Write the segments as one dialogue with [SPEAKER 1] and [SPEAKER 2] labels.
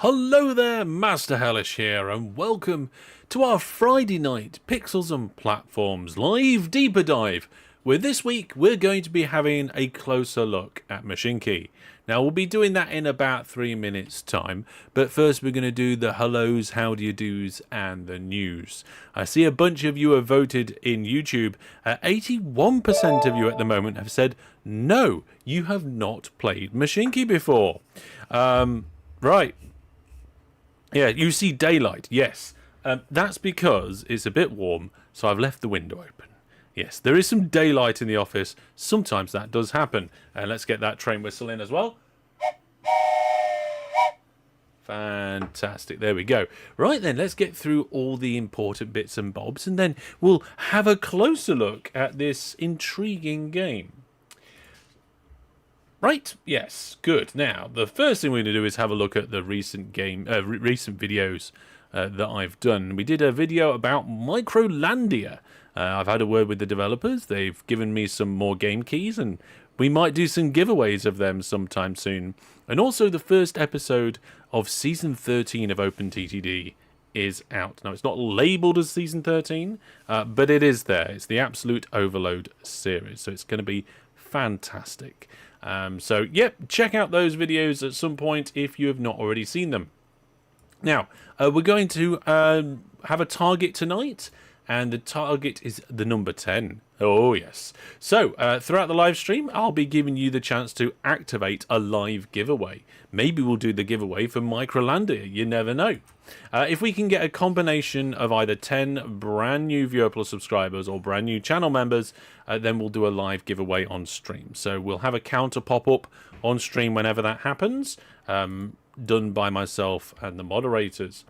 [SPEAKER 1] Hello there, Master Hellish here, and welcome to our Friday night Pixels and Platforms live deeper dive, where this week we're going to be having a closer look at Mashinky. Now we'll be doing that in about 3 minutes time, but first we're going to do the hellos, how do you do's, and the news. I see a bunch of you have voted in YouTube. 81% of you at the moment have said, no, you have not played Mashinky before. Right. Yeah, you see daylight, yes. That's because it's a bit warm, so I've left the window open. Yes, there is some daylight in the office. Sometimes that does happen. Let's get that train whistle in as well. Fantastic, there we go. Right then, let's get through all the important bits and bobs, and then we'll have a closer look at this intriguing game. Right, yes, good. Now, the first thing we're going to do is have a look at the recent videos that I've done. We did a video about Microlandia. I've had a word with the developers. They've given me some more game keys, and we might do some giveaways of them sometime soon. And also, the first episode of Season 13 of OpenTTD is out. Now, it's not labelled as Season 13, but it is there. It's the Absolute Overload series, so it's going to be fantastic. So, yep, check out those videos at some point if you have not already seen them. Now, we're going to have a target tonight, and the target is the number 10. Oh, yes. So, throughout the live stream, I'll be giving you the chance to activate a live giveaway. Maybe we'll do the giveaway for Microlandia. You never know. If we can get a combination of either 10 brand new Viewer Plus subscribers or brand new channel members, then we'll do a live giveaway on stream. So we'll have a counter pop up on stream whenever that happens, done by myself and the moderators.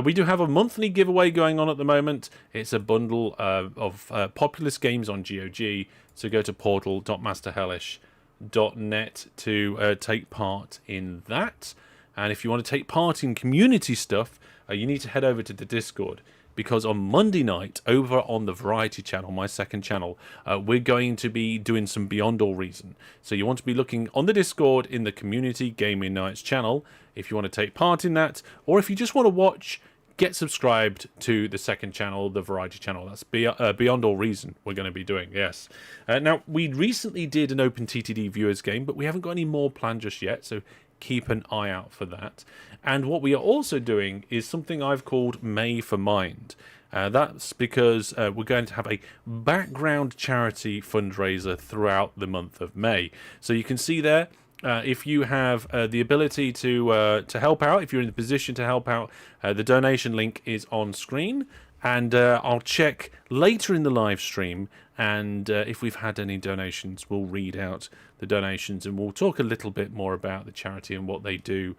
[SPEAKER 1] We do have a monthly giveaway going on at the moment. It's a bundle of populous games on GOG. So go to portal.masterhellish.net to take part in that. And if you want to take part in community stuff, you need to head over to the Discord. Because on Monday night, over on the Variety channel, my second channel, we're going to be doing some Beyond All Reason. So you want to be looking on the Discord in the Community Gaming Nights channel if you want to take part in that. Or if you just want to watch, get subscribed to the second channel, the Variety channel. That's Beyond All Reason we're going to be doing, yes. Now, we recently did an OpenTTD viewers game, but we haven't got any more planned just yet, so keep an eye out for that. And what we are also doing is something I've called May for Mind. That's because we're going to have a background charity fundraiser throughout the month of May. So you can see there, if you have the ability to help out, if you're in the position to help out, the donation link is on screen. And I'll check later in the live stream, and if we've had any donations, we'll read out the donations, and we'll talk a little bit more about the charity and what they do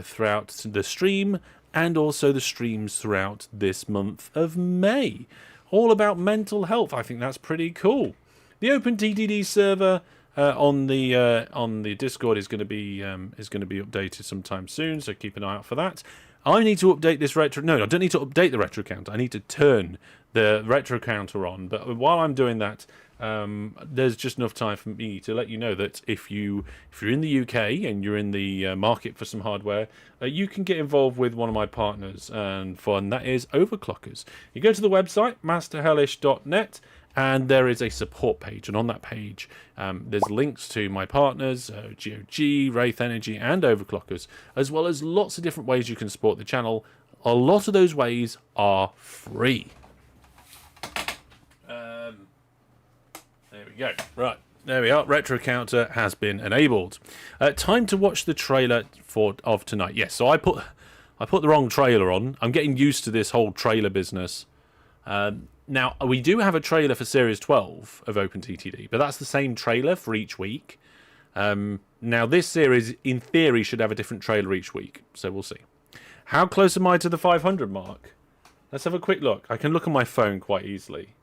[SPEAKER 1] throughout the stream, and also the streams throughout this month of May. All about mental health. I think that's pretty cool. The OpenTTD server on the Discord is going to be updated sometime soon, so keep an eye out for that. I need to update this retro... No, I don't need to update the retro counter. I need to turn the retro counter on. But while I'm doing that, there's just enough time for me to let you know that if you're in the UK and you're in the market for some hardware, you can get involved with one of my partners, and that is Overclockers. You go to the website, masterhellish.net, and there is a support page, and on that page there's links to my partners, GOG, Wraith Energy, and Overclockers, as well as lots of different ways you can support the channel. A lot of those ways are free. There we go. Right, there we are. Retro counter has been enabled. Time to watch the trailer of tonight. Yes, so I put the wrong trailer on. I'm getting used to this whole trailer business. Now, we do have a trailer for Series 12 of OpenTTD, but that's the same trailer for each week. Now, this series, in theory, should have a different trailer each week, so we'll see. How close am I to the 500 mark? Let's have a quick look. I can look on my phone quite easily.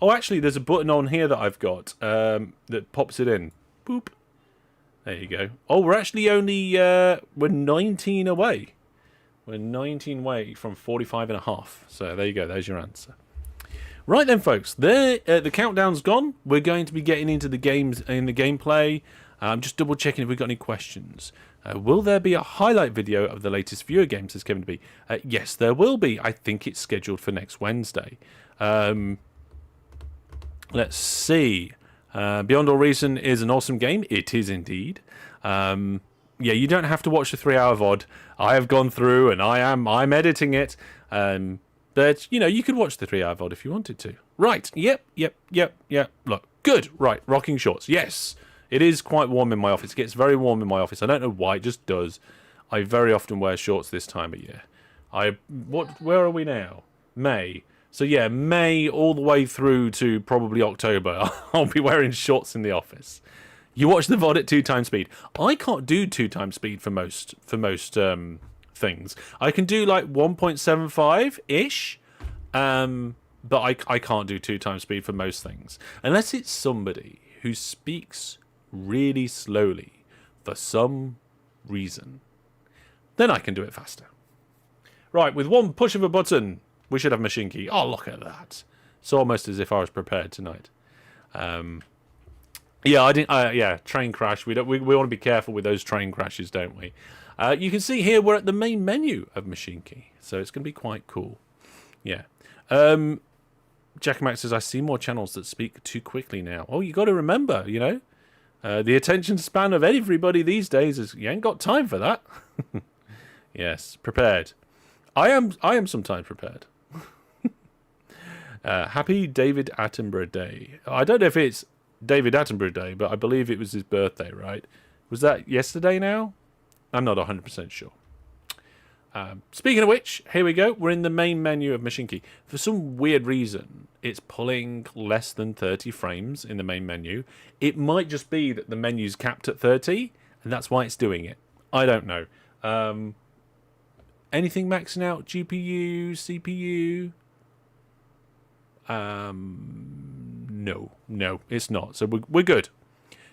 [SPEAKER 1] Oh, actually, there's a button on here that I've got that pops it in. Boop. There you go. Oh, we're actually only... we're 19 away. We're 19 away from 45.5. So there you go. There's your answer. Right then, folks. The countdown's gone. We're going to be getting into the games in the gameplay. I'm just double checking if we've got any questions. Will there be a highlight video of the latest viewer games, says Kevin B? Yes, there will be. I think it's scheduled for next Wednesday. Let's see. Beyond All Reason is an awesome game. It is indeed. Yeah, you don't have to watch the 3-hour VOD. I have gone through and I'm editing it. But, you know, you could watch the 3-hour VOD if you wanted to. Right. Yep. Look, good. Right. Rocking shorts. Yes. It is quite warm in my office. It gets very warm in my office. I don't know why. It just does. I very often wear shorts this time of year. Where are we now? May. So, yeah, May all the way through to probably October. I'll be wearing shorts in the office. You watch the VOD at 2 times speed. I can't do 2 times speed for most things. I can do like 1.75-ish, but I can't do 2 times speed for most things. Unless it's somebody who speaks really slowly for some reason. Then I can do it faster. Right, with one push of a button, we should have Mashinky. Oh, look at that. It's almost as if I was prepared tonight. Yeah, I didn't. Yeah, train crash. We want to be careful with those train crashes, don't we? You can see here we're at the main menu of Mashinki, so it's going to be quite cool. Yeah. Jack Max says, I see more channels that speak too quickly now. Oh, you got to remember, you know, the attention span of everybody these days is you ain't got time for that. Yes, prepared. I am sometimes prepared. Happy David Attenborough Day. I don't know if it's David Attenborough Day, but I believe it was his birthday, right? Was that yesterday now? I'm not 100% sure. Speaking of which, here we go. We're in the main menu of Mashinki. For some weird reason, it's pulling less than 30 frames in the main menu. It might just be that the menu's capped at 30, and that's why it's doing it. I don't know. Anything maxing out? GPU, CPU? No, it's not. So we're good.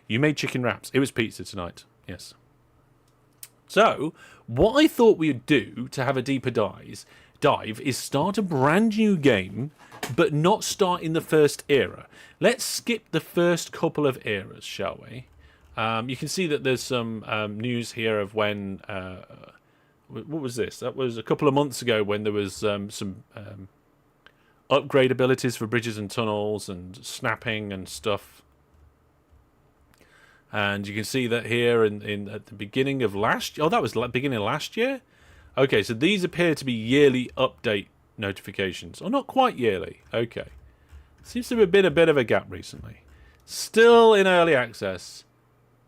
[SPEAKER 1] You made chicken wraps. It was pizza tonight. Yes. So, what I thought we would do to have a deeper dive is start a brand new game, but not start in the first era. Let's skip the first couple of eras, shall we? You can see that there's some news here of when... what was this? That was a couple of months ago when there was some upgrade abilities for bridges and tunnels and snapping and stuff. And you can see that here at the beginning of last year. Oh, that was beginning of last year? Okay, so these appear to be yearly update notifications. Oh, not quite yearly. Okay. Seems to have been a bit of a gap recently. Still in early access.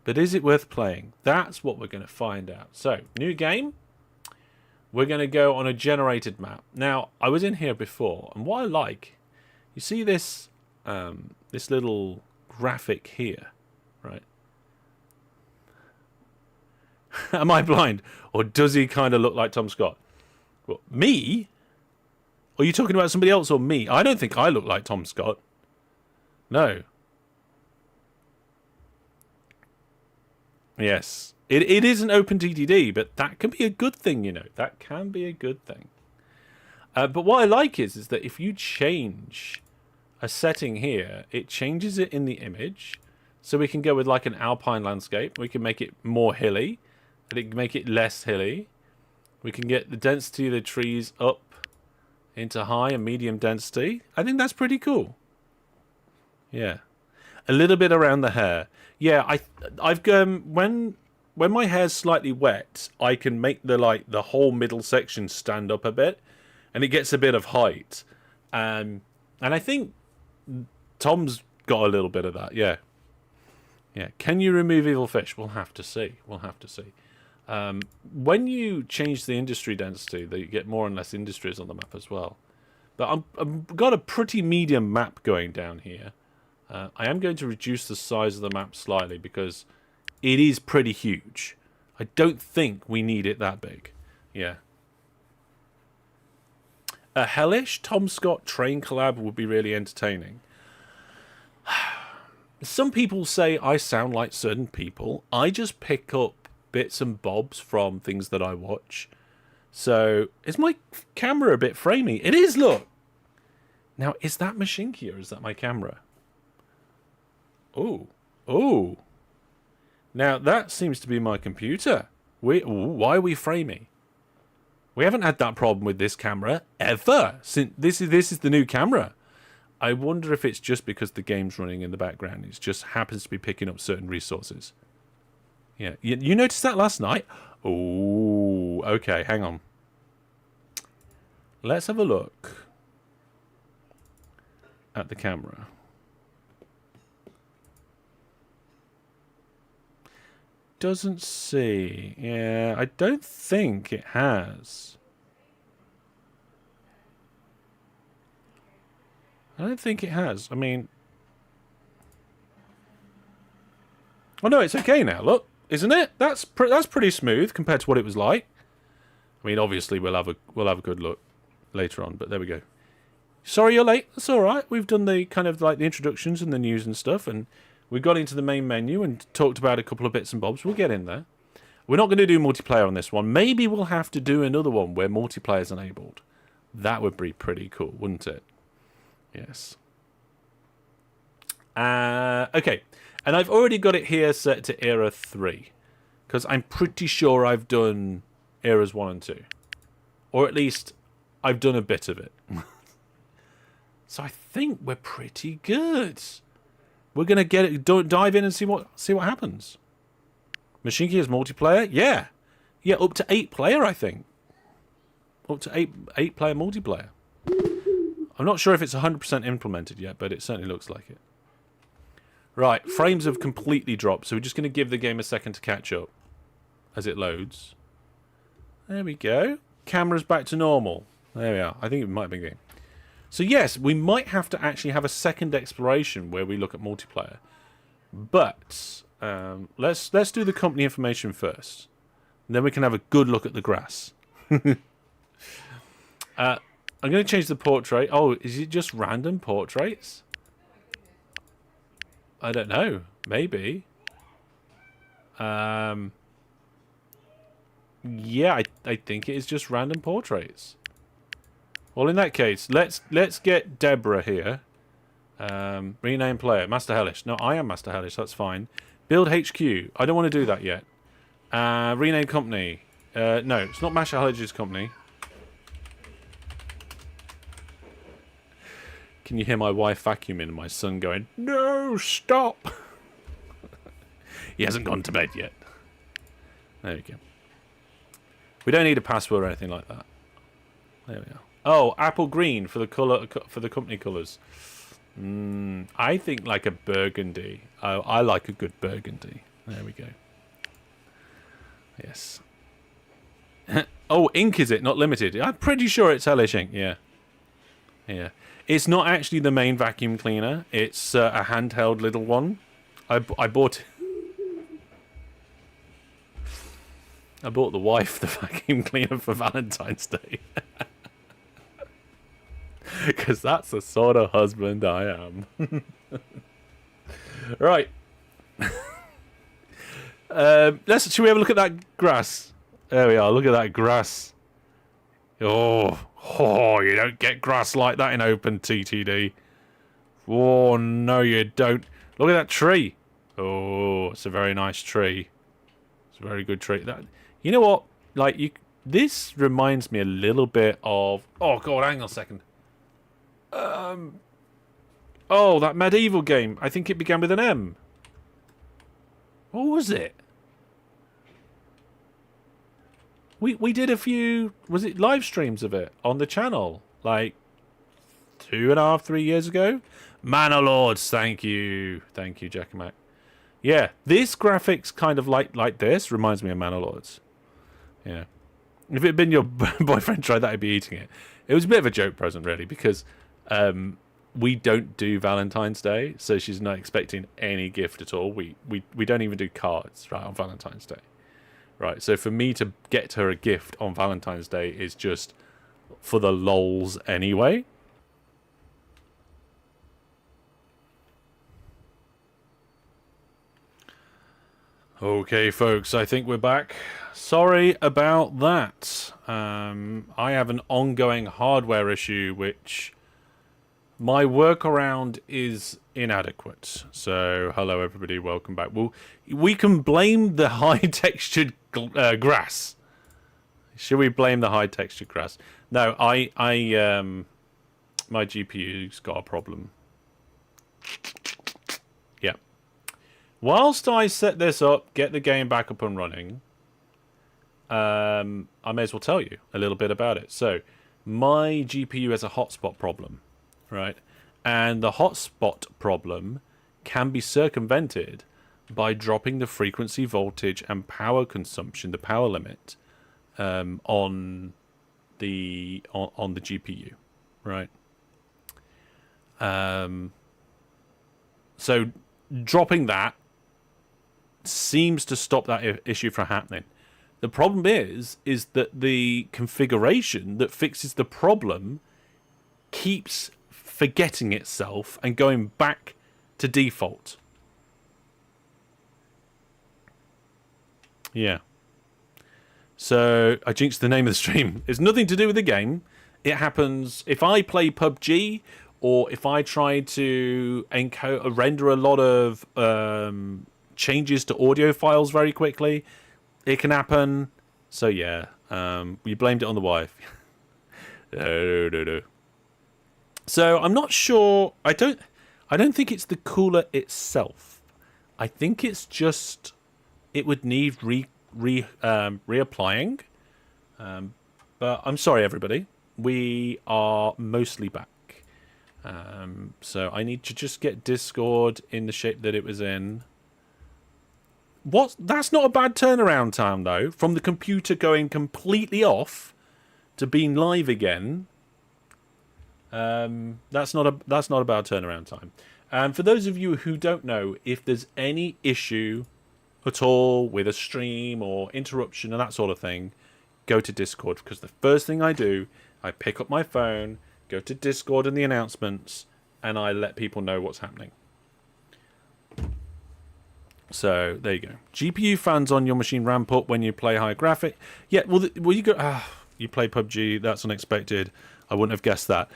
[SPEAKER 1] But is it worth playing? That's what we're going to find out. So, new game. We're going to go on a generated map. Now, I was in here before, and what I like, you see this this little graphic here, right? Am I blind? Or does he kind of look like Tom Scott? Well, me? Are you talking about somebody else or me? I don't think I look like Tom Scott. No. Yes. It is an open TTD, but that can be a good thing, you know. That can be a good thing. But what I like is that if you change a setting here, it changes it in the image. So we can go with like an alpine landscape. We can make it more hilly. And it can make it less hilly. We can get the density of the trees up into high and medium density. I think that's pretty cool. Yeah. A little bit around the hair. Yeah, I've when my hair's slightly wet, I can make the whole middle section stand up a bit, and it gets a bit of height. And I think Tom's got a little bit of that. Yeah. Yeah. Can you remove evil fish? We'll have to see. We'll have to see. When you change the industry density, you get more and less industries on the map as well. But I've got a pretty medium map going down here. I am going to reduce the size of the map slightly because it is pretty huge. I don't think we need it that big. Yeah. A hellish Tom Scott train collab would be really entertaining. Some people say I sound like certain people. I just pick up bits and bobs from things that I watch. So, is my camera a bit framey? It is, look! Now, is that Mashinky or is that my camera? Oh. Oh. Now, that seems to be my computer. Why are we framing? We haven't had that problem with this camera ever. Since this is the new camera. I wonder if it's just because the game's running in the background. It just happens to be picking up certain resources. Yeah, you noticed that last night? Oh, okay, hang on. Let's have a look at the camera. Doesn't see. Yeah, I don't think it has. I don't think it has. I mean... Oh no, it's okay now, look. Isn't it? That's pretty smooth compared to what it was like. I mean, obviously we'll have a good look later on, but there we go. Sorry you're late. That's all right. We've done the kind of like the introductions and the news and stuff, and we got into the main menu and talked about a couple of bits and bobs. We'll get in there. We're not going to do multiplayer on this one. Maybe we'll have to do another one where multiplayer is enabled. That would be pretty cool, wouldn't it? Yes. Okay. And I've already got it here set to Era 3. Because I'm pretty sure I've done Eras 1 and 2. Or at least, I've done a bit of it. So I think we're pretty good. We're going to get it, dive in and see what happens. Mashinky is multiplayer? Yeah. Yeah, up to 8 player, I think. Up to 8 player multiplayer. I'm not sure if it's 100% implemented yet, but it certainly looks like it. Right, frames have completely dropped, so we're just going to give the game a second to catch up as it loads. There we go. Camera's back to normal. There we are. I think it might be a game. So yes, we might have to actually have a second exploration where we look at multiplayer. But let's do the company information first. And then we can have a good look at the grass. I'm going to change the portrait. Oh, is it just random portraits? I don't know. Maybe. Yeah, I think it is just random portraits. Well, in that case, let's get Deborah here. Rename player. Master Hellish. No, I am Master Hellish. That's fine. Build HQ. I don't want to do that yet. Rename company. No, it's not Master Hellish's company. Can you hear my wife vacuuming and my son going, "No, stop!" He hasn't gone to bed yet. There we go. We don't need a password or anything like that. There we are. Oh, apple green for the color, for the company colors. I think like a burgundy. I like a good burgundy. There we go. Yes. Oh, ink is it? Not limited. I'm pretty sure it's Hellish ink. Yeah. Yeah. It's not actually the main vacuum cleaner. It's a handheld little one. I bought. I bought the wife the vacuum cleaner for Valentine's Day. Because that's the sort of husband I am. Right. Should we have a look at that grass? There we are. Look at that grass. Oh, you don't get grass like that in open TTD. Oh, no, you don't. Look at that tree. Oh, it's a very nice tree. It's a very good tree. You know what? Like, this reminds me a little bit of... Oh, God, hang on a second. Oh, that medieval game. I think it began with an M. What was it? We did a few, was it live streams of it on the channel? Like 2.5, 3 years ago? Manor Lords, thank you. Thank you, Jack and Mac. Yeah, this graphics kind of like this reminds me of Manor Lords. Yeah. If it had been your boyfriend tried that, I'd be eating it. It was a bit of a joke present, really, because we don't do Valentine's Day, so she's not expecting any gift at all. We don't even do cards, right, on Valentine's Day. Right, so for me to get her a gift on Valentine's Day is just for the lols anyway. Okay, folks, I think we're back. Sorry about that. I have an ongoing hardware issue, which my workaround is inadequate. So, hello everybody, welcome back. Well, we can blame the high textured grass. Should we blame the high textured grass? No, my GPU's got a problem. Yeah. Whilst I set this up, get the game back up and running, I may as well tell you a little bit about it. So, my GPU has a hotspot problem, right? And the hotspot problem can be circumvented by dropping the frequency, voltage, and power consumption, the power limit, on the GPU, right? So dropping that seems to stop that issue from happening. The problem is that the configuration that fixes the problem keeps forgetting itself and going back to default. Yeah. So I jinxed the name of the stream. It's nothing to do with the game. It happens if I play PUBG or if I try to render a lot of changes to audio files very quickly. It can happen. So yeah, we blamed it on the wife. No. So I'm not sure. I don't think it's the cooler itself. I think it's just it would need reapplying. But I'm sorry, everybody. We are mostly back. So I need to just get Discord in the shape that it was in. That's not a bad turnaround time though. From the computer going completely off to being live again. That's not a bad turnaround time. And for those of you who don't know, if there's any issue at all with a stream or interruption and that sort of thing, go to Discord, because the first thing I do, I pick up my phone, go to Discord and the announcements, and I let people know what's happening. So there you go. GPU fans on your machine ramp up when you play high graphic. Yeah, well you go. You play PUBG. That's unexpected. I wouldn't have guessed that.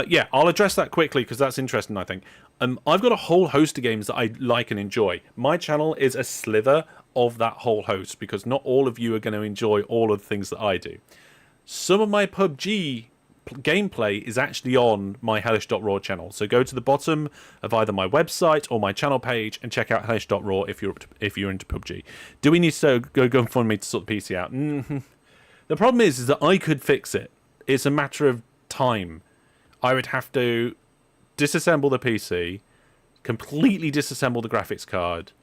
[SPEAKER 1] Yeah, I'll address that quickly because that's interesting, I think. I've got a whole host of games that I like and enjoy. My channel is a sliver of that whole host because not all of you are going to enjoy all of the things that I do. Some of my PUBG gameplay is actually on my hellish.raw channel. So go to the bottom of either my website or my channel page and check out hellish.raw if you're into PUBG. Do we need to go fund me to sort the PC out? The problem is that I could fix it. It's a matter of time. I would have to disassemble the PC, completely disassemble the graphics card,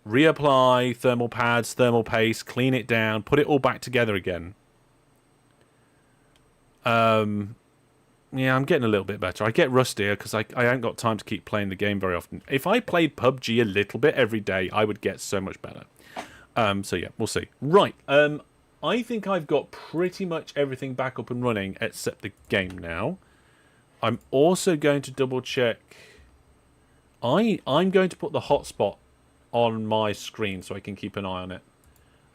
[SPEAKER 1] reapply thermal pads, thermal paste, clean it down, put it all back together again. Yeah, I'm getting a little bit better. I get rustier because I ain't got time to keep playing the game very often. If I played PUBG a little bit every day, I would get so much better. So yeah, we'll see. Right, I think I've got pretty much everything back up and running except the game now. I'm also going to double check. I'm going to put the hotspot on my screen so I can keep an eye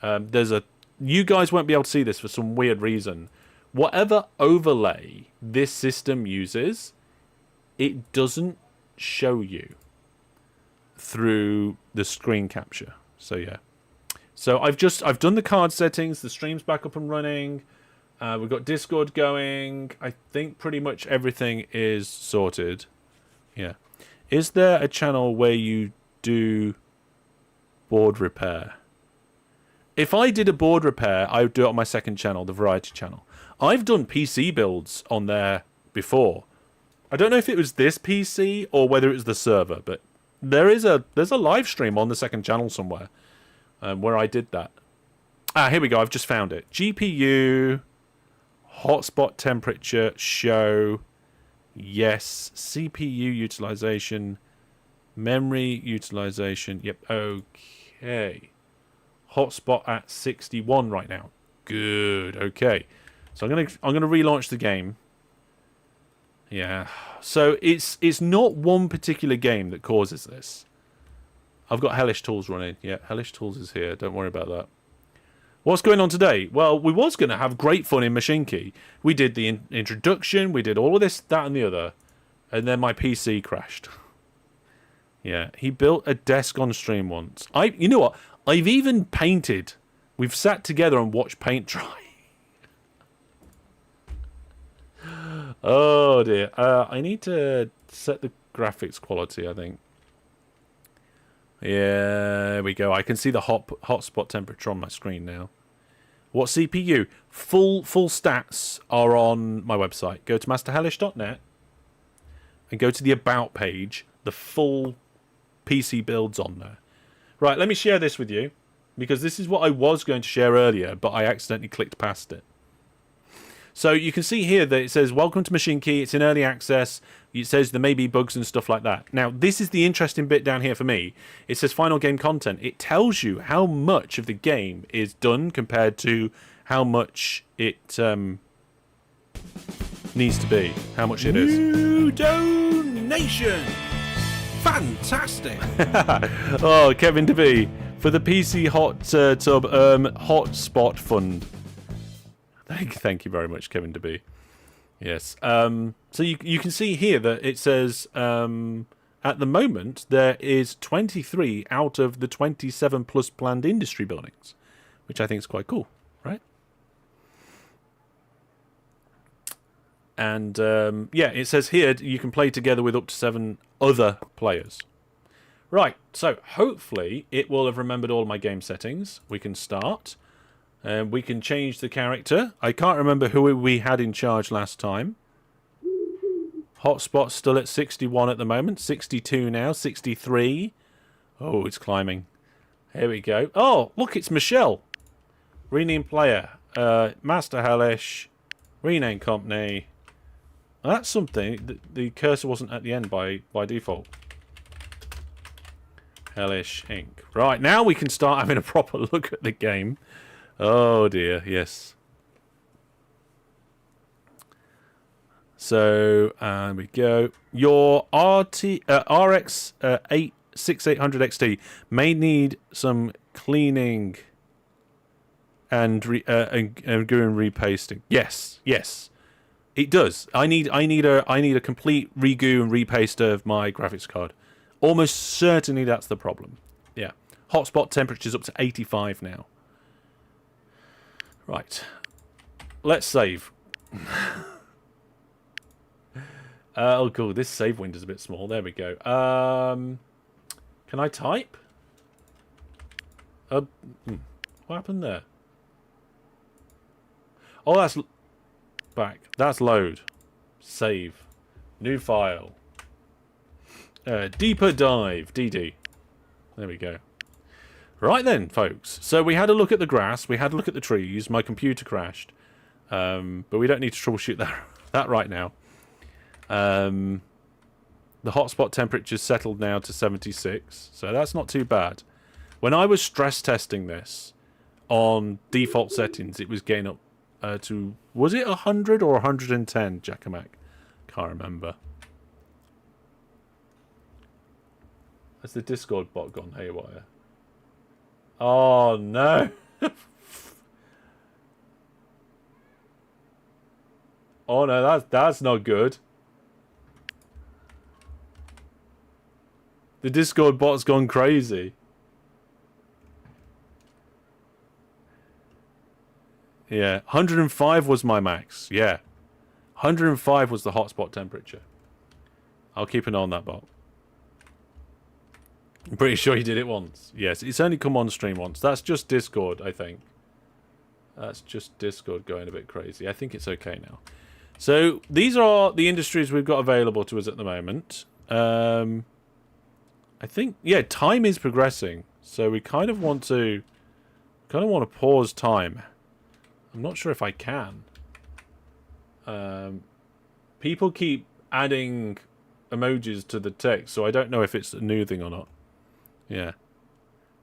[SPEAKER 1] on it. You guys won't be able to see this for some weird reason. Whatever overlay this system uses, it doesn't show you through the screen capture. So yeah. So I've done the card settings, the stream's back up and running. We've got Discord going. I think pretty much everything is sorted. Yeah. Is there a channel where you do board repair? If I did a board repair, I would do it on my second channel, the variety channel. I've done PC builds on there before. I don't know if it was this PC or whether it was the server, but there's a live stream on the second channel somewhere where I did that. Here we go. I've just found it. GPU, hotspot temperature, show, yes. CPU utilization, memory utilization. Yep. Okay. Hotspot at 61 right now. Good. Okay. So I'm gonna relaunch the game. Yeah. So it's not one particular game that causes this. I've got Hellish Tools running. Yeah, Hellish Tools is here. Don't worry about that. What's going on today? Well, we was going to have great fun in Mashinky. We did the introduction. We did all of this, that, and the other. And then my PC crashed. Yeah, he built a desk on stream once. You know what? I've even painted. We've sat together and watched paint dry. Oh dear. I need to set the graphics quality, I think. Yeah, there we go. I can see the hotspot temperature on my screen now. What CPU? Full stats are on my website. Go to masterhellish.net and go to the About page. The full PC build's on there. Right, let me share this with you, because this is what I was going to share earlier, but I accidentally clicked past it. So you can see here that it says, welcome to Mashinky, it's in early access. It says there may be bugs and stuff like that. Now, this is the interesting bit down here for me. It says final game content. It tells you how much of the game is done compared to how much it needs to be. How much it is.
[SPEAKER 2] New donation! Fantastic!
[SPEAKER 1] Oh, Kevin DeB, for the PC Hot Tub Hotspot Fund. Thank you very much, Kevin DeB. Yes. So you can see here that it says at the moment there is 23 out of the 27 plus planned industry buildings, which I think is quite cool, right? And yeah, it says here you can play together with up to 7 other players. Right, so hopefully it will have remembered all my game settings. We can start. We can change the character. I can't remember who we had in charge last time. Hotspot's still at 61 at the moment. 62 now. 63. Oh, it's climbing. Here we go. Oh, look, it's Michelle. Rename player. Master Hellish. Rename company. That's something. The cursor wasn't at the end by default. Hellish Inc. Right, now we can start having a proper look at the game. Oh dear, yes. So, there we go. Your RX 6800 XT may need some cleaning and going repasting. Yes, yes, it does. I need a complete regoo and repaster of my graphics card. Almost certainly that's the problem. Yeah, hotspot temperature's up to 85 now. Right, let's save. Oh, cool. This save window's a bit small. There we go. Can I type? What happened there? Oh, that's back. That's load. Save. New file. Deeper dive. DD. There we go. Right then, folks. So we had a look at the grass. We had a look at the trees. My computer crashed. But we don't need to troubleshoot that right now. The hotspot temperature's settled now to 76. So that's not too bad. When I was stress testing this on default settings, it was getting up to... Was it 100 or 110, Jackamak? Can't remember. Has the Discord bot gone haywire? Oh, no. Oh, no, that's not good. The Discord bot's gone crazy. Yeah, 105 was my max. Yeah. 105 was the hotspot temperature. I'll keep an eye on that bot. I'm pretty sure he did it once. Yes, it's only come on stream once. That's just Discord, I think. That's just Discord going a bit crazy. I think it's okay now. So, these are the industries we've got available to us at the moment. I think, yeah, time is progressing. So, we kind of want to pause time. I'm not sure if I can. People keep adding emojis to the text, so I don't know if it's a new thing or not. Yeah.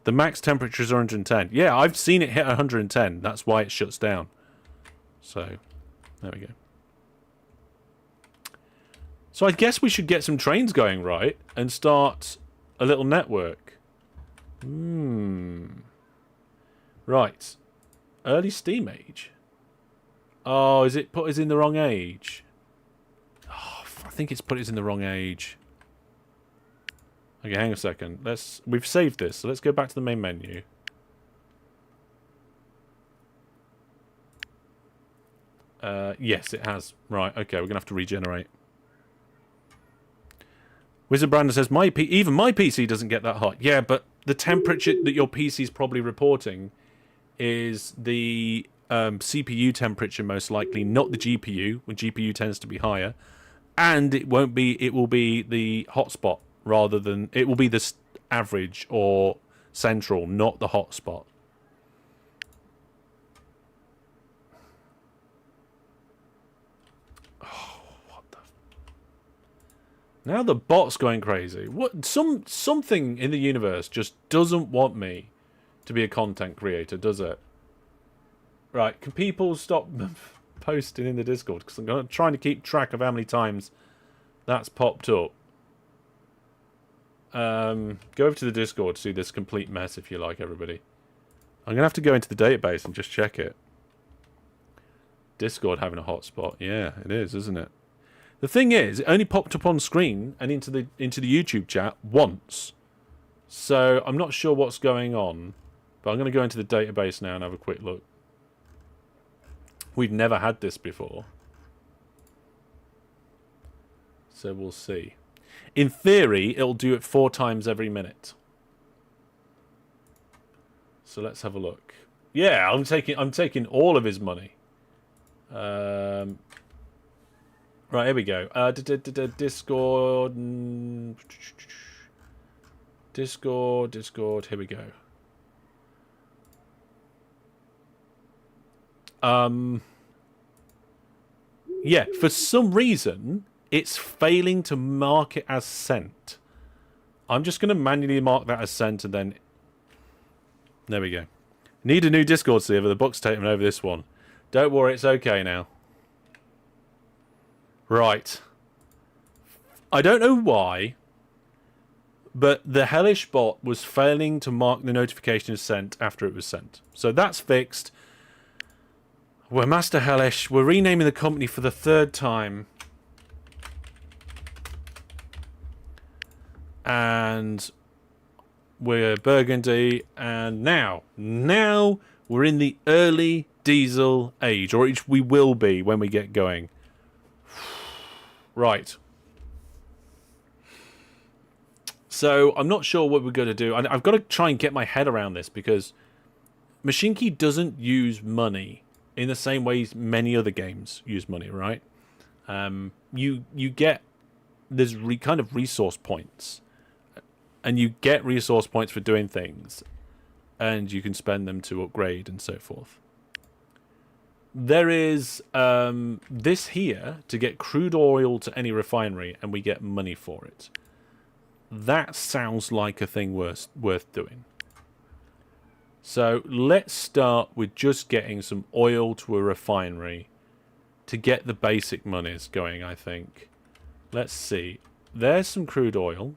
[SPEAKER 1] The max temperature is 110. Yeah, I've seen it hit 110. That's why it shuts down. So, there we go. So I guess we should get some trains going, right? And start a little network. Right. Early steam age. Oh, is it put us in the wrong age? Oh, I think it's put us in the wrong age. Okay, hang on a second. We've saved this, so let's go back to the main menu. Yes, it has. Right, okay, we're going to have to regenerate. Wizard Brandon says, even my PC doesn't get that hot. Yeah, but the temperature that your PC is probably reporting is the CPU temperature, most likely, not the GPU, when GPU tends to be higher. And it will be the hotspot rather than... It will be the average or central, not the hotspot. Now the bot's going crazy. What? Something in the universe just doesn't want me to be a content creator, does it? Right, can people stop posting in the Discord? Because I'm trying to keep track of how many times that's popped up. Go over to the Discord to see this complete mess if you like, everybody. I'm going to have to go into the database and just check it. Discord having a hotspot. Yeah, it is, isn't it? The thing is, it only popped up on screen and into the YouTube chat once. So I'm not sure what's going on. But I'm going to go into the database now and have a quick look. We've never had this before. So we'll see. In theory, it'll do it 4 times every minute. So let's have a look. Yeah, I'm taking all of his money. Right, here we go. Discord. Discord. Here we go. Yeah, for some reason, it's failing to mark it as sent. I'm just going to manually mark that as sent and then... There we go. Need a new Discord server. The book's taken over this one. Don't worry, it's okay now. Right. I don't know why, but the hellish bot was failing to mark the notification as sent after it was sent. So that's fixed. We're Master Hellish. We're renaming the company for the 3rd time. And we're Burgundy. And now we're in the early diesel age, or we will be when we get going. Right. So I'm not sure what we're going to do. I've got to try and get my head around this because Mashinky doesn't use money in the same way many other games use money, right? You get there's kind of resource points, and you get resource points for doing things, and you can spend them to upgrade and so forth. There is this here to get crude oil to any refinery, and we get money for it. That sounds like a thing worth doing. So let's start with just getting some oil to a refinery to get the basic monies going, I think. Let's see. There's some crude oil.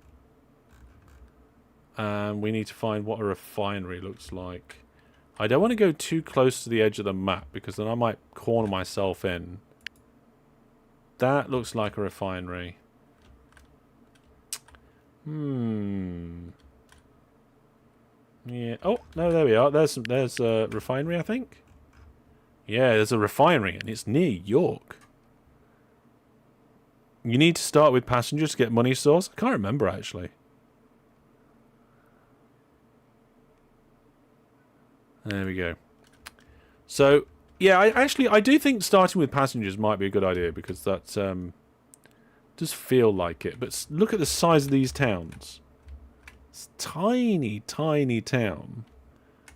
[SPEAKER 1] And we need to find what a refinery looks like. I don't want to go too close to the edge of the map because then I might corner myself in. That looks like a refinery. Yeah. Oh, no, there we are. There's a refinery, I think. Yeah, there's a refinery, and it's near York. You need to start with passengers to get money source. I can't remember, actually. There we go. So, yeah, I do think starting with passengers might be a good idea because that does feel like it. But look at the size of these towns. It's tiny, tiny town.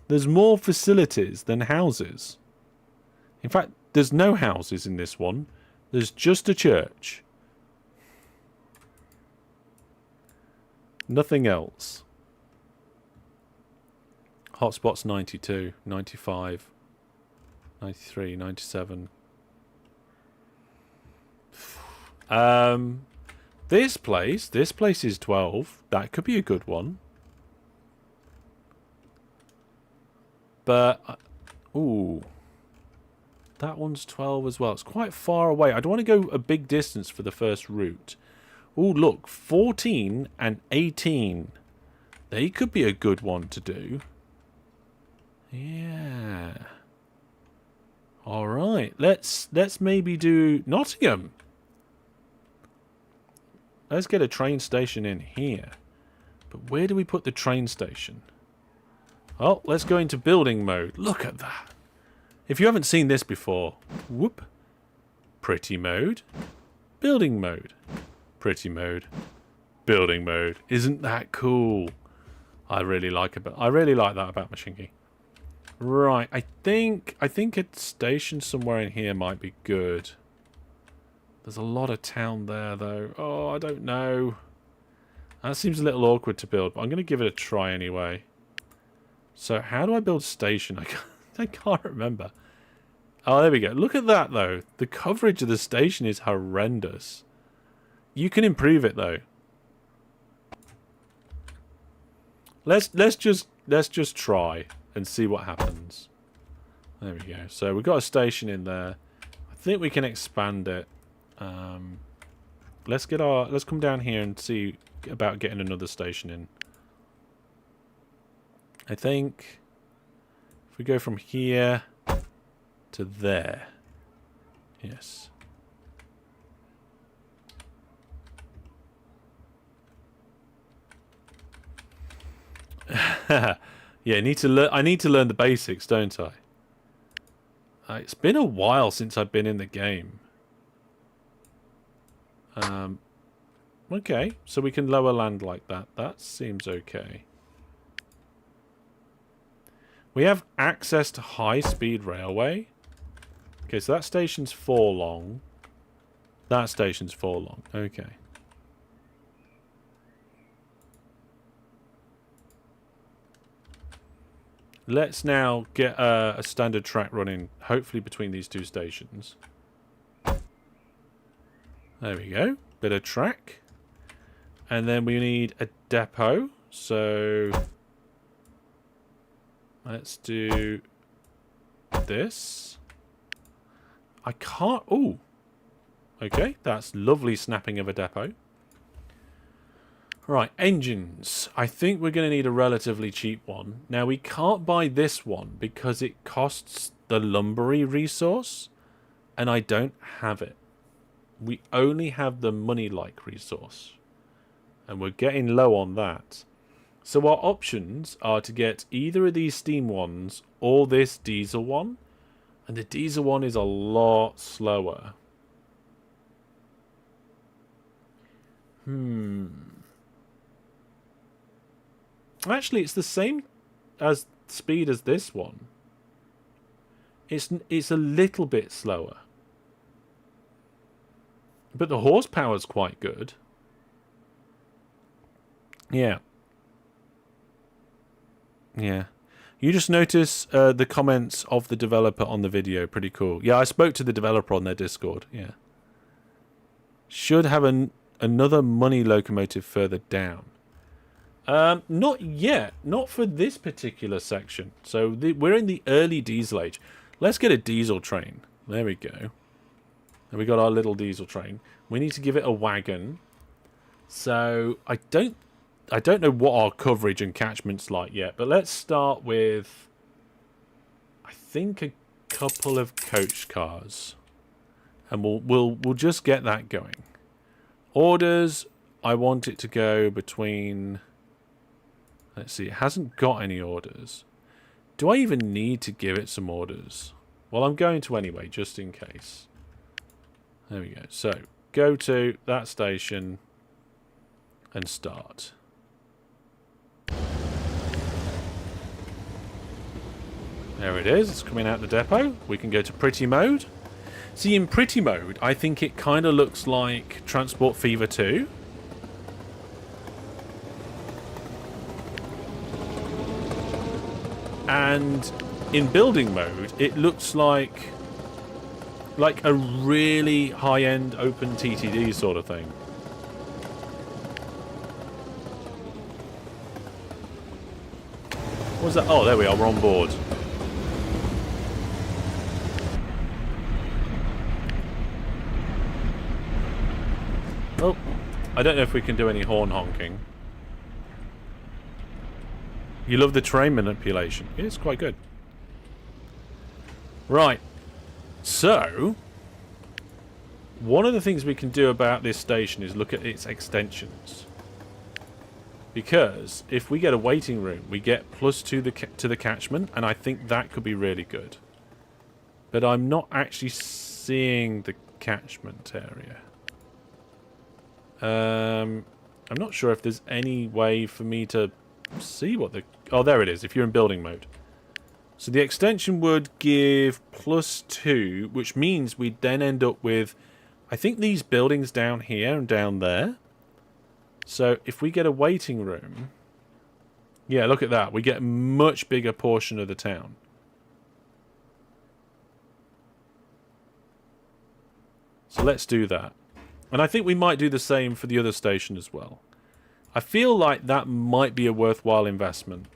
[SPEAKER 1] There's more facilities than houses. In fact, there's no houses in this one. There's just a church. Nothing else. Hotspot's 92, 95, 93, 97. This place is 12. That could be a good one. But, ooh. That one's 12 as well. It's quite far away. I don't want to go a big distance for the first route. Oh, look, 14 and 18. They could be a good one to do. Yeah. All right, let's maybe do Nottingham. Let's get a train station in here. But where do we put the train station? Oh, let's go into building mode. Look at that. If you haven't seen this before, whoop. Pretty mode. Building mode. Pretty mode. Building mode. Isn't that cool? I really like that about Mashinky. Right, I think a station somewhere in here might be good. There's a lot of town there, though. Oh, I don't know. That seems a little awkward to build, but I'm going to give it a try anyway. So, how do I build a station? I can't remember. Oh, there we go. Look at that, though. The coverage of the station is horrendous. You can improve it, though. Let's just try and see what happens. There we go. So we've got a station in there. I think we can expand it. Let's come down here and see about getting another station in. I think if we go from here to there. Yes. Yeah, I need to learn the basics, don't I? It's been a while since I've been in the game. Okay, so we can lower land like that. That seems okay. We have access to high-speed railway. Okay, so that station's 4 long. That station's 4 long. Okay. Let's now get a standard track running, hopefully between these two stations. There we go. Bit of track. And then we need a depot. So let's do this. I can't... Oh! Okay, that's lovely snapping of a depot. Right, engines. I think we're going to need a relatively cheap one. Now, we can't buy this one because it costs the lumbery resource, and I don't have it. We only have the money-like resource, and we're getting low on that. So our options are to get either of these steam ones or this diesel one, and the diesel one is a lot slower. Actually, it's the same as speed as this one. It's a little bit slower. But the horsepower's quite good. Yeah. Yeah. You just notice the comments of the developer on the video. Pretty cool. Yeah, I spoke to the developer on their Discord. Yeah. Should have another money locomotive further down. Not yet. Not for this particular section. So we're in the early diesel age. Let's get a diesel train. There we go. And we got our little diesel train. We need to give it a wagon. So I don't know what our coverage and catchment's like yet, but let's start with, I think, a couple of coach cars, and we'll just get that going. Orders, I want it to go between. Let's see, it hasn't got any orders. Do I even need to give it some orders? Well, I'm going to anyway, just in case. There we go. So, go to that station and start. There it is. It's coming out the depot. We can go to pretty mode. See, in pretty mode, I think it kind of looks like Transport Fever 2. And in building mode, it looks like a really high-end open TTD sort of thing. What was that? Oh, there we are. We're on board. Oh, I don't know if we can do any horn honking. You love the terrain manipulation. It's quite good. Right. So, one of the things we can do about this station is look at its extensions. Because if we get a waiting room, we get +2 to the catchment, and I think that could be really good. But I'm not actually seeing the catchment area. I'm not sure if there's any way for me to see what the... Oh, there it is, if you're in building mode. So the extension would give +2, which means we'd then end up with, I think, these buildings down here and down there. So if we get a waiting room... Yeah, look at that. We get a much bigger portion of the town. So let's do that. And I think we might do the same for the other station as well. I feel like that might be a worthwhile investment.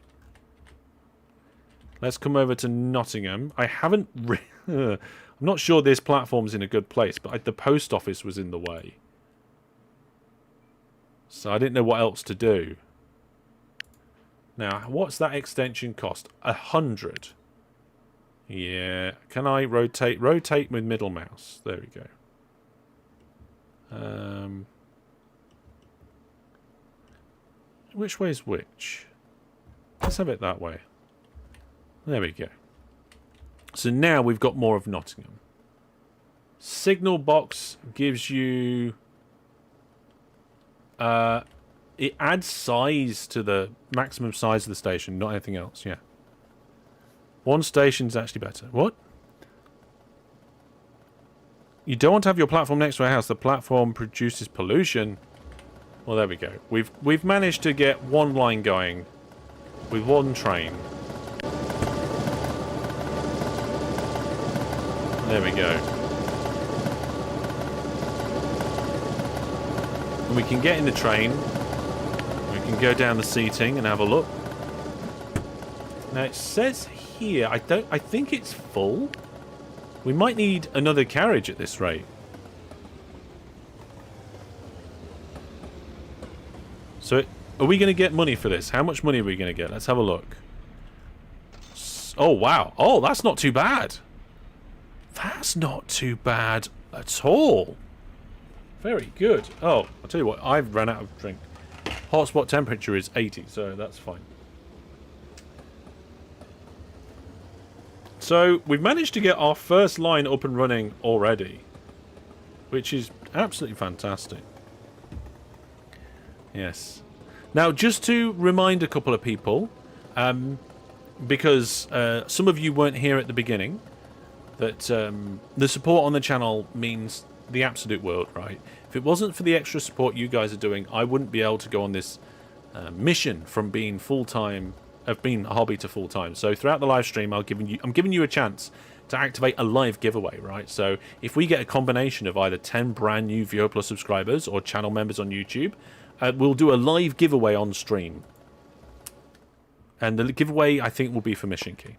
[SPEAKER 1] Let's come over to Nottingham. I haven't... I'm not sure this platform's in a good place, but the post office was in the way. So I didn't know what else to do. Now, what's that extension cost? 100. Yeah. Can I rotate? Rotate with middle mouse. There we go. Which way is which? Let's have it that way. There we go. So now we've got more of Nottingham. Signal box gives you... it adds size to the maximum size of the station, not anything else, yeah. One station's actually better. What? You don't want to have your platform next to a house. The platform produces pollution. Well, there we go. We've managed to get one line going with one train. There we go. And we can get in the train. We can go down the seating and have a look. Now it says here, I think it's full. We might need another carriage at this rate. So, are we going to get money for this? How much money are we going to get? Let's have a look. Oh, wow. Oh, that's not too bad. That's not too bad at all. Very good. Oh, I'll tell you what. I've run out of drink. Hotspot temperature is 80, so that's fine. So, we've managed to get our first line up and running already. Which is absolutely fantastic. Yes. Now, just to remind a couple of people, because some of you weren't here at the beginning, that the support on the channel means the absolute world, right? If it wasn't for the extra support you guys are doing, I wouldn't be able to go on this mission from being full-time, of being a hobby to full-time. So throughout the live stream, I'm giving you a chance to activate a live giveaway, right? So if we get a combination of either 10 brand new Viewer Plus subscribers or channel members on YouTube, we'll do a live giveaway on stream. And the giveaway, I think, will be for Mashinky.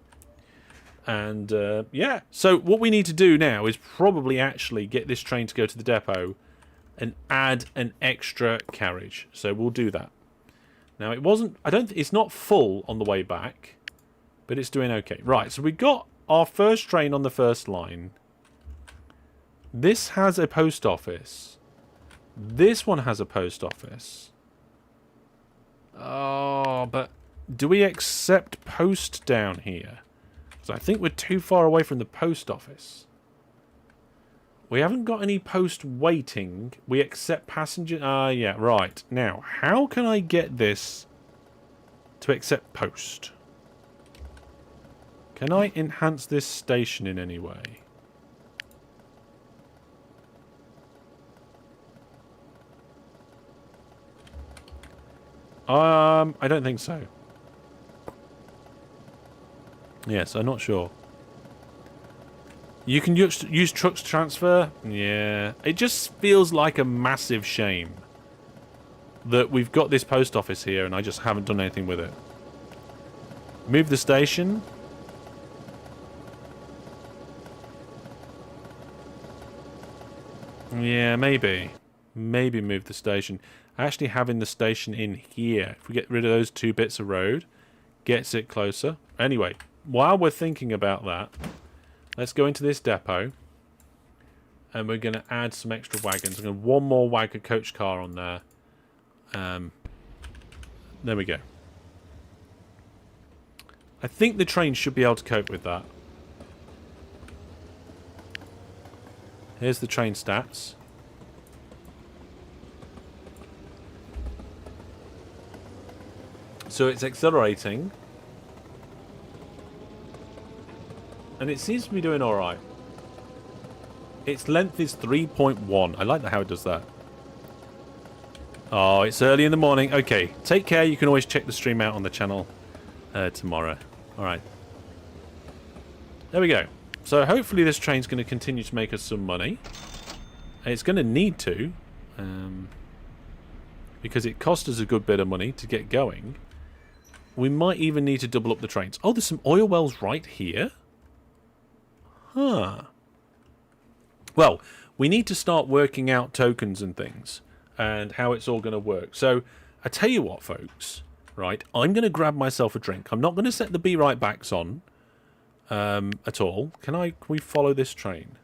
[SPEAKER 1] And, yeah. So what we need to do now is probably actually get this train to go to the depot and add an extra carriage. So we'll do that. Now, it wasn't... it's not full on the way back, but it's doing okay. Right, so we got our first train on the first line. This has a post office. This one has a post office. Oh, but do we accept post down here? Because I think we're too far away from the post office. We haven't got any post waiting. We accept passenger... yeah, right. Now, how can I get this to accept post? Can I enhance this station in any way? I don't think so. Yes, I'm not sure. You can use trucks to transfer? Yeah. It just feels like a massive shame that we've got this post office here and I just haven't done anything with it. Move the station. Yeah, maybe. maybe move the station. Actually having the station in here, if we get rid of those 2 bits of road, gets it closer. Anyway, while we're thinking about that, let's go into this depot. And we're going to add some extra wagons. I'm going to one more wagon coach car on there. There we go. I think the train should be able to cope with that. Here's the train stats. So it's accelerating. And it seems to be doing alright. Its length is 3.1. I like how it does that. Oh, it's early in the morning. Okay, take care. You can always check the stream out on the channel tomorrow. Alright. There we go. So hopefully this train's going to continue to make us some money. It's going to need to. Because it cost us a good bit of money to get going. We might even need to double up the trains. Oh, there's some oil wells right here. Huh. Well, we need to start working out tokens and things. And how it's all going to work. So, I tell you what, folks. Right, I'm going to grab myself a drink. I'm not going to set the be right backs on at all. Can we follow this train?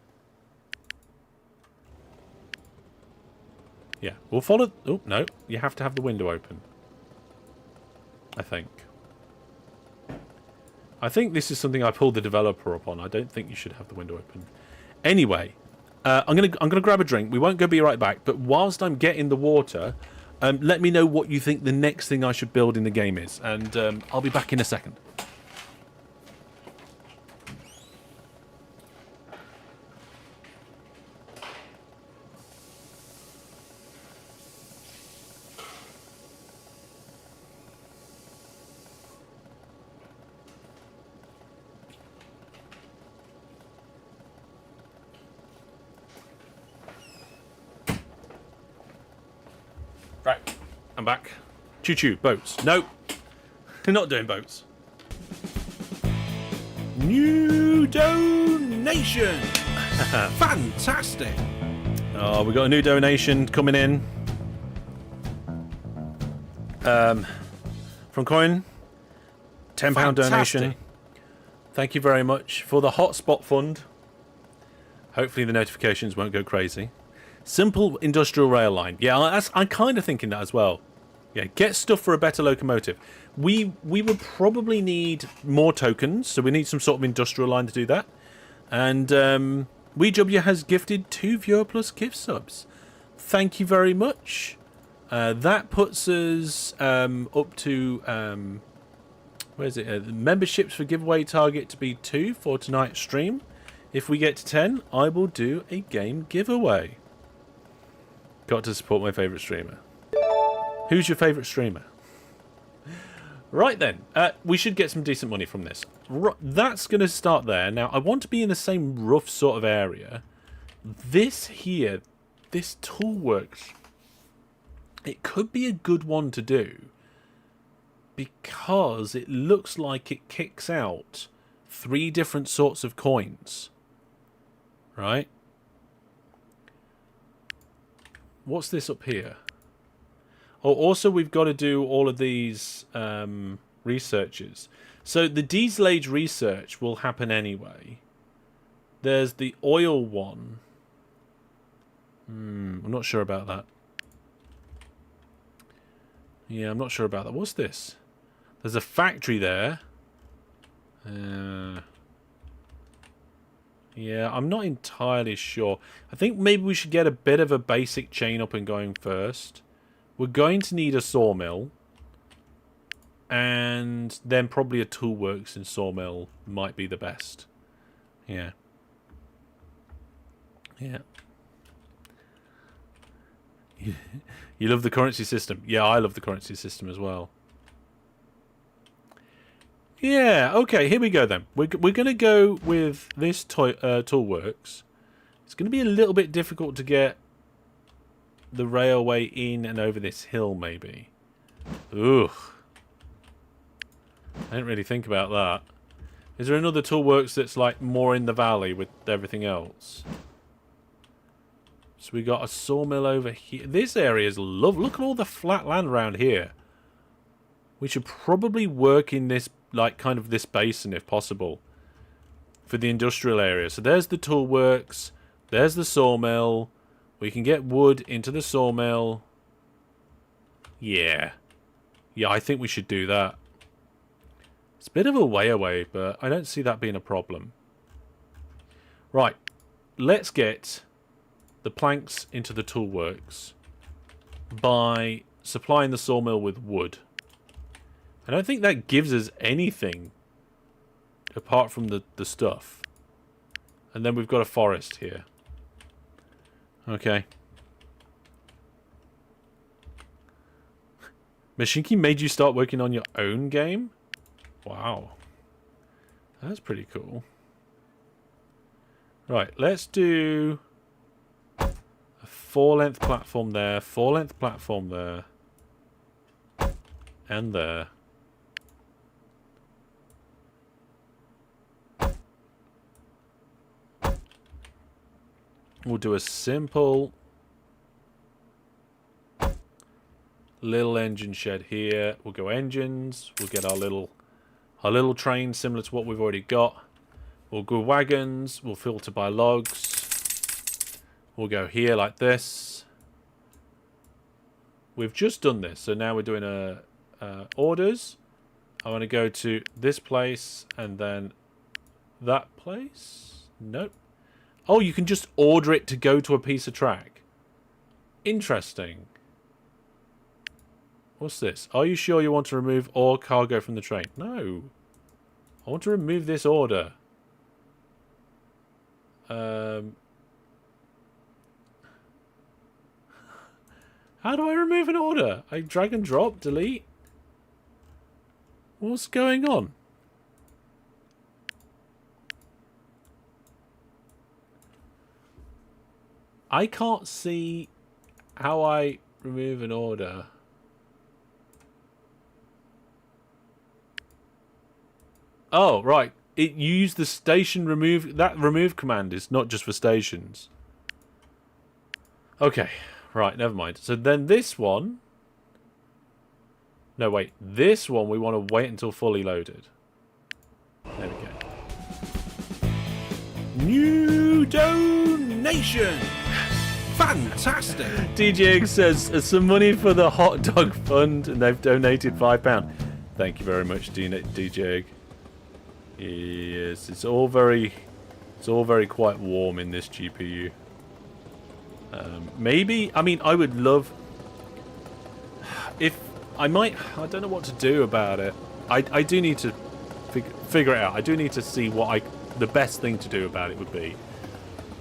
[SPEAKER 1] Yeah, we'll follow... Oh, no. You have to have the window open. I think. I think this is something I pulled the developer up on. I don't think you should have the window open. Anyway, I'm gonna grab a drink. We won't go be right back. But whilst I'm getting the water, let me know what you think the next thing I should build in the game is. And I'll be back in a second. Right, I'm back. Choo-choo, boats. No, we're not doing boats.
[SPEAKER 2] New donation! Fantastic!
[SPEAKER 1] Oh, we got a new donation coming in. From Coin. £10 donation. Thank you very much for the Hotspot Fund. Hopefully the notifications won't go crazy. Simple industrial rail line. Yeah, I'm kind of thinking that as well. Yeah, get stuff for a better locomotive. We would probably need more tokens, so we need some sort of industrial line to do that. And WeW has gifted 2 viewer plus gift subs. Thank you very much. That puts us up to where is it? Memberships for giveaway target to be 2 for tonight's stream. If we get to 10, I will do a game giveaway. Got to support my favourite streamer. Who's your favourite streamer? Right then, we should get some decent money from this. That's going to start there. Now, I want to be in the same rough sort of area. This here, this tool works. It could be a good one to do. Because it looks like it kicks out 3 different sorts of coins. Right? What's this up here? Oh, also we've got to do all of these researches. So the diesel age research will happen anyway. There's the oil one. I'm not sure about that. Yeah, I'm not sure about that. What's this? There's a factory there. Yeah, I'm not entirely sure. I think maybe we should get a bit of a basic chain up and going first. We're going to need a sawmill. And then probably a toolworks and sawmill might be the best. Yeah. Yeah. You love the currency system. Yeah, I love the currency system as well. Yeah, okay, here we go then. We're going to go with this toolworks. It's going to be a little bit difficult to get the railway in and over this hill, maybe. Ugh. I didn't really think about that. Is there another toolworks that's like more in the valley with everything else? So we got a sawmill over here. This area is lovely. Look at all the flat land around here. We should probably work in this, like, kind of this basin if possible. For the industrial area. So there's the tool works. There's the sawmill. We can get wood into the sawmill. Yeah. Yeah, I think we should do that. It's a bit of a way away, but I don't see that being a problem. Right. Let's get the planks into the tool works by supplying the sawmill with wood. I don't think that gives us anything apart from the stuff. And then we've got a forest here. Okay. Mashinky made you start working on your own game? Wow. That's pretty cool. Right, let's do a 4-length platform there, 4-length platform there, and there. We'll do a simple little engine shed here. We'll go engines. We'll get our little train similar to what we've already got. We'll go wagons. We'll filter by logs. We'll go here like this. We've just done this, so now we're doing orders. I want to go to this place and then that place. Nope. Oh, you can just order it to go to a piece of track. Interesting. What's this? Are you sure you want to remove all cargo from the train? No. I want to remove this order. How do I remove an order? I drag and drop, delete? What's going on? I can't see how I remove an order. Oh, right. It used the station remove. That remove command is not just for stations. Okay. Right, never mind. So then this one. No, wait. This one we want to wait until fully loaded. There we go.
[SPEAKER 2] New donation. Fantastic.
[SPEAKER 1] DJ says some money for the hot dog fund, and they've donated £5. Thank you very much, DJ. Yes, it's all very quite warm in this GPU. Maybe, I mean, I would love if I don't know what to do about it. I do need to figure it out. I do need to see what the best thing to do about it would be.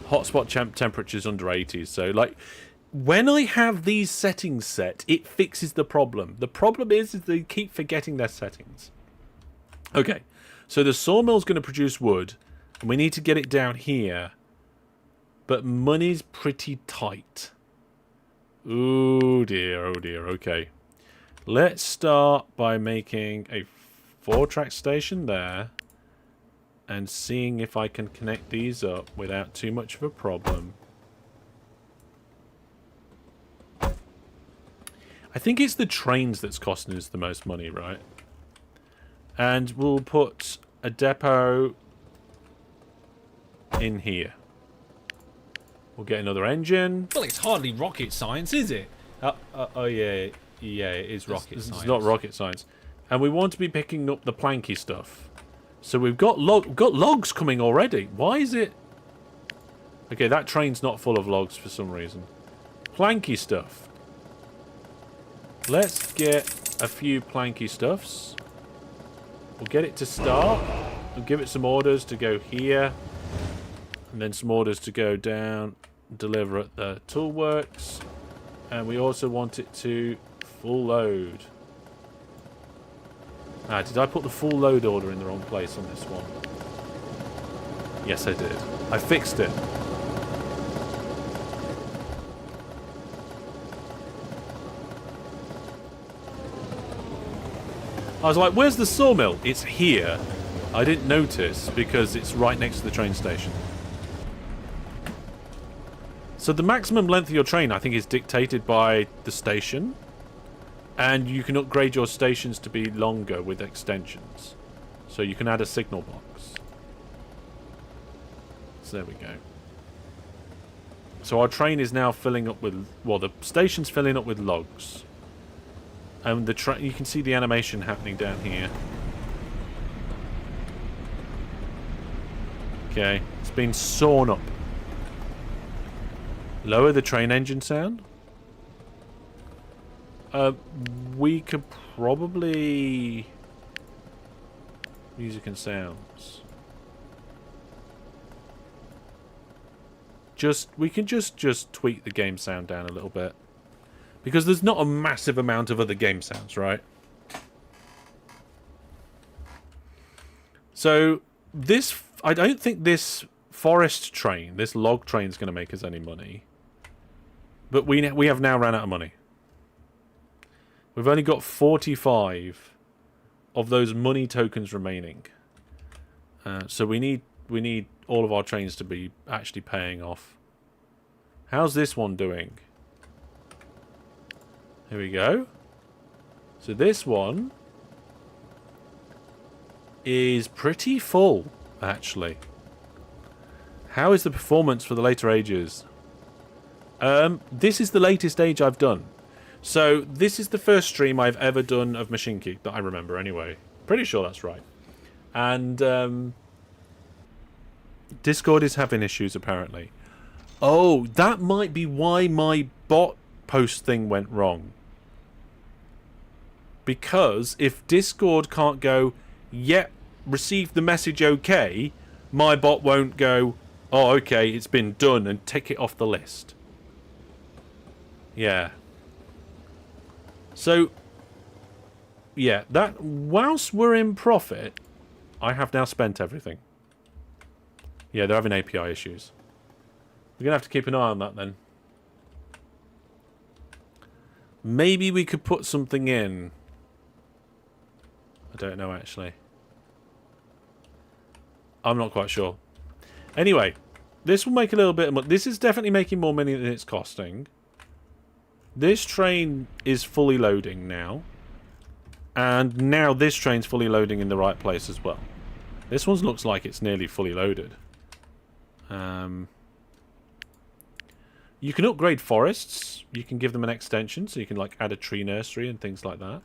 [SPEAKER 1] Hotspot temperatures under 80s. So, like, when I have these settings set, it fixes the problem. The problem is they keep forgetting their settings. Okay, so the sawmill's going to produce wood, and we need to get it down here. But money's pretty tight. Oh dear, okay. Let's start by making a 4-track station there. And seeing if I can connect these up without too much of a problem. I think it's the trains that's costing us the most money, right? And we'll put a depot in here. We'll get another engine.
[SPEAKER 2] Well, it's hardly rocket science, is it?
[SPEAKER 1] Oh yeah, it is rocket science.
[SPEAKER 2] It's
[SPEAKER 1] not rocket science. And we want to be picking up the planky stuff. So we've got logs coming already. Why is it... Okay, that train's not full of logs for some reason. Planky stuff. Let's get a few planky stuffs. We'll get it to start. We'll give it some orders to go here. And then some orders to go down. Deliver at the toolworks. And we also want it to full load. Ah, did I put the full load order in the wrong place on this one? Yes, I did. I fixed it. I was like, where's the sawmill? It's here. I didn't notice because it's right next to the train station. So the maximum length of your train, I think, is dictated by the station. And you can upgrade your stations to be longer with extensions. So you can add a signal box. So there we go. So our train is now filling up with... Well, the station's filling up with logs. And the train... You can see the animation happening down here. Okay. It's been sawn up. Lower the train engine sound. We could probably... Music and sounds. We can just tweak the game sound down a little bit. Because there's not a massive amount of other game sounds, right? So, this... I don't think this forest train, this log train, is going to make us any money. But we have now ran out of money. We've only got 45 of those money tokens remaining. So we need all of our trains to be actually paying off. How's this one doing? Here we go. So this one is pretty full, actually. How is the performance for the later ages? This is the latest age I've done. So this is the first stream I've ever done of Mashinky, that I remember anyway. Pretty sure that's right. And Discord is having issues, apparently. Oh, that might be why my bot post thing went wrong. Because if Discord can't go, yep, received the message okay, my bot won't go, oh, okay, it's been done, and take it off the list. Yeah. So, yeah, that, whilst we're in profit, I have now spent everything. Yeah, they're having API issues. We're going to have to keep an eye on that then. Maybe we could put something in. I don't know, actually. I'm not quite sure. Anyway, this will make a little bit of money. This is definitely making more money than it's costing. This train is fully loading now. And now this train's fully loading in the right place as well. This one looks like it's nearly fully loaded. You can upgrade forests. You can give them an extension, so you can like add a tree nursery and things like that.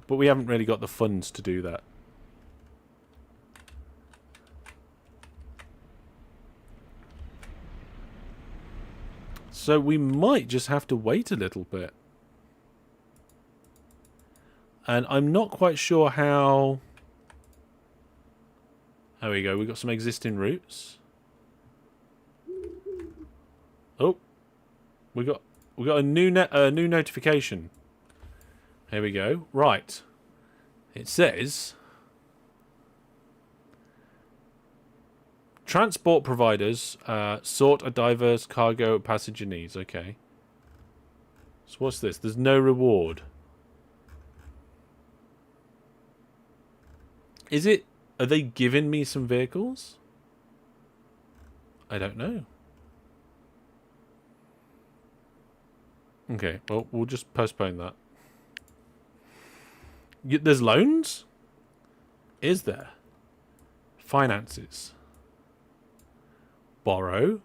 [SPEAKER 1] But we haven't really got the funds to do that. So we might just have to wait a little bit. And I'm not quite sure how... There we go, we've got some existing routes. Oh, we got a new notification. Here we go. Right. It says transport providers sort a diverse cargo passenger needs. Okay. So what's this? There's no reward. Is it? Are they giving me some vehicles? I don't know. Okay, well, we'll just postpone that. There's loans? Is there? Finances. Borrow.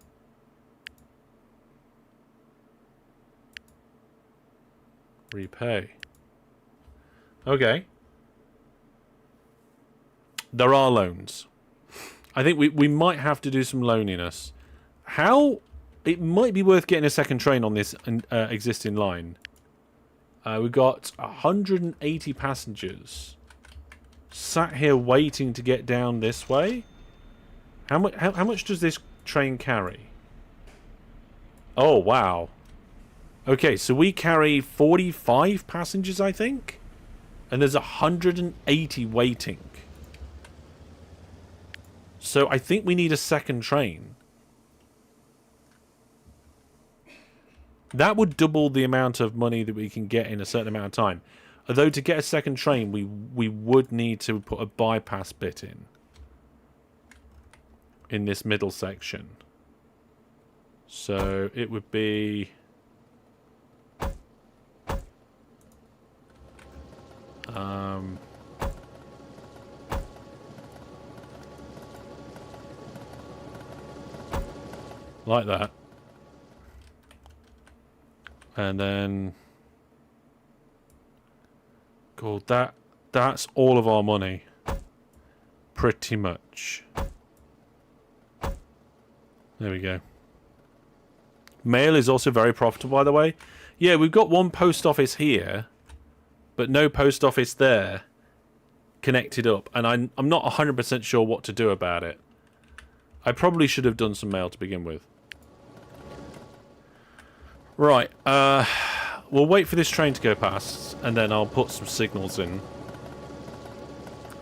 [SPEAKER 1] Repay. Okay. There are loans. I think we might have to do some loaniness. How... It might be worth getting a second train on this existing line. We've got 180 passengers sat here waiting to get down this way. How much does this train carry? Oh, wow. Okay, so we carry 45 passengers, I think. And there's 180 waiting. So I think we need a second train. That would double the amount of money that we can get in a certain amount of time. Although to get a second train, we would need to put a bypass bit in this middle section. So it would be... like that. And then... God, that's all of our money. Pretty much. There we go. Mail is also very profitable, by the way. Yeah, we've got one post office here, but no post office there connected up. And I'm not 100% sure what to do about it. I probably should have done some mail to begin with. Right, we'll wait for this train to go past, and then I'll put some signals in.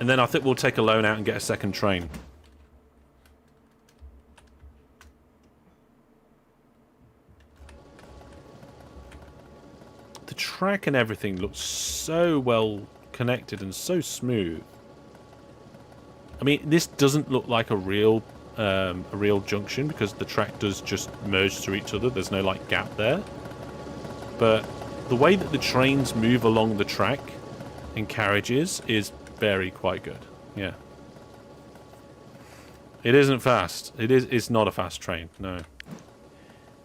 [SPEAKER 1] And then I think we'll take a loan out and get a second train. The track and everything looks so well connected and so smooth. I mean, this doesn't look like a real junction because the track does just merge through each other. There's no like gap there. But the way that the trains move along the track in carriages is quite good. Yeah. It isn't fast. It's not a fast train. No.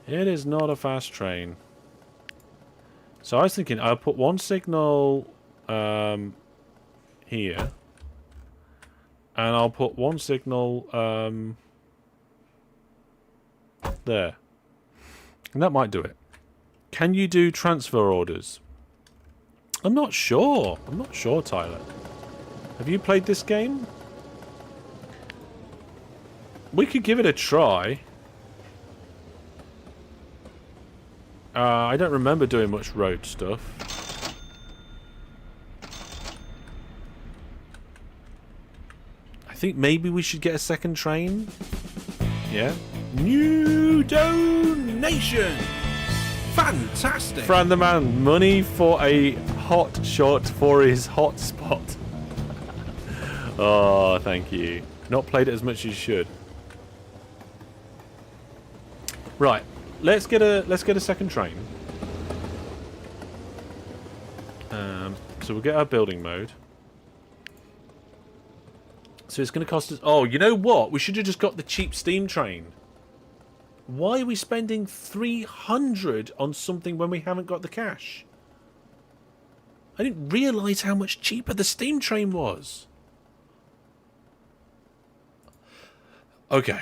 [SPEAKER 1] It is not a fast train. So I was thinking I'll put one signal here. And I'll put one signal there. And that might do it. Can you do transfer orders? I'm not sure. I'm not sure, Tyler. Have you played this game? We could give it a try. I don't remember doing much road stuff. I think maybe we should get a second train. Yeah.
[SPEAKER 2] New donation. Fantastic.
[SPEAKER 1] Fran the man, money for a hot shot for his hotspot. Oh, thank you. Not played it as much as you should. Right, let's get a second train. So we'll get our building mode. So it's going to cost us... Oh, you know what? We should have just got the cheap steam train. Why are we spending 300 on something when we haven't got the cash? I didn't realise how much cheaper the steam train was. Okay.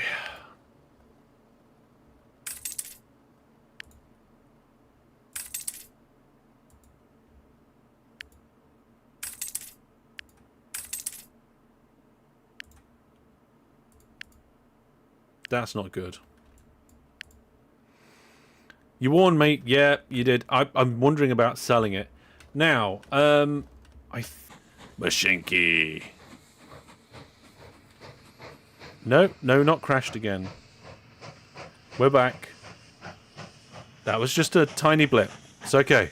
[SPEAKER 1] That's not good. You warned me. Yeah, you did. I'm wondering about selling it. Now, Mashinky. No, not crashed again. We're back. That was just a tiny blip. It's okay.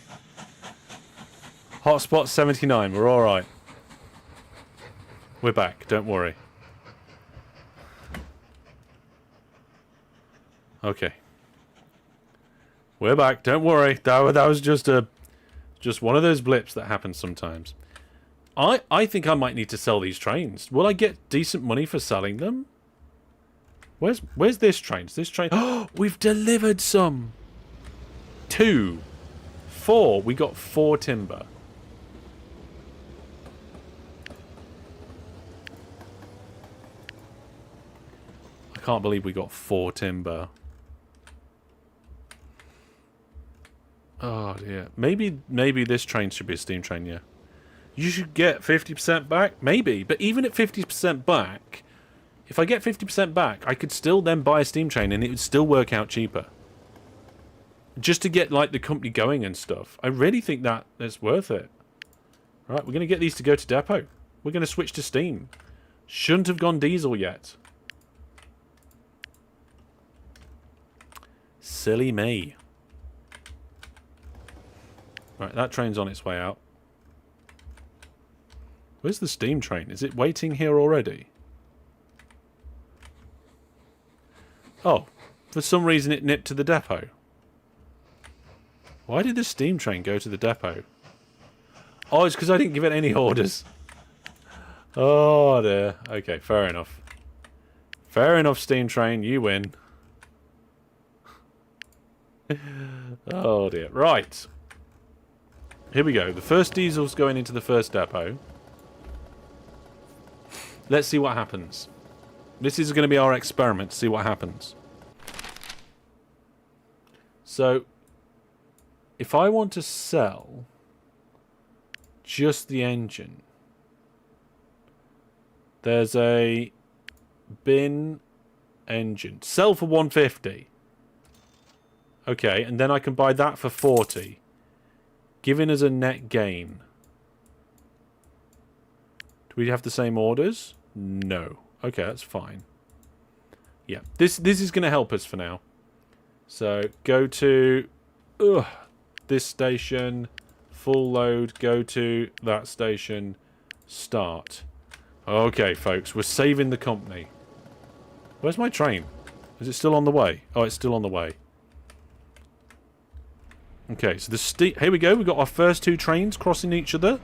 [SPEAKER 1] Hotspot 79. We're all right. We're back. Don't worry. Okay. We're back. Don't worry. That was just one of those blips that happens sometimes. I think I might need to sell these trains. Will I get decent money for selling them? Where's this train? Is this train? Oh, we've delivered some. 2. 4. We got 4 timber. I can't believe we got 4 timber. Oh dear. Maybe this train should be a steam train, yeah. You should get 50% back? Maybe. But even at 50% back, if I get 50% back, I could still then buy a steam train and it would still work out cheaper. Just to get like the company going and stuff. I really think that's worth it. Right, we're going to get these to go to depot. We're going to switch to steam. Shouldn't have gone diesel yet. Silly me. Right, that train's on its way out. Where's the steam train? Is it waiting here already? Oh, for some reason it nipped to the depot. Why did the steam train go to the depot? Oh, it's because I didn't give it any orders. Oh dear. Okay, fair enough. Fair enough, steam train. You win. Oh dear. Right. Here we go. The first diesel's going into the first depot. Let's see what happens. This is going to be our experiment to see what happens. So, if I want to sell just the engine, there's a bin engine. Sell for 150. Okay, and then I can buy that for 40. Giving us a net gain. Do we have the same orders? No. Okay, that's fine. Yeah, this is going to help us for now. So, go to this station, full load, go to that station, start. Okay, folks, we're saving the company. Where's my train? Is it still on the way? Oh, it's still on the way. Okay, so here we go. We've got our first two trains crossing each other.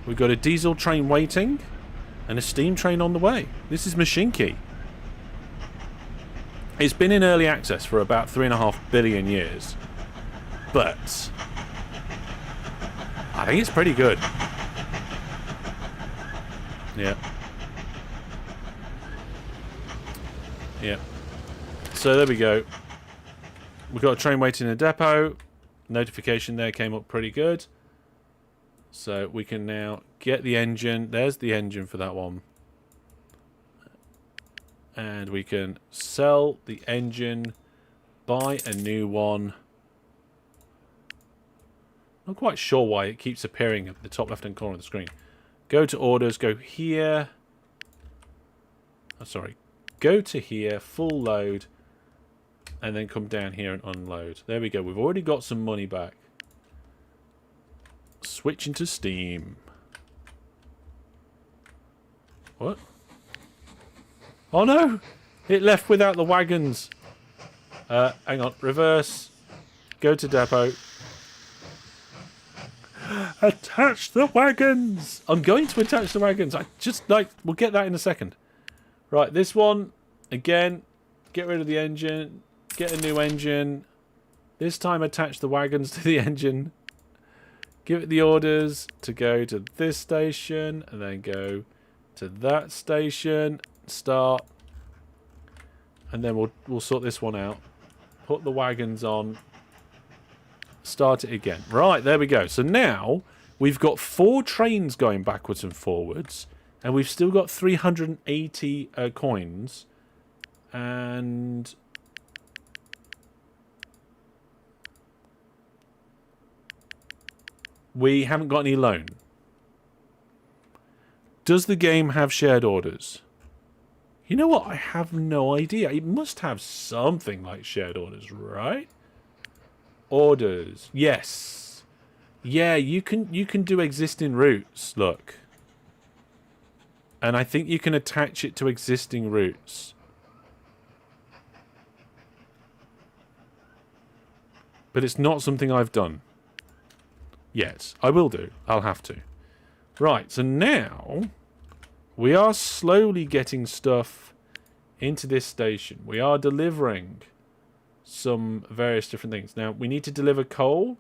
[SPEAKER 1] We've got a diesel train waiting and a steam train on the way. This is Mashinky. It's been in early access for about 3.5 billion years. But I think it's pretty good. Yeah. Yeah. So there we go. We've got a train waiting in a depot. Notification there came up pretty good. So we can now get the engine. There's the engine for that one. And we can sell the engine, buy a new one. Not quite sure why it keeps appearing at the top left-hand corner of the screen. Go to orders, go here. Oh, sorry. Go to here, full load, and then come down here and unload. There we go. We've already got some money back. Switching to Steam. What? Oh no! It left without the wagons. Hang on. Reverse. Go to depot. Attach the wagons! I'm going to attach the wagons. We'll get that in a second. Right, this one, again, get rid of the engine, get a new engine. This time attach the wagons to the engine. Give it the orders to go to this station, and then go to that station, start. And then we'll sort this one out. Put the wagons on. Start it again. Right, there we go. So now we've got 4 trains going backwards and forwards, and we've still got 380 coins, and we haven't got any loan. Does the game have shared orders? You know what? I have no idea. It must have something like shared orders, right? Orders. Yes. Yeah, you can do existing routes, look. And I think you can attach it to existing routes. But it's not something I've done yet. I will do. I'll have to. Right, so now we are slowly getting stuff into this station. We are delivering some various different things. Now, we need to deliver coal,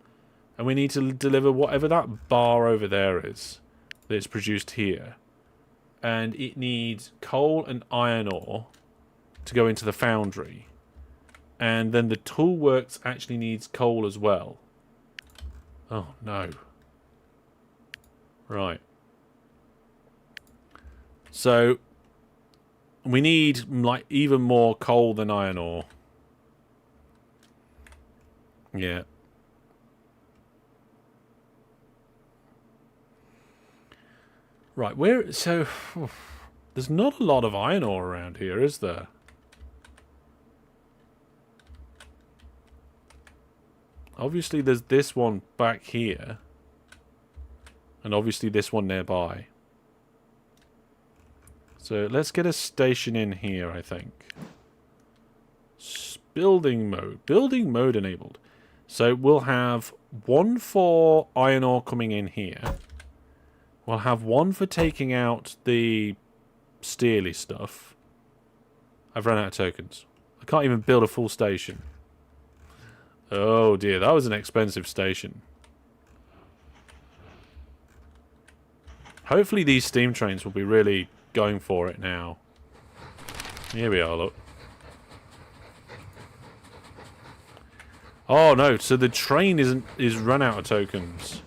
[SPEAKER 1] and we need to deliver whatever that bar over there is that's produced here. And it needs coal and iron ore to go into the foundry. And then the tool works actually needs coal as well. Oh, no. Right. So, we need, like, even more coal than iron ore. Yeah. Right, so there's not a lot of iron ore around here, is there? Obviously there's this one back here. And obviously this one nearby. So let's get a station in here, I think. Building mode. Building mode enabled. So we'll have one for iron ore coming in here. We'll have one for taking out the steely stuff. I've run out of tokens. I can't even build a full station. Oh dear, that was an expensive station. Hopefully these steam trains will be really going for it now. Here we are, look. Oh no, so the train is run out of tokens.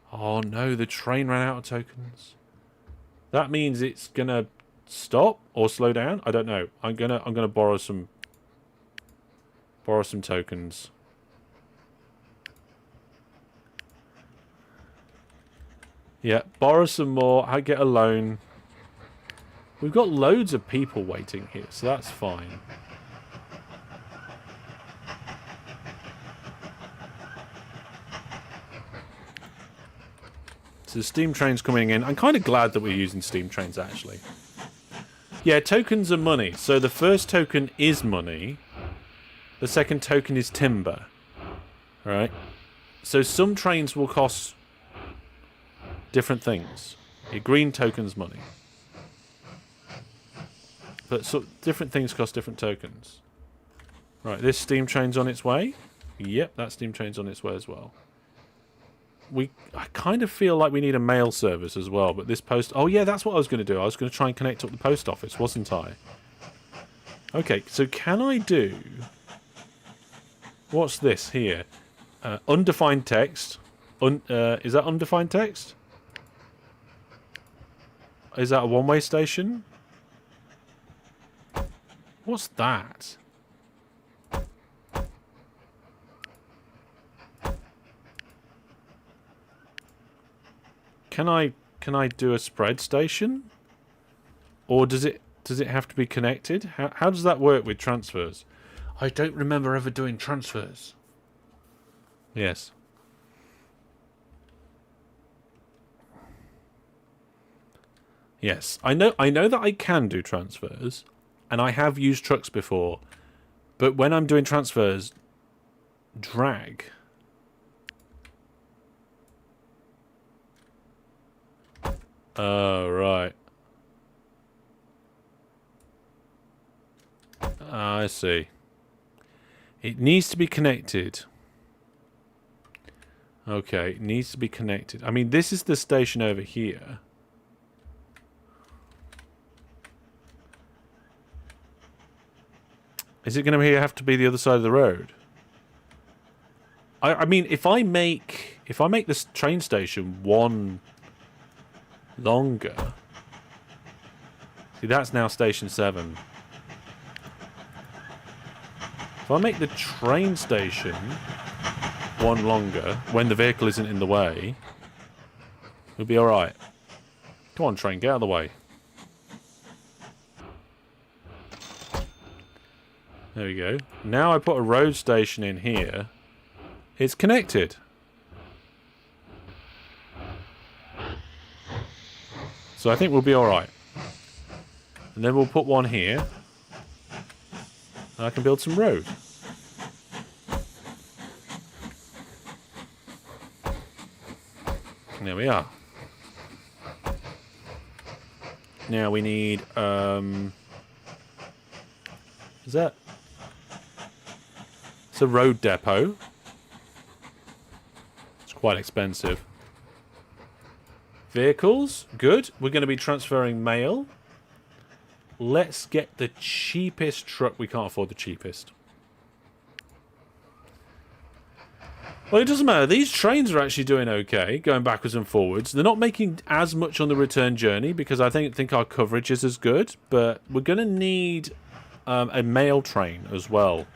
[SPEAKER 1] Oh no, the train ran out of tokens. That means it's gonna stop or slow down? I don't know. I'm gonna borrow some tokens. Yeah, borrow some more. I get a loan. We've got loads of people waiting here, so that's fine. So the steam train's coming in. I'm kind of glad that we're using steam trains, actually. Yeah, tokens are money. So the first token is money. The second token is timber. Alright? So some trains will cost different things. Your green token's money. But so different things cost different tokens. Right, this steam train's on its way. Yep, that steam train's on its way as well. I kind of feel like we need a mail service as well, but this post... Oh, yeah, that's what I was going to do. I was going to try and connect up the post office, wasn't I? Okay, so can I do... What's this here? Undefined text. Is that undefined text? Is that a one-way station? What's that? Can I do a spread station? Or does it have to be connected? How does that work with transfers? I don't remember ever doing transfers. Yes. Yes. I know that I can do transfers, and I have used trucks before. But when I'm doing transfers, drag. Oh, right. I see. It needs to be connected. Okay, it needs to be connected. I mean, this is the station over here. Is it going to have to be the other side of the road? I mean, if I make this train station one longer. See, that's now station 7. If I make the train station one longer, when the vehicle isn't in the way, we'll be alright. Come on, train, get out of the way. There we go. Now I put a road station in here. It's connected. So I think we'll be alright. And then we'll put one here. And I can build some road. And there we are. Now we need, is that? It's a road depot. It's quite expensive. Vehicles, good. We're going to be transferring mail. Let's get the cheapest truck. We can't afford the cheapest. Well, it doesn't matter. These trains are actually doing okay, going backwards and forwards. They're not making as much on the return journey because I think our coverage is as good. But we're going to need a mail train as well.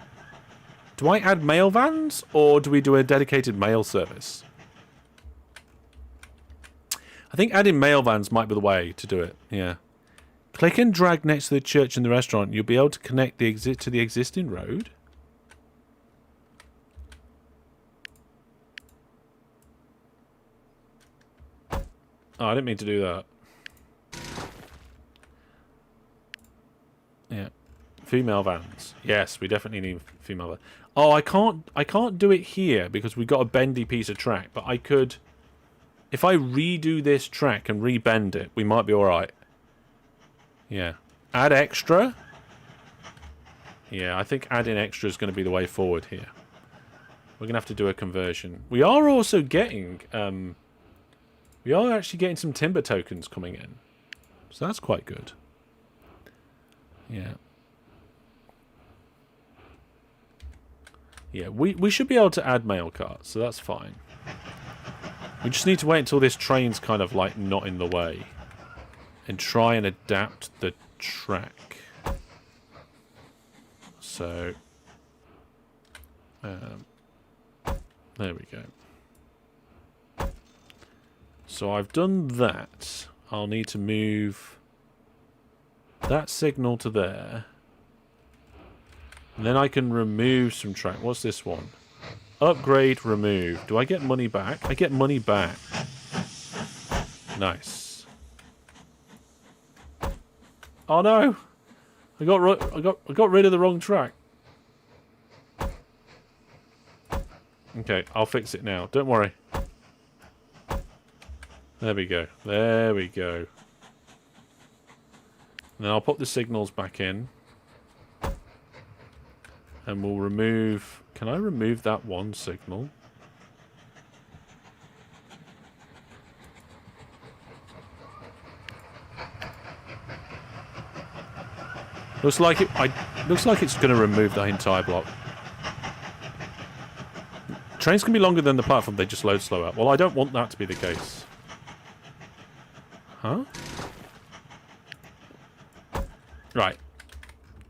[SPEAKER 1] Do I add mail vans or do we do a dedicated mail service? I think adding mail vans might be the way to do it. Yeah. Click and drag next to the church and the restaurant. You'll be able to connect to the existing road. Oh, I didn't mean to do that. Yeah. Female vans. Yes, we definitely need female vans. Oh, I can't do it here because we got a bendy piece of track, but I could, if I redo this track and rebend it, we might be alright. Yeah. Add extra. Yeah, I think adding extra is going to be the way forward here. We're going to have to do a conversion. We are also getting, we are actually getting some timber tokens coming in. So that's quite good. Yeah. Yeah, we should be able to add mail carts, so that's fine. We just need to wait until this train's kind of like not in the way. And try and adapt the track. So... there we go. So I've done that. I'll need to move that signal to there. And then I can remove some track. What's this one? Upgrade, remove. Do I get money back? I get money back. Nice. Oh no! I got rid of the wrong track. Okay, I'll fix it now. Don't worry. There we go. There we go. And then I'll put the signals back in. And we'll remove... Can I remove that one signal? Looks like it. Looks like it's going to remove the entire block. Trains can be longer than the platform. They just load slower. Well, I don't want that to be the case. Huh? Right.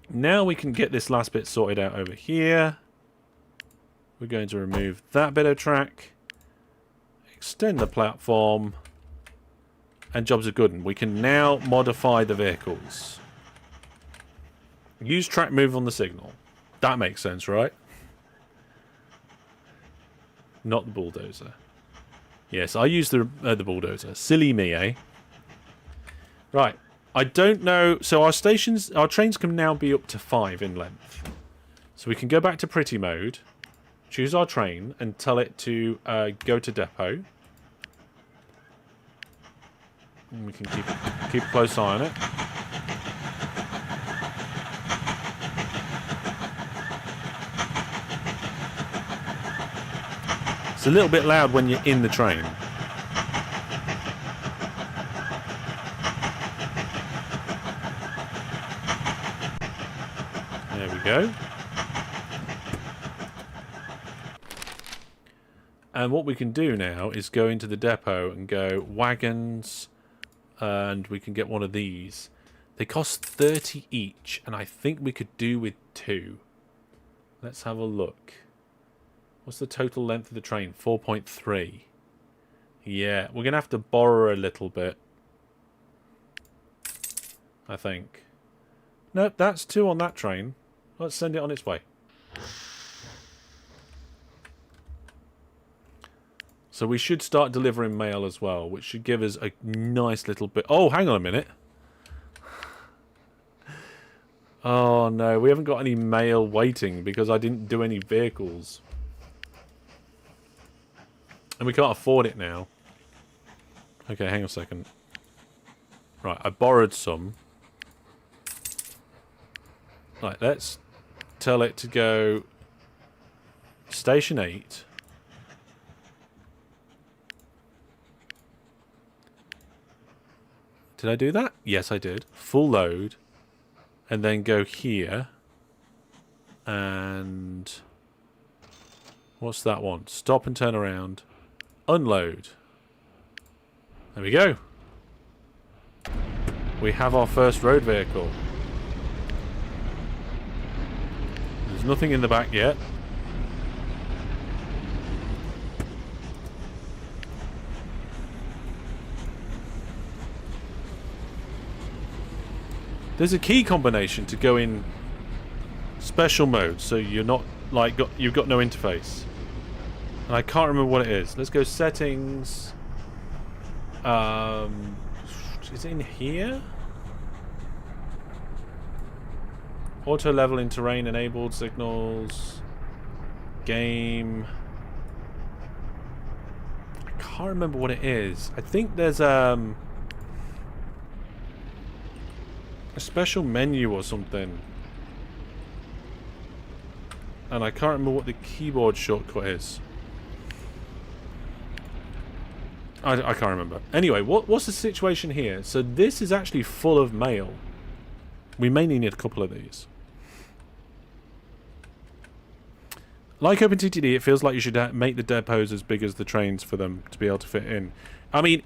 [SPEAKER 1] Now we can get this last bit sorted out over here. We're going to remove that bit of track. Extend the platform. And jobs are good. And we can now modify the vehicles. Use track move on the signal. That makes sense, right? Not the bulldozer. Yes, I use the bulldozer. Silly me, eh? Right. I don't know. So our trains can now be up to 5 in length. So we can go back to pretty mode, choose our train, and tell it to go to depot. And we can keep a close eye on it. It's a little bit loud when you're in the train. There we go. And what we can do now is go into the depot and go wagons, and we can get one of these. They cost 30 each, and I think we could do with 2. Let's have a look. What's the total length of the train? 4.3. Yeah, we're going to have to borrow a little bit. I think. Nope, that's 2 on that train. Let's send it on its way. So we should start delivering mail as well, which should give us a nice little bit... Oh, hang on a minute. Oh, no, we haven't got any mail waiting because I didn't do any vehicles. And we can't afford it now. Okay, hang on a second. Right, I borrowed some. Right, let's tell it to go... Station 8. Did I do that? Yes, I did. Full load. And then go here. And... What's that one? Stop and turn around. Unload. There we go. We have our first road vehicle. There's nothing in the back yet. There's a key combination to go in special mode, so you're not like you've got no interface. And I can't remember what it is. Let's go settings. Is it in here? Auto leveling terrain enabled signals. Game. I can't remember what it is. I think there's a special menu or something. And I can't remember what the keyboard shortcut is. I can't remember. Anyway, what's the situation here? So this is actually full of mail. We may need a couple of these. Like OpenTTD, it feels like you should make the depots as big as the trains for them to be able to fit in. I mean,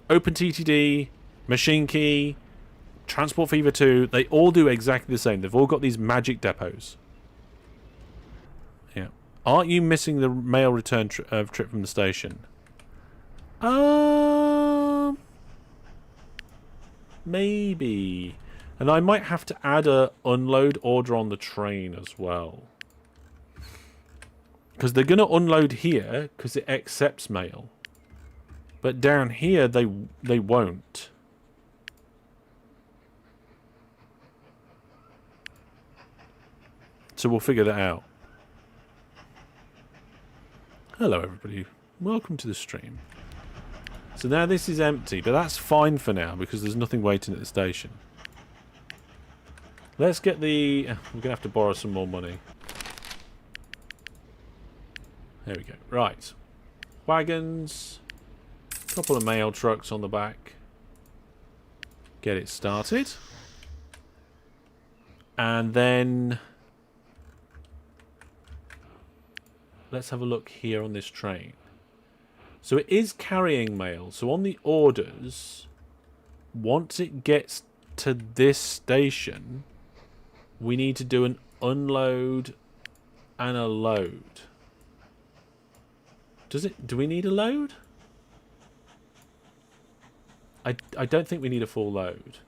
[SPEAKER 1] OpenTTD, Mashinky, Transport Fever 2, they all do exactly the same. They've all got these magic depots. Yeah. Aren't you missing the mail return trip from the station? Maybe. And I might have to add a unload order on the train as well. Because they're going to unload here because it accepts mail. But down here they won't. So we'll figure that out. Hello everybody. Welcome to the stream. So now this is empty, but that's fine for now because there's nothing waiting at the station. Let's get the... We're going to have to borrow some more money. There we go. Right. Wagons. Couple of mail trucks on the back. Get it started. And then... let's have a look here on this train. So it is carrying mail. So on the orders, once it gets to this station, we need to do an unload and a load. Do we need a load? I don't think we need a full load.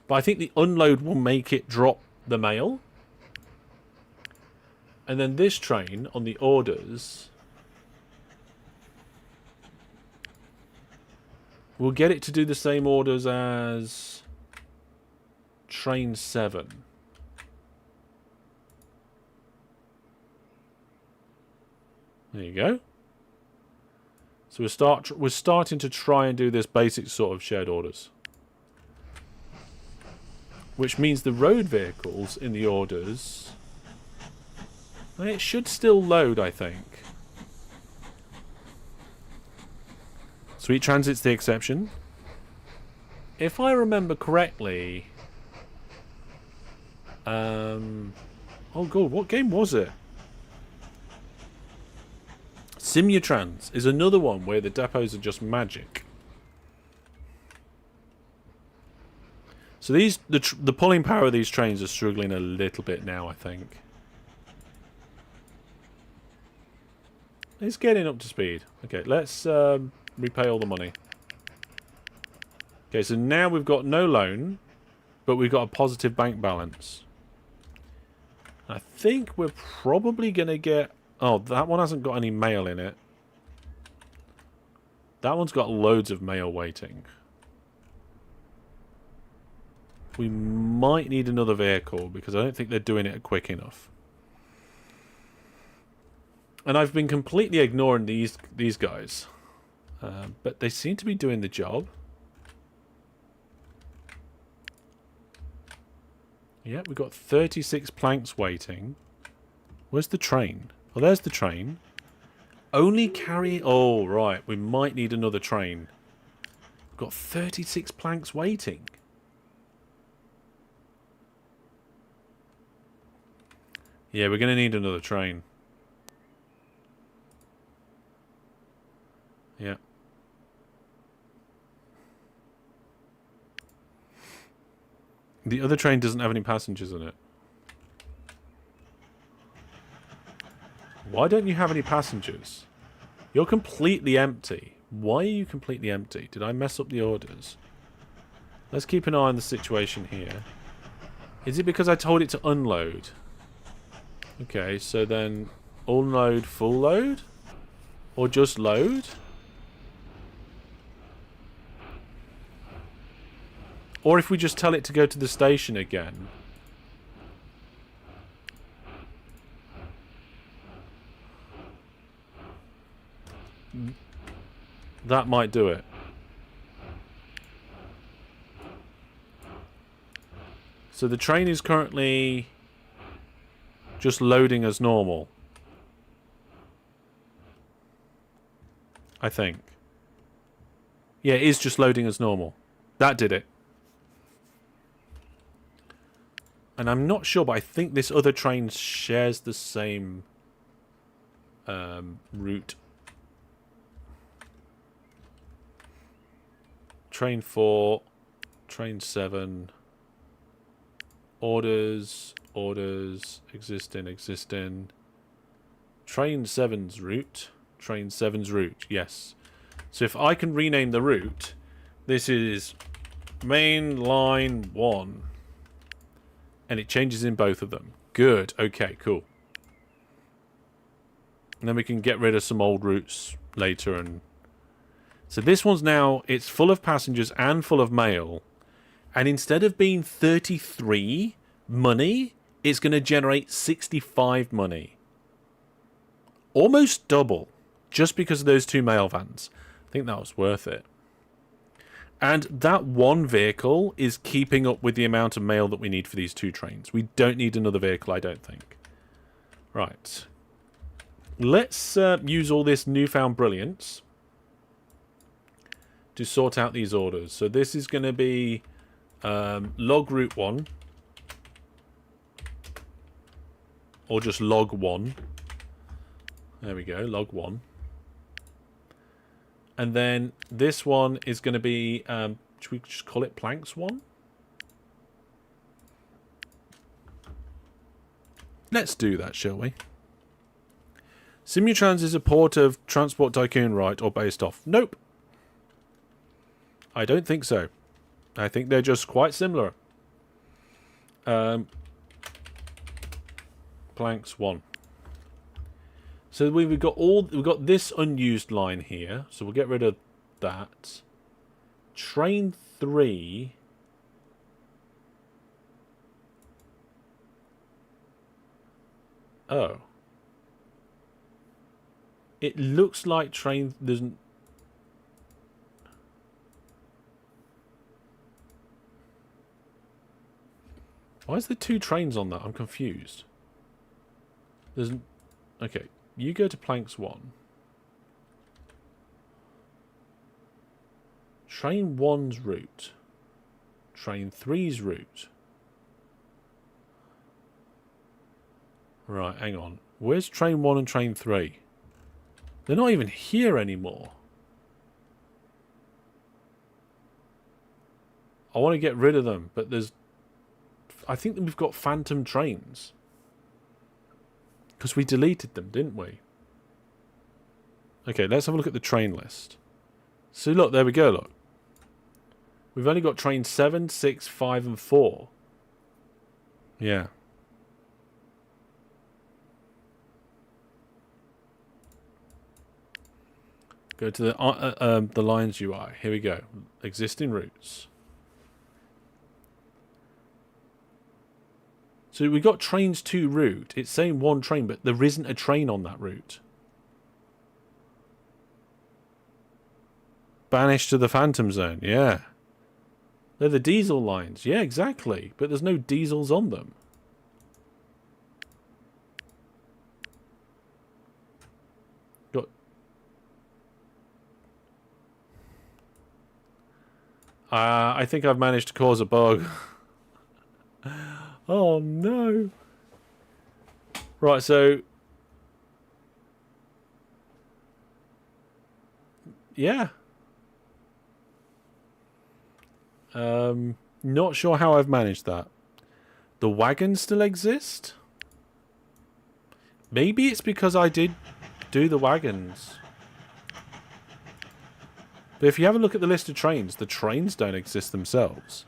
[SPEAKER 1] But I think the unload will make it drop the mail. And then this train on the orders we'll get it to do the same orders as train 7. There you go. So we're starting to try and do this basic sort of shared orders. Which means the road vehicles in the orders, it should still load, I think. Sweet Transit's the exception. If I remember correctly... oh god, what game was it? Simutrans is another one where the depots are just magic. So the pulling power of these trains are struggling a little bit now, I think. It's getting up to speed. Okay, let's repay all the money. Okay, so now we've got no loan, but we've got a positive bank balance. I think we're probably going to get... oh, that one hasn't got any mail in it. That one's got loads of mail waiting. We might need another vehicle because I don't think they're doing it quick enough. And I've been completely ignoring these guys. But they seem to be doing the job. Yeah, we've got 36 planks waiting. Where's the train? Oh, there's the train. Only carry... oh, right. We might need another train. We've got 36 planks waiting. Yeah, we're going to need another train. Yeah. The other train doesn't have any passengers in it. Why don't you have any passengers? You're completely empty. Why are you completely empty? Did I mess up the orders? Let's keep an eye on the situation here. Is it because I told it to unload? Okay, so then unload, full load? Or just load? Or if we just tell it to go to the station again. that might do it. So the train is currently just loading as normal. I think. Yeah, it is just loading as normal. That did it. And I'm not sure, but I think this other train shares the same route. Train 4, train 7, orders, existing. Train 7's route, yes. So if I can rename the route, this is main line 1. And it changes in both of them. Good, okay, cool. And then we can get rid of some old routes later. And so this one's now, it's full of passengers and full of mail. And instead of being 33 money, it's going to generate 65 money. Almost double. Just because of those 2 mail vans. I think that was worth it. And that one vehicle is keeping up with the amount of mail that we need for these 2 trains. We don't need another vehicle, I don't think. Right. Let's use all this newfound brilliance to sort out these orders. So this is going to be log route 1. Or just log 1. There we go, log 1. And then this one is going to be, should we just call it planks 1? Let's do that, shall we? Simutrans is a port of Transport Tycoon, right, or based off? Nope. I don't think so. I think they're just quite similar. Planks 1. So we've got this unused line here, so we'll get rid of that. Train 3. Oh. It looks like train doesn't. Why is there 2 trains on that? I'm confused. There's okay. You go to planks 1. Train 1's route. Train 3's route. Right, hang on. Where's train 1 and train 3? They're not even here anymore. I want to get rid of them, but there's... I think that we've got phantom trains. Because we deleted them, didn't we? Okay, let's have a look at the train list. So look, there we go, look. We've only got train 7, 6, 5 and 4. Yeah. Go to the lines UI. Here we go. Existing routes. So we got trains 2 route. It's saying 1 train, but there isn't a train on that route. Banished to the Phantom Zone. Yeah. They're the diesel lines. Yeah, exactly. But there's no diesels on them. Got... I think I've managed to cause a bug. Oh no. Right, so yeah. Not sure how I've managed that. The wagons still exist? Maybe it's because I did do the wagons. But if you have a look at the list of trains, the trains don't exist themselves.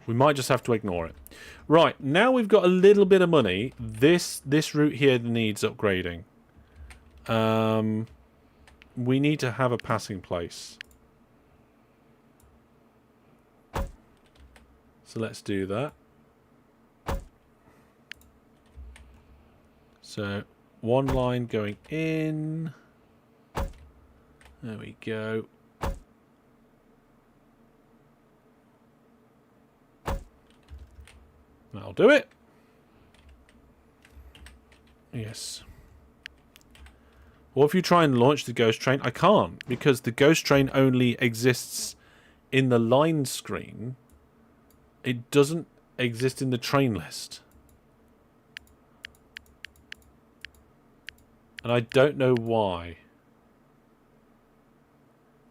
[SPEAKER 1] We might just have to ignore it. Right, now we've got a little bit of money. This route here needs upgrading. We need to have a passing place. So let's do that. So one line going in. There we go. That'll do it. Yes. Or if you try and launch the ghost train, I can't, because the ghost train only exists in the line screen. It doesn't exist in the train list. And I don't know why.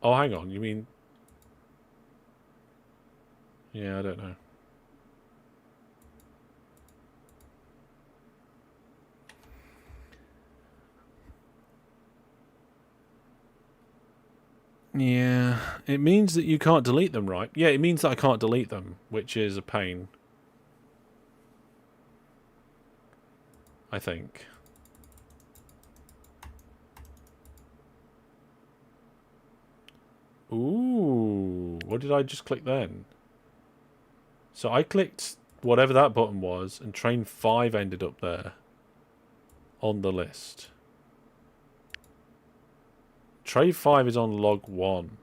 [SPEAKER 1] Oh, hang on, you mean... Yeah, I don't know. Yeah, it means that you can't delete them, right? Yeah, it means that I can't delete them, which is a pain. I think. Ooh, what did I just click then? So I clicked whatever that button was, and train 5 ended up there on the list. Train 5 is on log 1.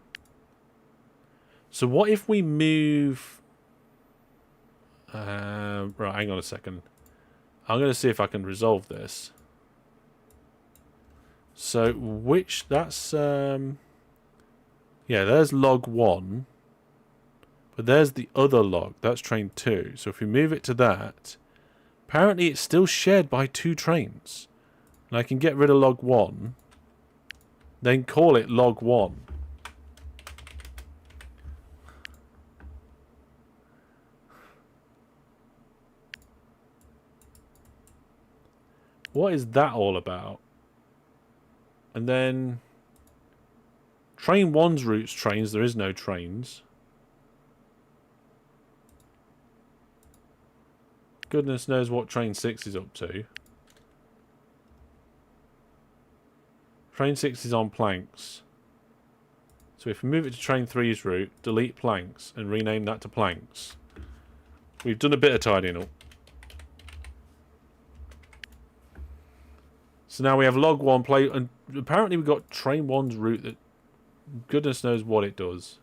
[SPEAKER 1] So what if we move... right, hang on a second. I'm going to see if I can resolve this. So which... That's... Yeah, there's log 1. But there's the other log. That's train 2. So if we move it to that... Apparently it's still shared by 2 trains. And I can get rid of log 1... Then call it log 1. What is that all about? And then... Train 1's routes trains. There is no trains. Goodness knows what train 6 is up to. Train 6 is on planks. So if we move it to train 3's route, delete planks, and rename that to planks. We've done a bit of tidying up. So now we have log 1 play, and apparently we've got train 1's route that goodness knows what it does.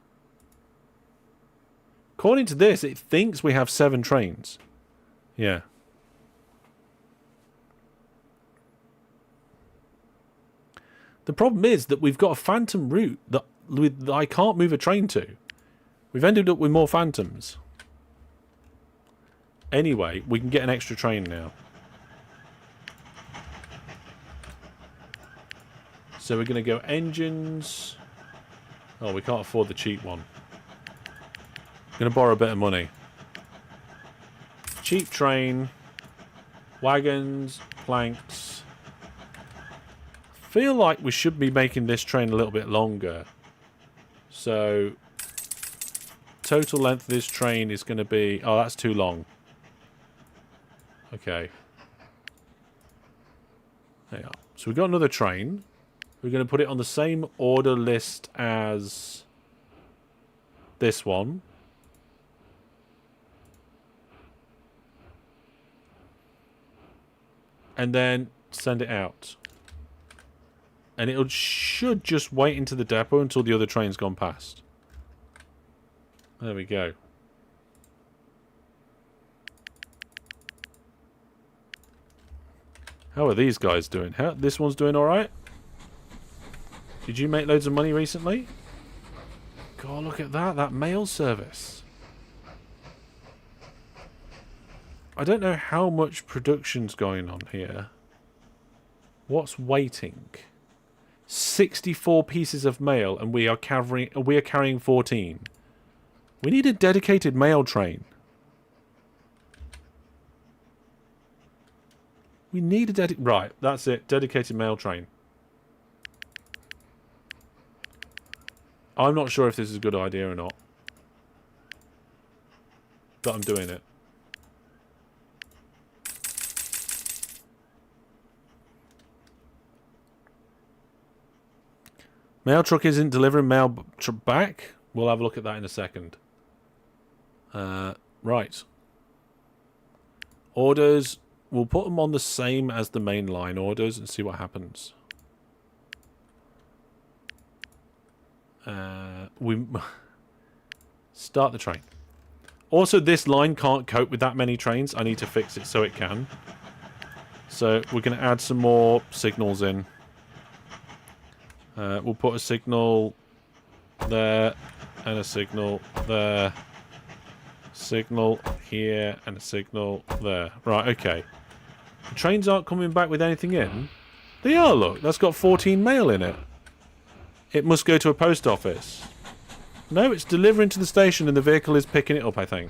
[SPEAKER 1] According to this, it thinks we have 7 trains. Yeah. The problem is that we've got a phantom route that I can't move a train to. We've ended up with more phantoms. Anyway, we can get an extra train now. So we're going to go engines. Oh, we can't afford the cheap one. Going to borrow a bit of money. Cheap train. Wagons. Planks. Feel like we should be making this train a little bit longer. So total length of this train is going to be... Oh, that's too long. Okay. There you are. So we've got another train. We're going to put it on the same order list as this one. And then send it out. And it should just wait into the depot until the other train's gone past. There we go. How are these guys doing? This one's doing alright? Did you make loads of money recently? God, look at that. That mail service. I don't know how much production's going on here. What's waiting? 64 pieces of mail, and we are carrying 14. We need a dedicated mail train. We need a right, that's it. Dedicated mail train. I'm not sure if this is a good idea or not. But I'm doing it. Mail truck isn't delivering mail back. We'll have a look at that in a second. Right. Orders. we'll put them on the same as the main line orders and see what happens. We start the train. Also, this line can't cope with that many trains. I need to fix it so it can. So we're going to add some more signals in. We'll put a signal there and a signal there. Signal here and a signal there. Right, okay. The trains aren't coming back with anything in. They are, look. That's got 14 mail in it. It must go to a post office. No, it's delivering to the station and the vehicle is picking it up, I think.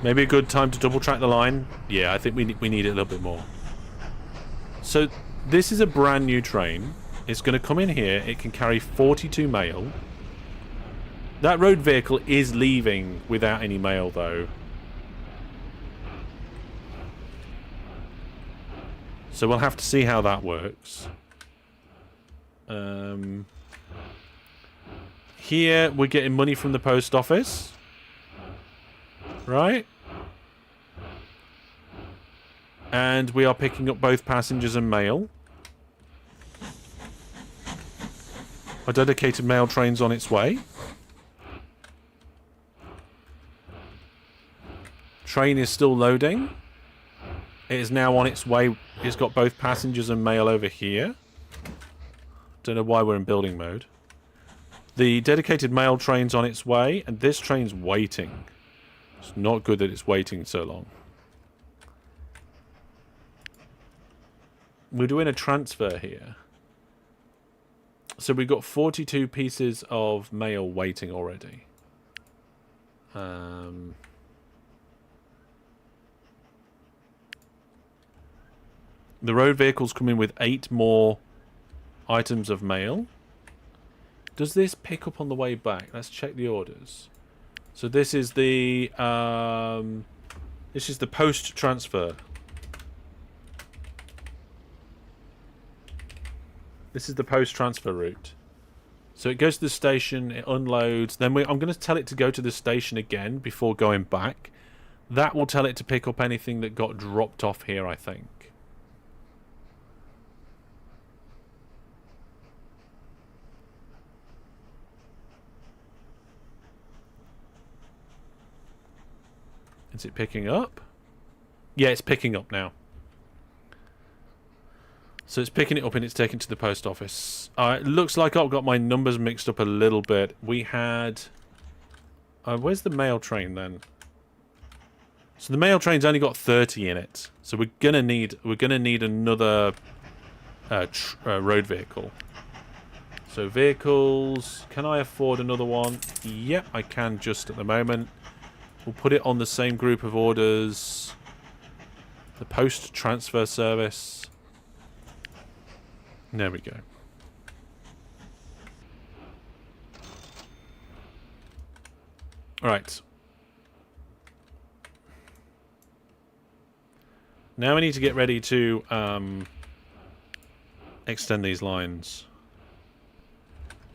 [SPEAKER 1] Maybe a good time to double track the line. Yeah, I think we need it a little bit more. So this is a brand new train. It's going to come in here. It can carry 42 mail. That road vehicle is leaving without any mail, though. So we'll have to see how that works. Here we're getting money from the post office. Right? And we are picking up both passengers and mail. A dedicated mail train's on its way. Train is still loading. It is now on its way. It's got both passengers and mail over here. Don't know why we're in building mode. The dedicated mail train's on its way, and this train's waiting. It's not good that it's waiting so long. We're doing a transfer here. So we've got 42 pieces of mail waiting already. The road vehicle's coming with 8 more items of mail. Does this pick up on the way back? Let's check the orders. So this is the post transfer. This is the post transfer route. So it goes to the station, it unloads. Then I'm going to tell it to go to the station again before going back. That will tell it to pick up anything that got dropped off here, I think. Is it picking up? Yeah, it's picking up now. So it's picking it up and it's taken to the post office. It looks like I've got my numbers mixed up a little bit. We had... where's the mail train then? So the mail train's only got 30 in it. So we're gonna need another road vehicle. So vehicles, can I afford another one? Yep, I can just at the moment. We'll put it on the same group of orders. The post transfer service. There we go. Alright. Now we need to get ready to extend these lines.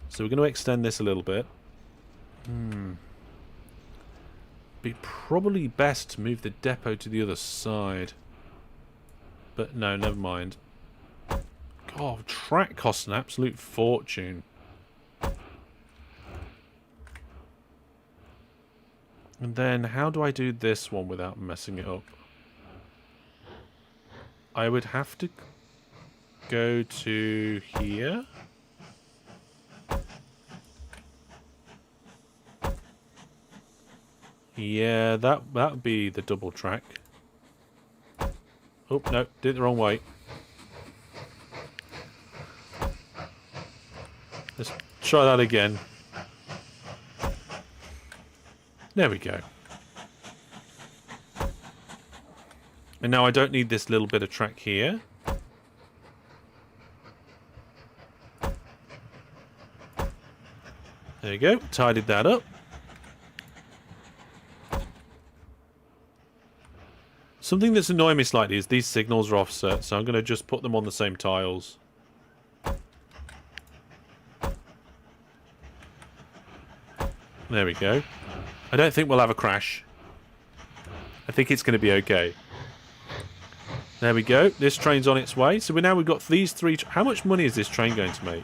[SPEAKER 1] So we're going to extend this a little bit. Be probably best to move the depot to the other side. But no, never mind. God, track costs an absolute fortune. And then, how do I do this one without messing it up? I would have to go to here. Yeah, that would be the double track. Oh, no, did it the wrong way. Let's try that again. There we go. And now I don't need this little bit of track here. There you go, tidied that up. Something that's annoying me slightly is these signals are offset, so I'm going to just put them on the same tiles. There we go. I don't think we'll have a crash. I think it's going to be okay. There we go. This train's on its way. So we've got these 3... How much money is this train going to make?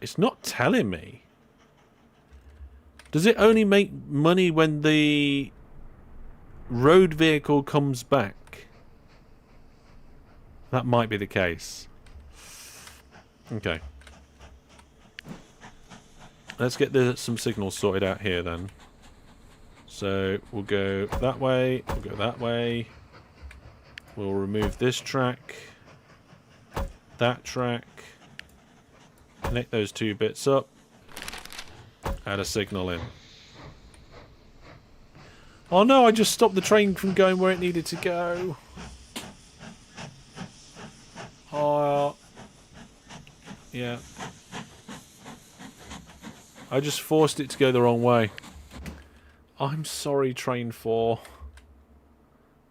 [SPEAKER 1] It's not telling me. Does it only make money when the road vehicle comes back? That might be the case. Okay. Let's get some signals sorted out here then. So we'll go that way, we'll go that way. We'll remove this track, that track, connect those 2 bits up, add a signal in. Oh no, I just stopped the train from going where it needed to go. Oh, yeah. I just forced it to go the wrong way. I'm sorry, Train 4.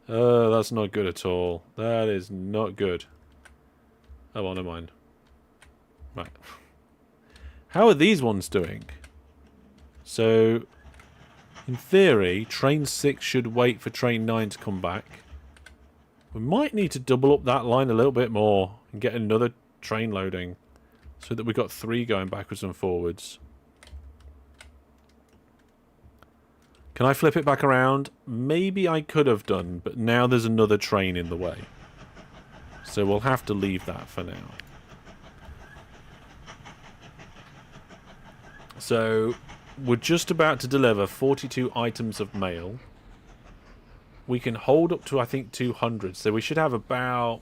[SPEAKER 1] That's not good at all. That is not good. Oh, well, never mind. Right. How are these ones doing? So, in theory, Train 6 should wait for Train 9 to come back. We might need to double up that line a little bit more and get another train loading so that we've got 3 going backwards and forwards. Can I flip it back around? Maybe I could have done, but now there's another train in the way. So we'll have to leave that for now. So we're just about to deliver 42 items of mail. We can hold up to, I think, 200. So we should have about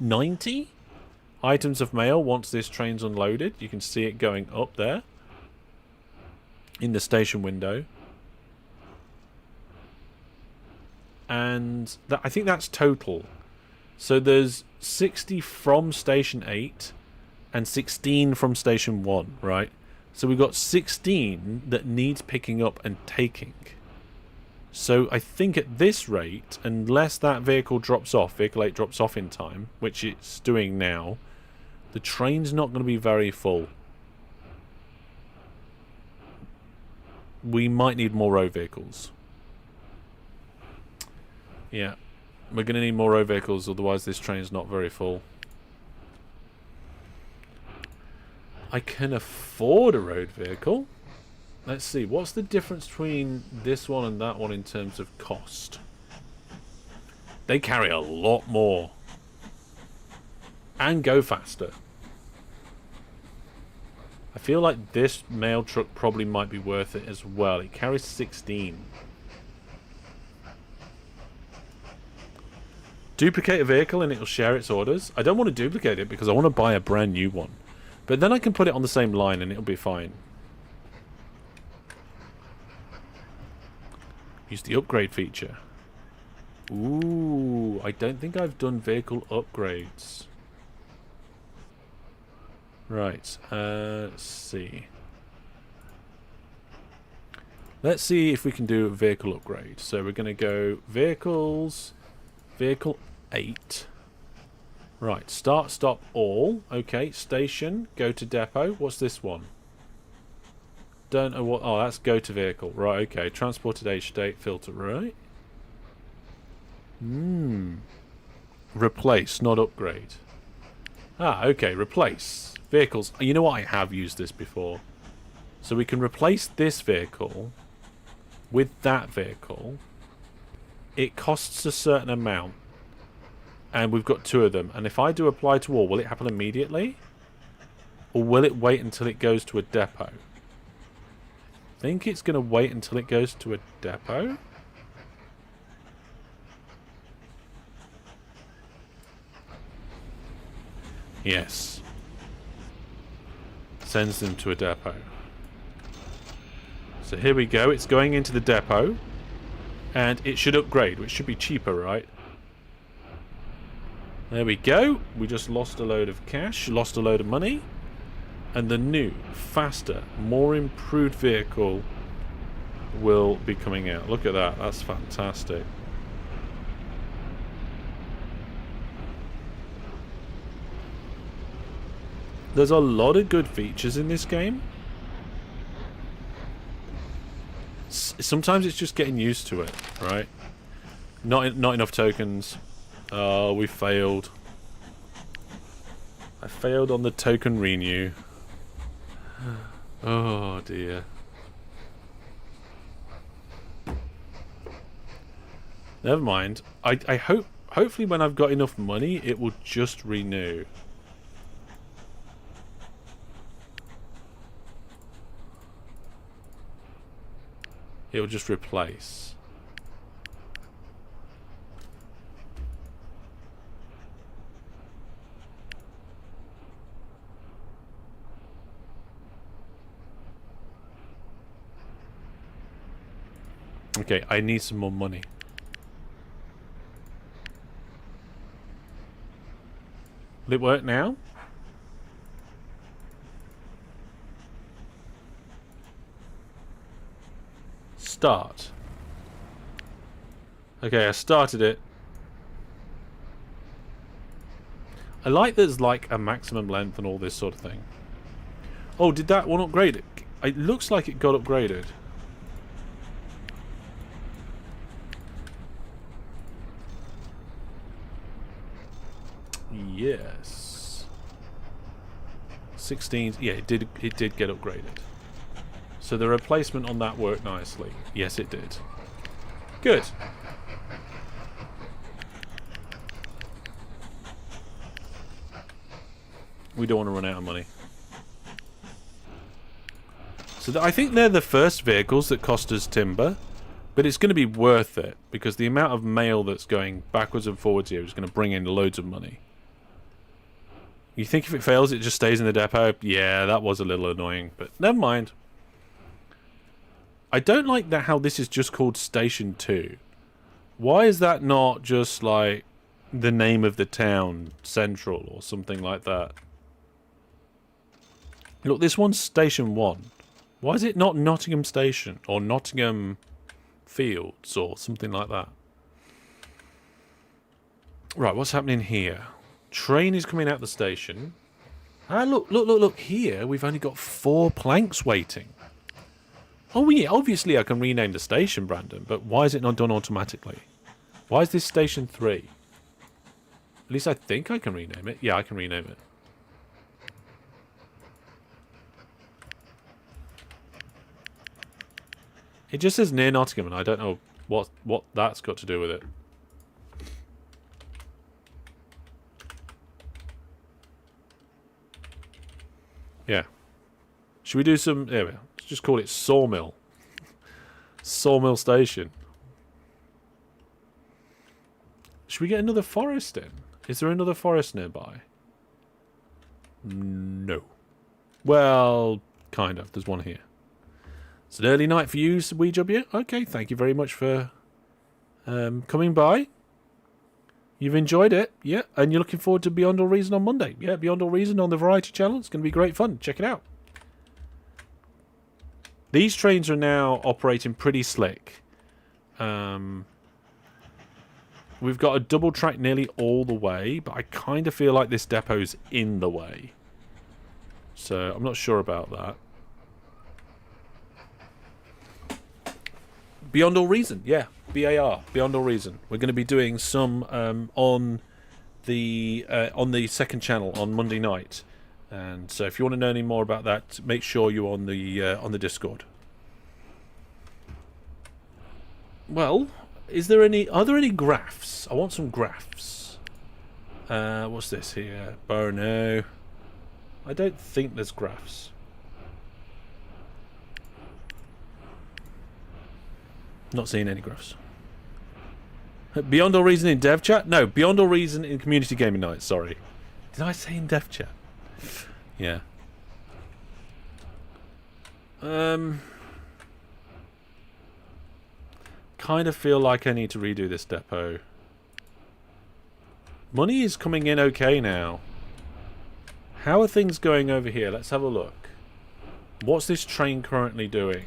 [SPEAKER 1] 90 items of mail once this train's unloaded. You can see it going up there in the station window. And I think that's total. So there's 60 from Station 8 and 16 from Station 1, right? So we've got 16 that needs picking up and taking. So I think at this rate, unless that vehicle drops off, Vehicle 8 drops off in time, which it's doing now, the train's not going to be very full. We might need more road vehicles. Yeah, we're going to need more road vehicles, otherwise this train's not very full. I can afford a road vehicle. Let's see, what's the difference between this one and that one in terms of cost? They carry a lot more. And go faster. I feel like this mail truck probably might be worth it as well. It carries 16. Duplicate a vehicle and it'll share its orders. I don't want to duplicate it because I want to buy a brand new one. But then I can put it on the same line and it'll be fine. Use the upgrade feature. Ooh, I don't think I've done vehicle upgrades. Right, let's see. Let's see if we can do a vehicle upgrade. So we're going to go vehicles... Vehicle 8. Right, start, stop, all. Okay, station, go to depot. What's this one? Don't know what... Oh, that's go to vehicle. Right, okay. Transported age state filter, right? Replace, not upgrade. Ah, okay, replace. Vehicles. You know what? I have used this before. So we can replace this vehicle with that vehicle. It costs a certain amount. And we've got 2 of them. And if I do apply to all, will it happen immediately? Or will it wait until it goes to a depot? I think it's going to wait until it goes to a depot. Yes. Sends them to a depot. So here we go. It's going into the depot. And it should upgrade, which should be cheaper, right? There we go. We just lost a load of cash, lost a load of money. And the new, faster, more improved vehicle will be coming out. Look at that. That's fantastic. There's a lot of good features in this game. Sometimes it's just getting used to it, right? Not enough tokens. Oh, we failed. I failed on the token renew. Oh dear. Never mind. I hope, hopefully when I've got enough money, it will just renew. It'll just replace. Okay, I need some more money. Will it work now? Start. Okay, I started it. I like there's like a maximum length and all this sort of thing. Oh, did that one upgrade it? It looks like it got upgraded. Yes. 16. Yeah, it did get upgraded. So the replacement on that worked nicely. Yes, it did. Good. We don't want to run out of money. So I think they're the first vehicles that cost us timber, but it's going to be worth it because the amount of mail that's going backwards and forwards here is going to bring in loads of money. You think if it fails, it just stays in the depot? Yeah, that was a little annoying, but never mind. I don't like that how this is just called Station 2. Why is that not just like the name of the town, Central, or something like that? Look, this one's Station 1. Why is it not Nottingham Station, or Nottingham Fields, or something like that? Right, what's happening here? Train is coming out the station. Ah, look, here we've only got 4 planks waiting. Oh yeah, obviously I can rename the station, Brandon, but why is it not done automatically? Why is this Station 3? At least I think I can rename it. Yeah, I can rename it. It just says near Nottingham, and I don't know what that's got to do with it. Yeah. Should we do some... There we go. Let's just call it Sawmill. Sawmill Station. Should we get another forest in? Is there another forest nearby? No. Well, kind of. There's one here. It's an early night for you, WeeW. Okay, thank you very much for coming by. You've enjoyed it, yeah, and you're looking forward to Beyond All Reason on Monday. Yeah, Beyond All Reason on the Variety Channel. It's going to be great fun. Check it out. These trains are now operating pretty slick. We've got a double track nearly all the way, but I kind of feel like this depot's in the way. So I'm not sure about that. Beyond All Reason, yeah. BAR, Beyond All Reason. We're going to be doing some on the second channel on Monday night, and so if you want to know any more about that, make sure you're on the Discord. Well, are there any graphs? I want some graphs. What's this here? No. I don't think there's graphs. Not seeing any graphs. Beyond All Reason in dev chat? No, Beyond All Reason in community gaming night, sorry. Did I say in dev chat? Yeah. Kind of feel like I need to redo this depot. Money is coming in okay now. How are things going over here? Let's have a look. What's this train currently doing?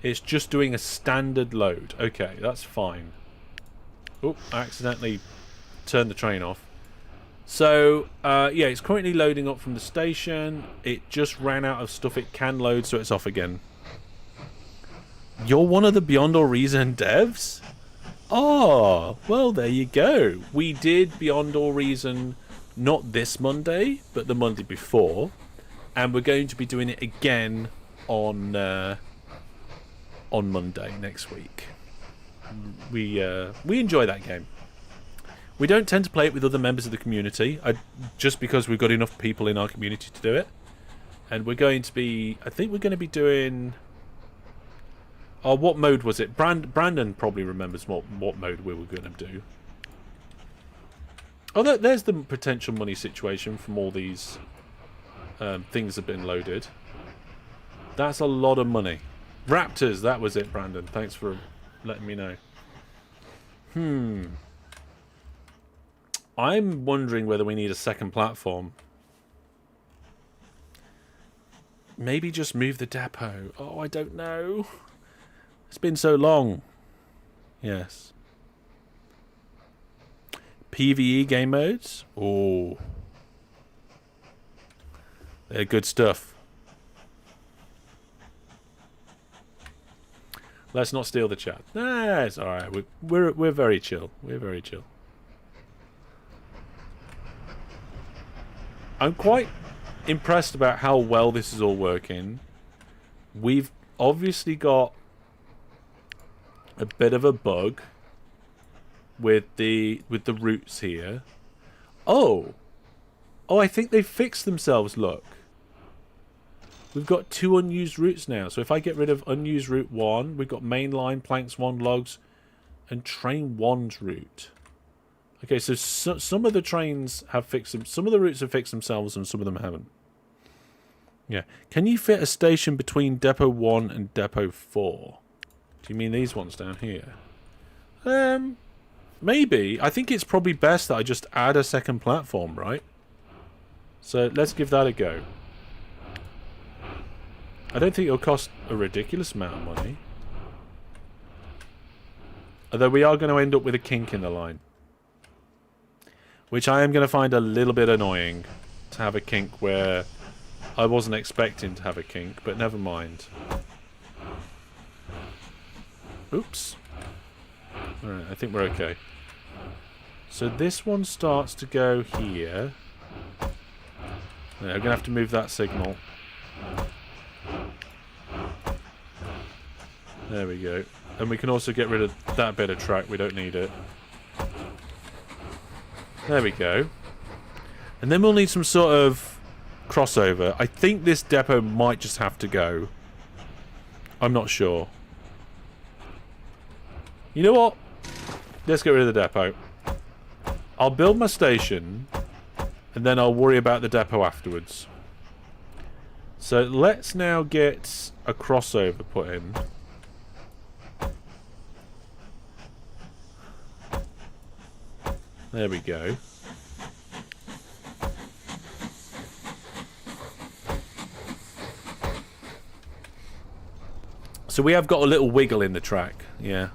[SPEAKER 1] It's just doing a standard load. Okay, that's fine. Oh, I accidentally turned the train off. So, yeah, it's currently loading up from the station. It just ran out of stuff it can load, so it's off again. You're one of the Beyond All Reason devs? Oh, well, there you go. We did Beyond All Reason not this Monday, but the Monday before. And we're going to be doing it again on Monday next week. We enjoy that game. We don't tend to play it with other members of the community, just because we've got enough people in our community to do it. And we're going to be... I think we're going to be doing... Oh, what mode was it? Brandon probably remembers what mode we were going to do. Oh, there's the potential money situation from all these things that have been loaded. That's a lot of money. Raptors, that was it, Brandon. Thanks for letting me know. I'm wondering whether we need a second platform. Maybe just move the depot. Oh, I don't know. It's been so long. Yes. PvE game modes? Oh. They're good stuff. Let's not steal the chat. Nah, it's alright. We're very chill. We're very chill. I'm quite impressed about how well this is all working. We've obviously got a bit of a bug with the roots here. Oh, I think they fixed themselves. Look, we've got 2 unused roots now. So if I get rid of unused route 1, we've got mainline, planks 1, logs, and train 1's route. Okay, so some of the trains have fixed them. Some of the routes have fixed themselves, and some of them haven't. Yeah. Can you fit a station between Depot 1 and Depot 4? Do you mean these ones down here? Maybe. I think it's probably best that I just add a second platform, right? So let's give that a go. I don't think it'll cost a ridiculous amount of money. Although we are going to end up with a kink in the line. Which I am going to find a little bit annoying, to have a kink where I wasn't expecting to have a kink, but never mind. Oops. Alright, I think we're okay. So this one starts to go here. Yeah, I'm going to have to move that signal. There we go. And we can also get rid of that bit of track, we don't need it. There we go. And then we'll need some sort of crossover. I think this depot might just have to go. I'm not sure. You know what? Let's get rid of the depot. I'll build my station, and then I'll worry about the depot afterwards. So let's now get a crossover put in. There we go. So we have got a little wiggle in the track, yeah.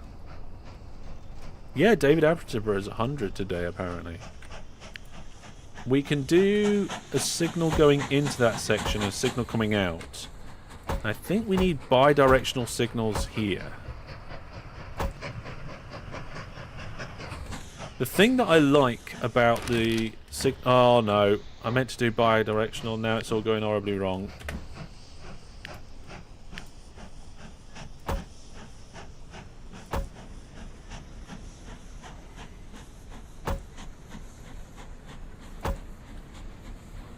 [SPEAKER 1] Yeah, David Attenborough is 100 today, apparently. We can do a signal going into that section and a signal coming out. I think we need bi-directional signals here. The thing that I like about the oh no, I meant to do bi-directional, now it's all going horribly wrong.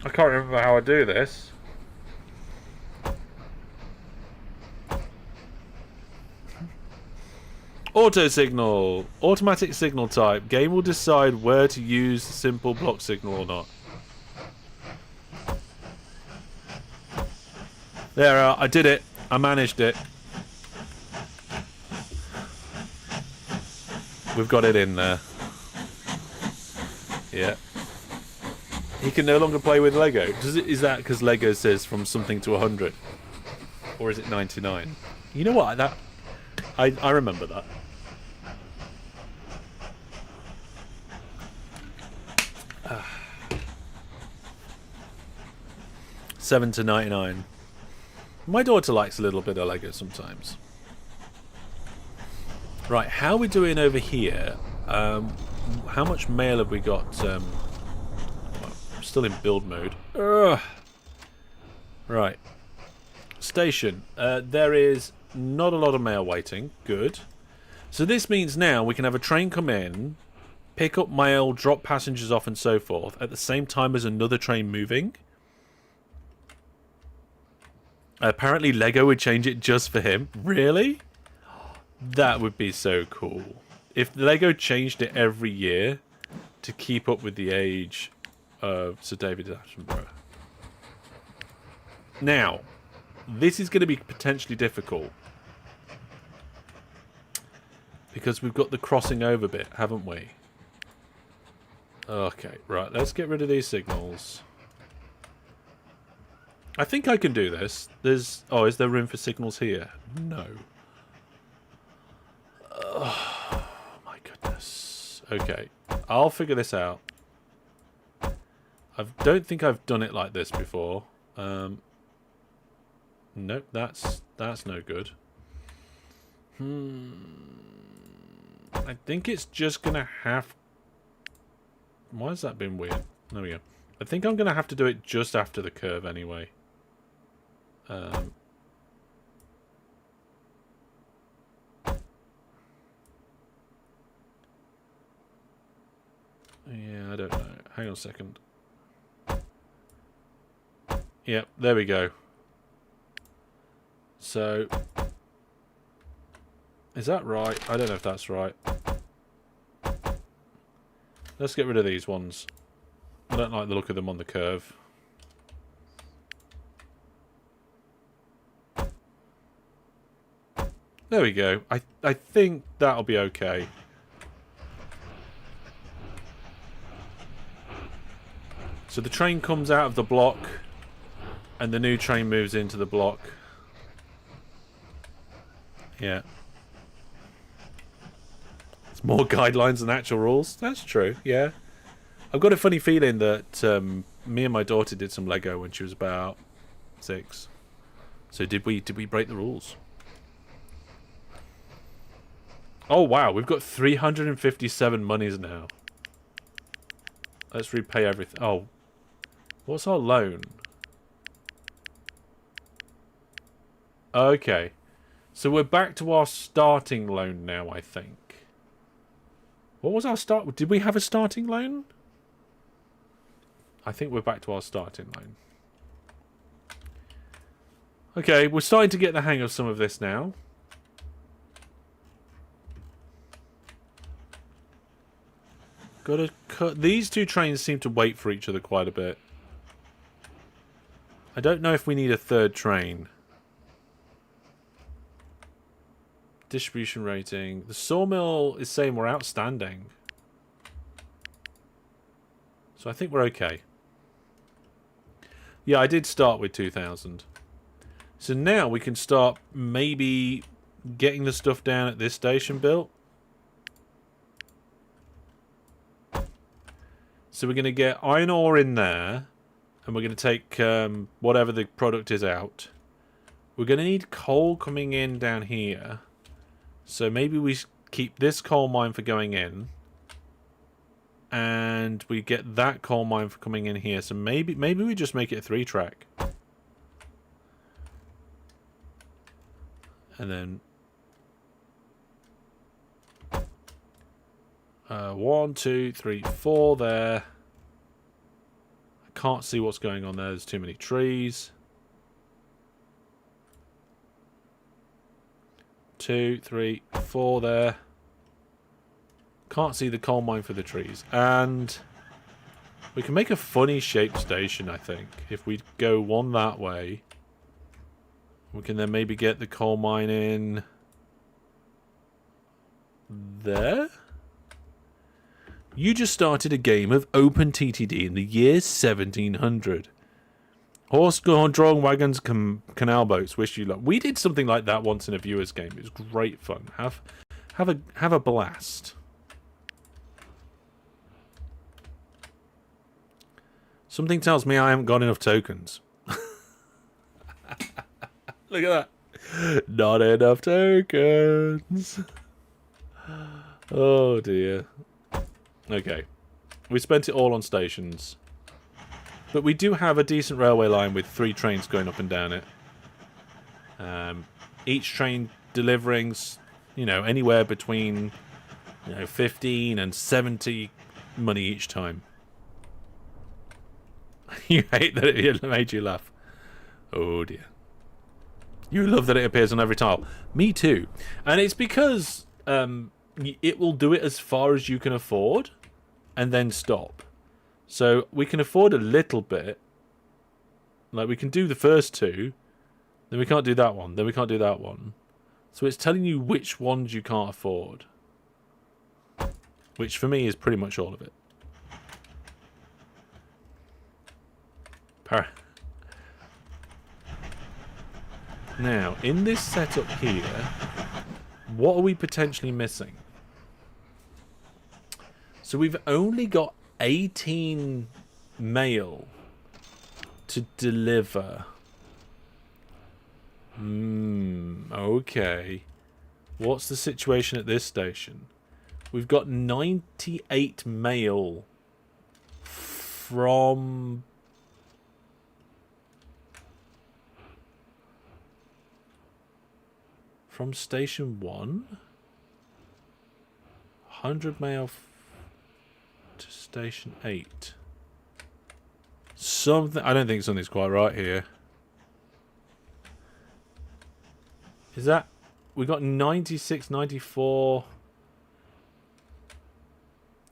[SPEAKER 1] I can't remember how I do this. Auto signal. Automatic signal type. Game will decide where to use simple block signal or not. There, I did it. I managed it. We've got it in there. Yeah. He can no longer play with Lego. Is that because Lego says from something to 100? Or is it 99? You know what? I remember that. 7 to 99. My daughter likes a little bit of Lego sometimes. Right, how are we doing over here? How much mail have we got? Well, I'm still in build mode. Ugh. Right. Station. There is not a lot of mail waiting. Good. So this means now we can have a train come in, pick up mail, drop passengers off and so forth, at the same time as another train moving. Apparently Lego would change it just for him. Really? That would be so cool. If Lego changed it every year to keep up with the age of Sir David Attenborough. Now, this is going to be potentially difficult. Because we've got the crossing over bit, haven't we? Okay, right, let's get rid of these signals. I think I can do this. There's... Oh, is there room for signals here? No. Oh, my goodness. Okay, I'll figure this out. I don't think I've done it like this before. Nope, that's no good. I think it's just gonna have... Why has that been weird? There we go. I think I'm gonna have to do it just after the curve anyway. Yeah, I don't know. Hang on a second. Yep, there we go. So, is that right? I don't know if that's right. Let's get rid of these ones. I don't like the look of them on the curve. There we go. I think that'll be okay. So the train comes out of the block and the new train moves into the block. Yeah. It's more guidelines than actual rules. That's true, yeah. I've got a funny feeling that me and my daughter did some Lego when she was about 6. So did we break the rules? Oh wow, we've got 357 monies now. Let's repay everything. Oh. What's our loan? Okay. So we're back to our starting loan now, I think. What was our start? Did we have a starting loan? I think we're back to our starting loan. Okay, we're starting to get the hang of some of this now. Gotta cut. These two trains seem to wait for each other quite a bit. I don't know if we need a third train. Distribution rating. The sawmill is saying we're outstanding. So I think we're okay. Yeah, I did start with 2,000. So now we can start maybe getting the stuff down at this station built. So we're going to get iron ore in there. And we're going to take whatever the product is out. We're going to need coal coming in down here. So maybe we keep this coal mine for going in. And we get that coal mine for coming in here. So maybe we just make it a 3-track. And then... 1, 2, 3, 4 there. I can't see what's going on there. There's too many trees. 2, 3, 4 there. Can't see the coal mine for the trees. And we can make a funny shaped station, I think. If we go one that way, we can then maybe get the coal mine in there. You just started a game of Open TTD in the year 1700. Horse-drawn wagons, canal boats. Wish you luck. We did something like that once in a viewers game. It was great fun. Have a blast. Something tells me I haven't got enough tokens. Look at that. Not enough tokens. Oh dear. Okay. We spent it all on stations. But we do have a decent railway line with 3 trains going up and down it. Each train delivering, anywhere between, 15 and 70 money each time. You hate that it made you laugh. Oh dear. You love that it appears on every tile. Me too. And it's because it will do it as far as you can afford and then stop. So we can afford a little bit. Like we can do the first 2. Then we can't do that one. Then we can't do that one. So it's telling you which ones you can't afford. Which for me is pretty much all of it. Now, in this setup here, what are we potentially missing? So we've only got 18 mail to deliver. Okay. What's the situation at this station? We've got 98 mail from station 1. 100 mail to station 8. Something. I don't think something's quite right here. Is that... We got 96, 94...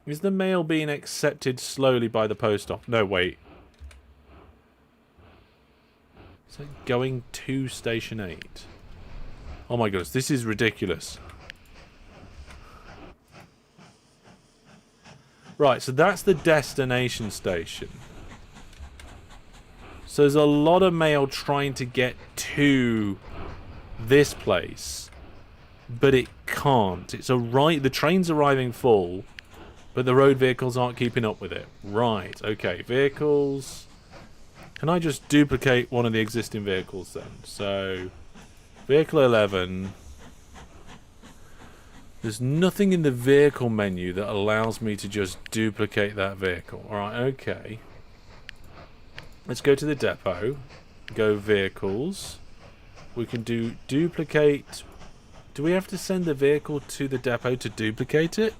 [SPEAKER 1] Is the mail being accepted slowly by the post office? No, wait. Is it going to station 8? Oh my goodness, this is ridiculous. Right, so that's the destination station. So there's a lot of mail trying to get to this place, but it can't. The train's arriving full, but the road vehicles aren't keeping up with it. Right, okay, vehicles. Can I just duplicate one of the existing vehicles then? So, vehicle 11. There's nothing in the vehicle menu that allows me to just duplicate that vehicle. Alright, okay. Let's go to the depot. Go vehicles. We can do duplicate. Do we have to send the vehicle to the depot to duplicate it?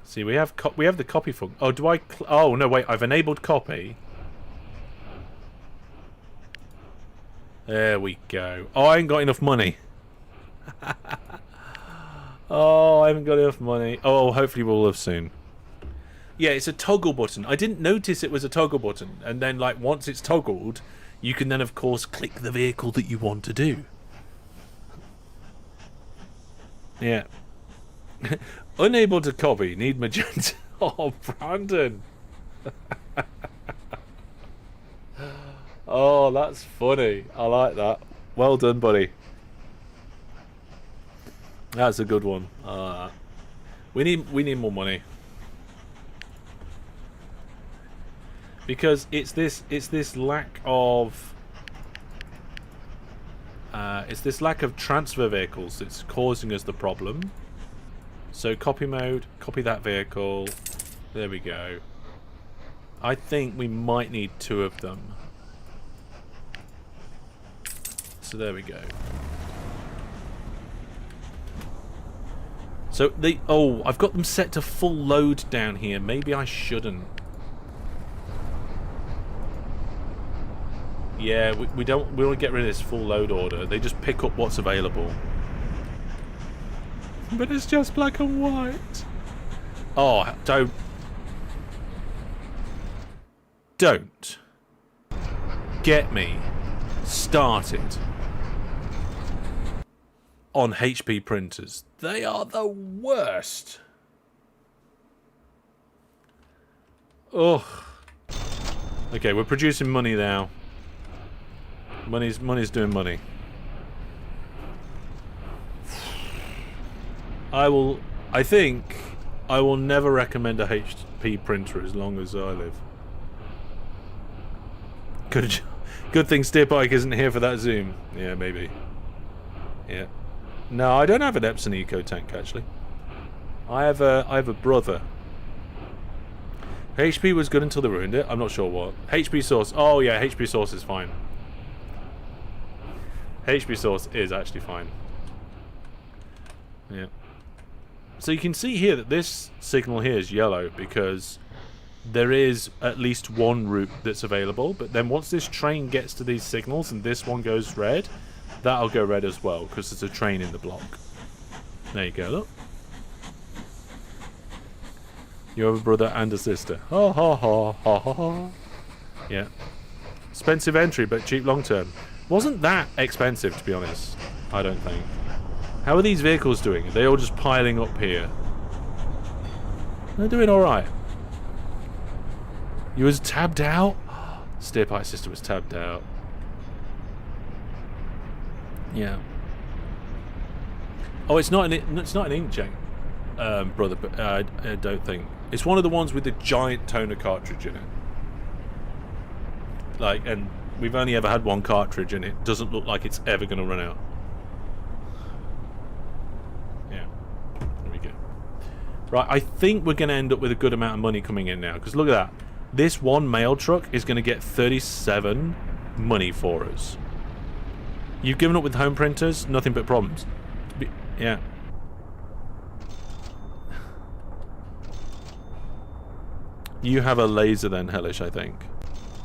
[SPEAKER 1] See, we have the copy function. Oh, do I? Oh no, wait. I've enabled copy. There we go. Oh, I ain't got enough money. Oh, I haven't got enough money. Oh, hopefully we'll have soon. Yeah, it's a toggle button. I didn't notice it was a toggle button. And then, like, once it's toggled, you can then, of course, click the vehicle that you want to do. Yeah. Unable to copy. Need magenta. Oh, Brandon. Oh, that's funny. I like that. Well done, buddy. That's a good one. We need more money. Because it's this lack of transfer vehicles that's causing us the problem. So copy mode, copy that vehicle. There we go. I think we might need 2 of them. So there we go. So I've got them set to full load down here. Maybe I shouldn't. Yeah, we want to get rid of this full load order. They just pick up what's available. But it's just black and white. Oh, don't get me started on HP printers. They are the worst. Ugh. Okay, we're producing money now. Money's doing money. I think I will never recommend a HP printer as long as I live. Good thing Steerbike isn't here for that zoom. Yeah, maybe. Yeah. No, I don't have an Epson Eco tank actually. I have a brother. HP was good until they ruined it. I'm not sure what. HP Source. Oh yeah, HP Source is fine. HP Source is actually fine. Yeah. So you can see here that this signal here is yellow because there is at least one route that's available, but then once this train gets to these signals and this one goes red, that'll go red as well because there's a train in the block. There you go, look. You have a brother and a sister. Ha ha ha ha ha ha. Yeah. Expensive entry, but cheap long term. Wasn't that expensive, to be honest. I don't think. How are these vehicles doing? Are they all just piling up here? They're doing alright. You was tabbed out? Steerpipe Sister was tabbed out. Yeah. Oh, it's not an inkjet, brother, but I don't think. It's one of the ones with the giant toner cartridge in it. Like, and we've only ever had one cartridge and it doesn't look like it's ever going to run out. Yeah. There we go. Right, I think we're going to end up with a good amount of money coming in now. Because look at that. This one mail truck is going to get 37 money for us. You've given up with home printers? Nothing but problems. Yeah. You have a laser then, Hellish, I think.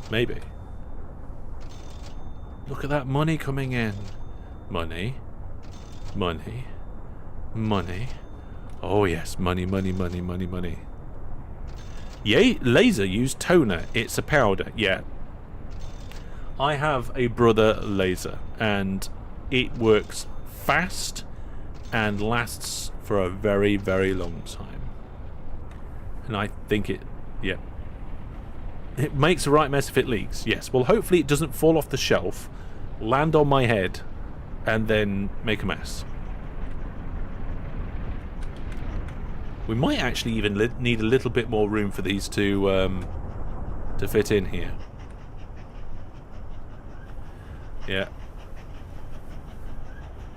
[SPEAKER 1] Maybe. Look at that money coming in. Money. Money. Money. Oh yes, money, money, money, money, money. Yay, laser use toner. It's a powder. Yeah. I have a brother laser and it works fast and lasts for a very, very long time. And I think it, yeah. It makes the right mess if it leaks, yes. Well, hopefully it doesn't fall off the shelf, land on my head, and then make a mess. We might actually even need a little bit more room for these to fit in here. Yeah.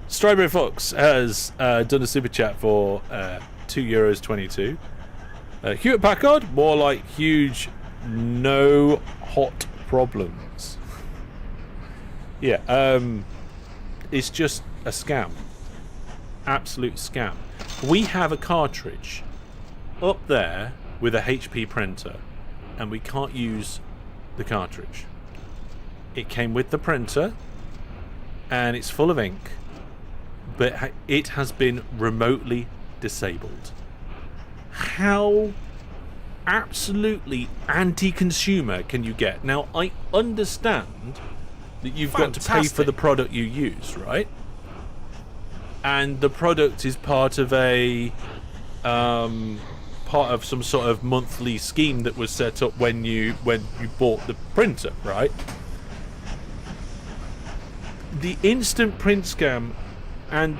[SPEAKER 1] Strawberry Fox has done a super chat for €2.22. Hewlett Packard, more like huge, no hot problems. Yeah, it's just a scam. Absolute scam. We have a cartridge up there with a HP printer, and we can't use the cartridge. It came with the printer, and it's full of ink, but it has been remotely disabled. How absolutely anti-consumer can you get? Now, I understand that you've got to pay for the product you use, right? And the product is part of a some sort of monthly scheme that was set up when you bought the printer, right? The instant print scam and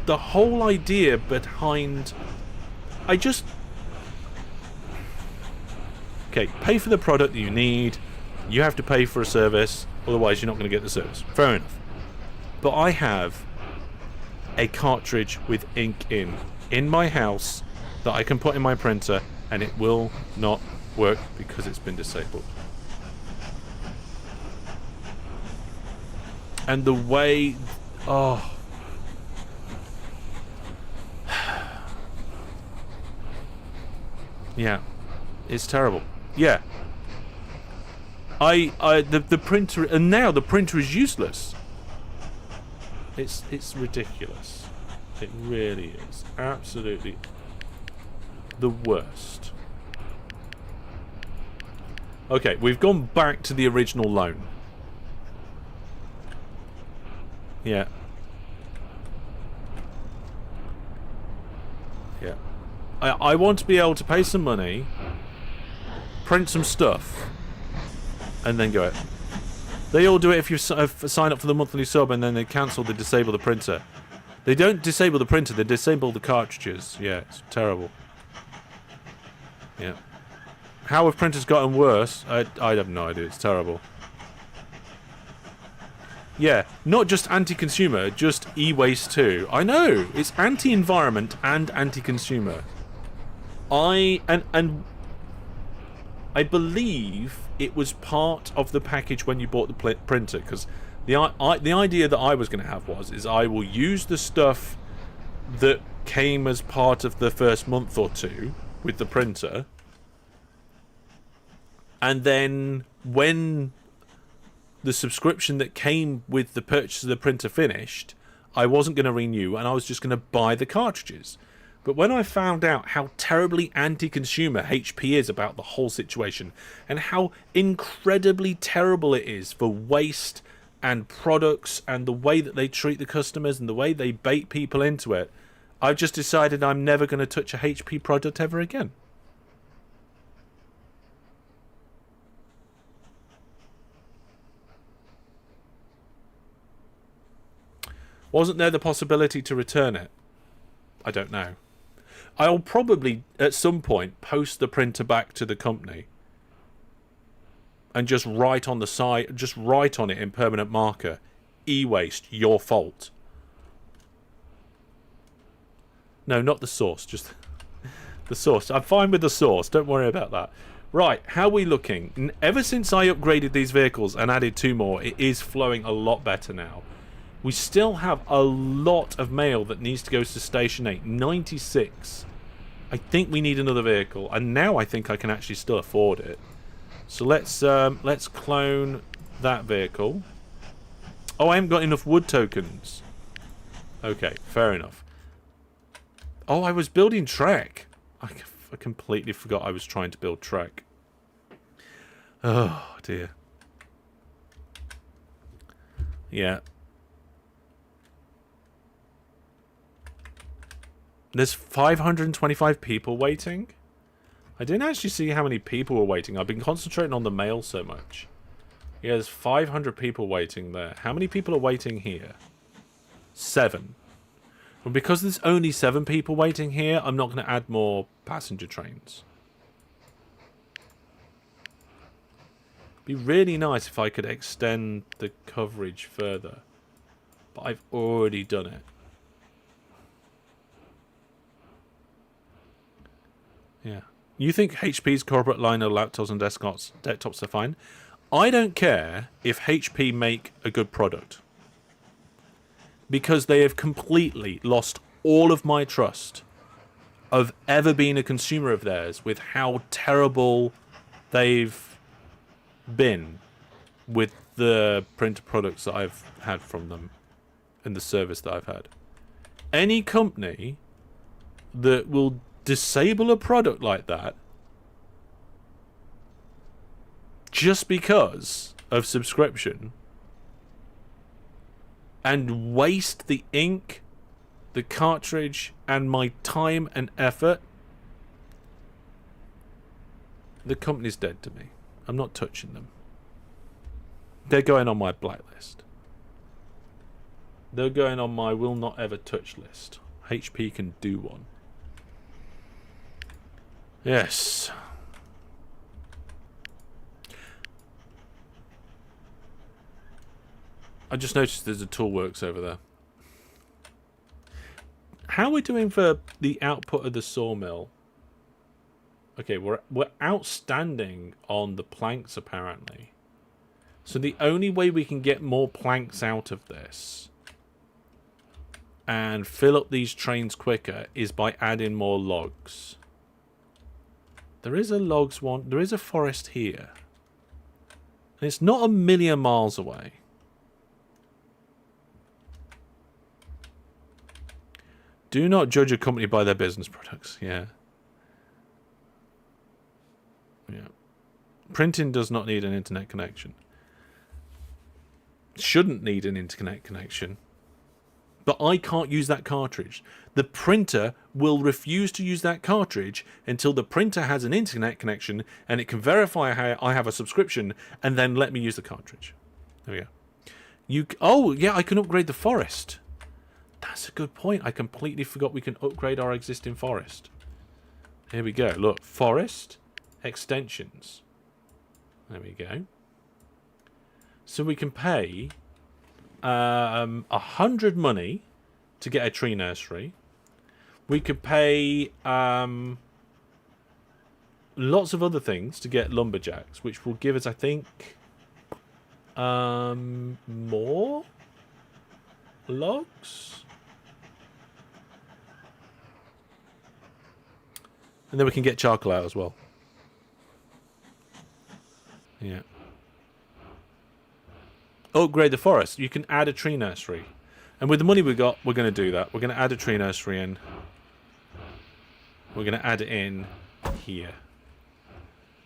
[SPEAKER 1] the whole idea behind, okay, pay for the product that you need. You have to pay for a service, otherwise you're not going to get the service. Fair enough. But I have a cartridge with ink in my house that I can put in my printer, and it will not work because it's been disabled. And the way, oh, yeah, it's terrible. Yeah, the printer, and now the printer is useless. It's ridiculous. It really is. Absolutely the worst. Okay, we've gone back to the original loan. Yeah. Yeah. I want to be able to pay some money, print some stuff, and then go out. They all do it if you sign up for the monthly sub and then they disable the printer. They don't disable the printer, they disable the cartridges. Yeah, it's terrible. Yeah. How have printers gotten worse? I have no idea, it's terrible. Yeah, not just anti-consumer, just e-waste too. I know, it's anti-environment and anti-consumer. And I believe it was part of the package when you bought the printer, because the idea that I was going to have is I will use the stuff that came as part of the first month or two with the printer, and then when the subscription that came with the purchase of the printer finished, I wasn't going to renew and I was just going to buy the cartridges. But when I found out how terribly anti-consumer HP is about the whole situation, and how incredibly terrible it is for waste and products and the way that they treat the customers and the way they bait people into it, I've just decided I'm never going to touch a HP product ever again. Wasn't there the possibility to return it? I don't know. I'll probably, at some point, post the printer back to the company and just write on the side, just write on it in permanent marker, e-waste, your fault. No, not the source, just the source. I'm fine with the source, don't worry about that. Right, how are we looking? Ever since I upgraded these vehicles and added 2 more, it is flowing a lot better now. We still have a lot of mail that needs to go to Station 8. 96. I think we need another vehicle. And now I think I can actually still afford it. So let's clone that vehicle. Oh, I haven't got enough wood tokens. Okay, fair enough. Oh, I was building Trek. I completely forgot I was trying to build Trek. Oh, dear. Yeah. There's 525 people waiting. I didn't actually see how many people were waiting. I've been concentrating on the mail so much. Yeah, there's 500 people waiting there. How many people are waiting here? 7. And because there's only 7 people waiting here, I'm not going to add more passenger trains. Be really nice if I could extend the coverage further. But I've already done it. Yeah. You think HP's corporate line of laptops and desktops are fine? I don't care if HP make a good product. Because they have completely lost all of my trust of ever being a consumer of theirs with how terrible they've been with the printer products that I've had from them and the service that I've had. Any company that will disable a product like that just because of subscription and waste the ink, the cartridge, and my time and effort, the company's dead to me. I'm not touching them. They're going on my blacklist. They're going on my will not ever touch list. HP can do one. Yes. I just noticed there's a Toolworks over there. How are we doing for the output of the sawmill? Okay, we're outstanding on the planks apparently. So the only way we can get more planks out of this and fill up these trains quicker is by adding more logs. There is a logs one. There is a forest here. And it's not a million miles away. Do not judge a company by their business products. Yeah. Yeah. Printing does not need an internet connection. Shouldn't need an internet connection. But I can't use that cartridge. The printer will refuse to use that cartridge until the printer has an internet connection and it can verify I have a subscription and then let me use the cartridge. There we go. Oh, yeah, I can upgrade the forest. That's a good point. I completely forgot we can upgrade our existing forest. Here we go. Look, forest extensions. There we go. So we can pay 100 money to get a tree nursery. We could pay lots of other things to get lumberjacks, which will give us, I think, more logs. And then we can get charcoal out as well. Yeah. Upgrade the forest. You can add a tree nursery. And with the money we got, we're going to do that. We're going to add a tree nursery in. We're going to add it in here.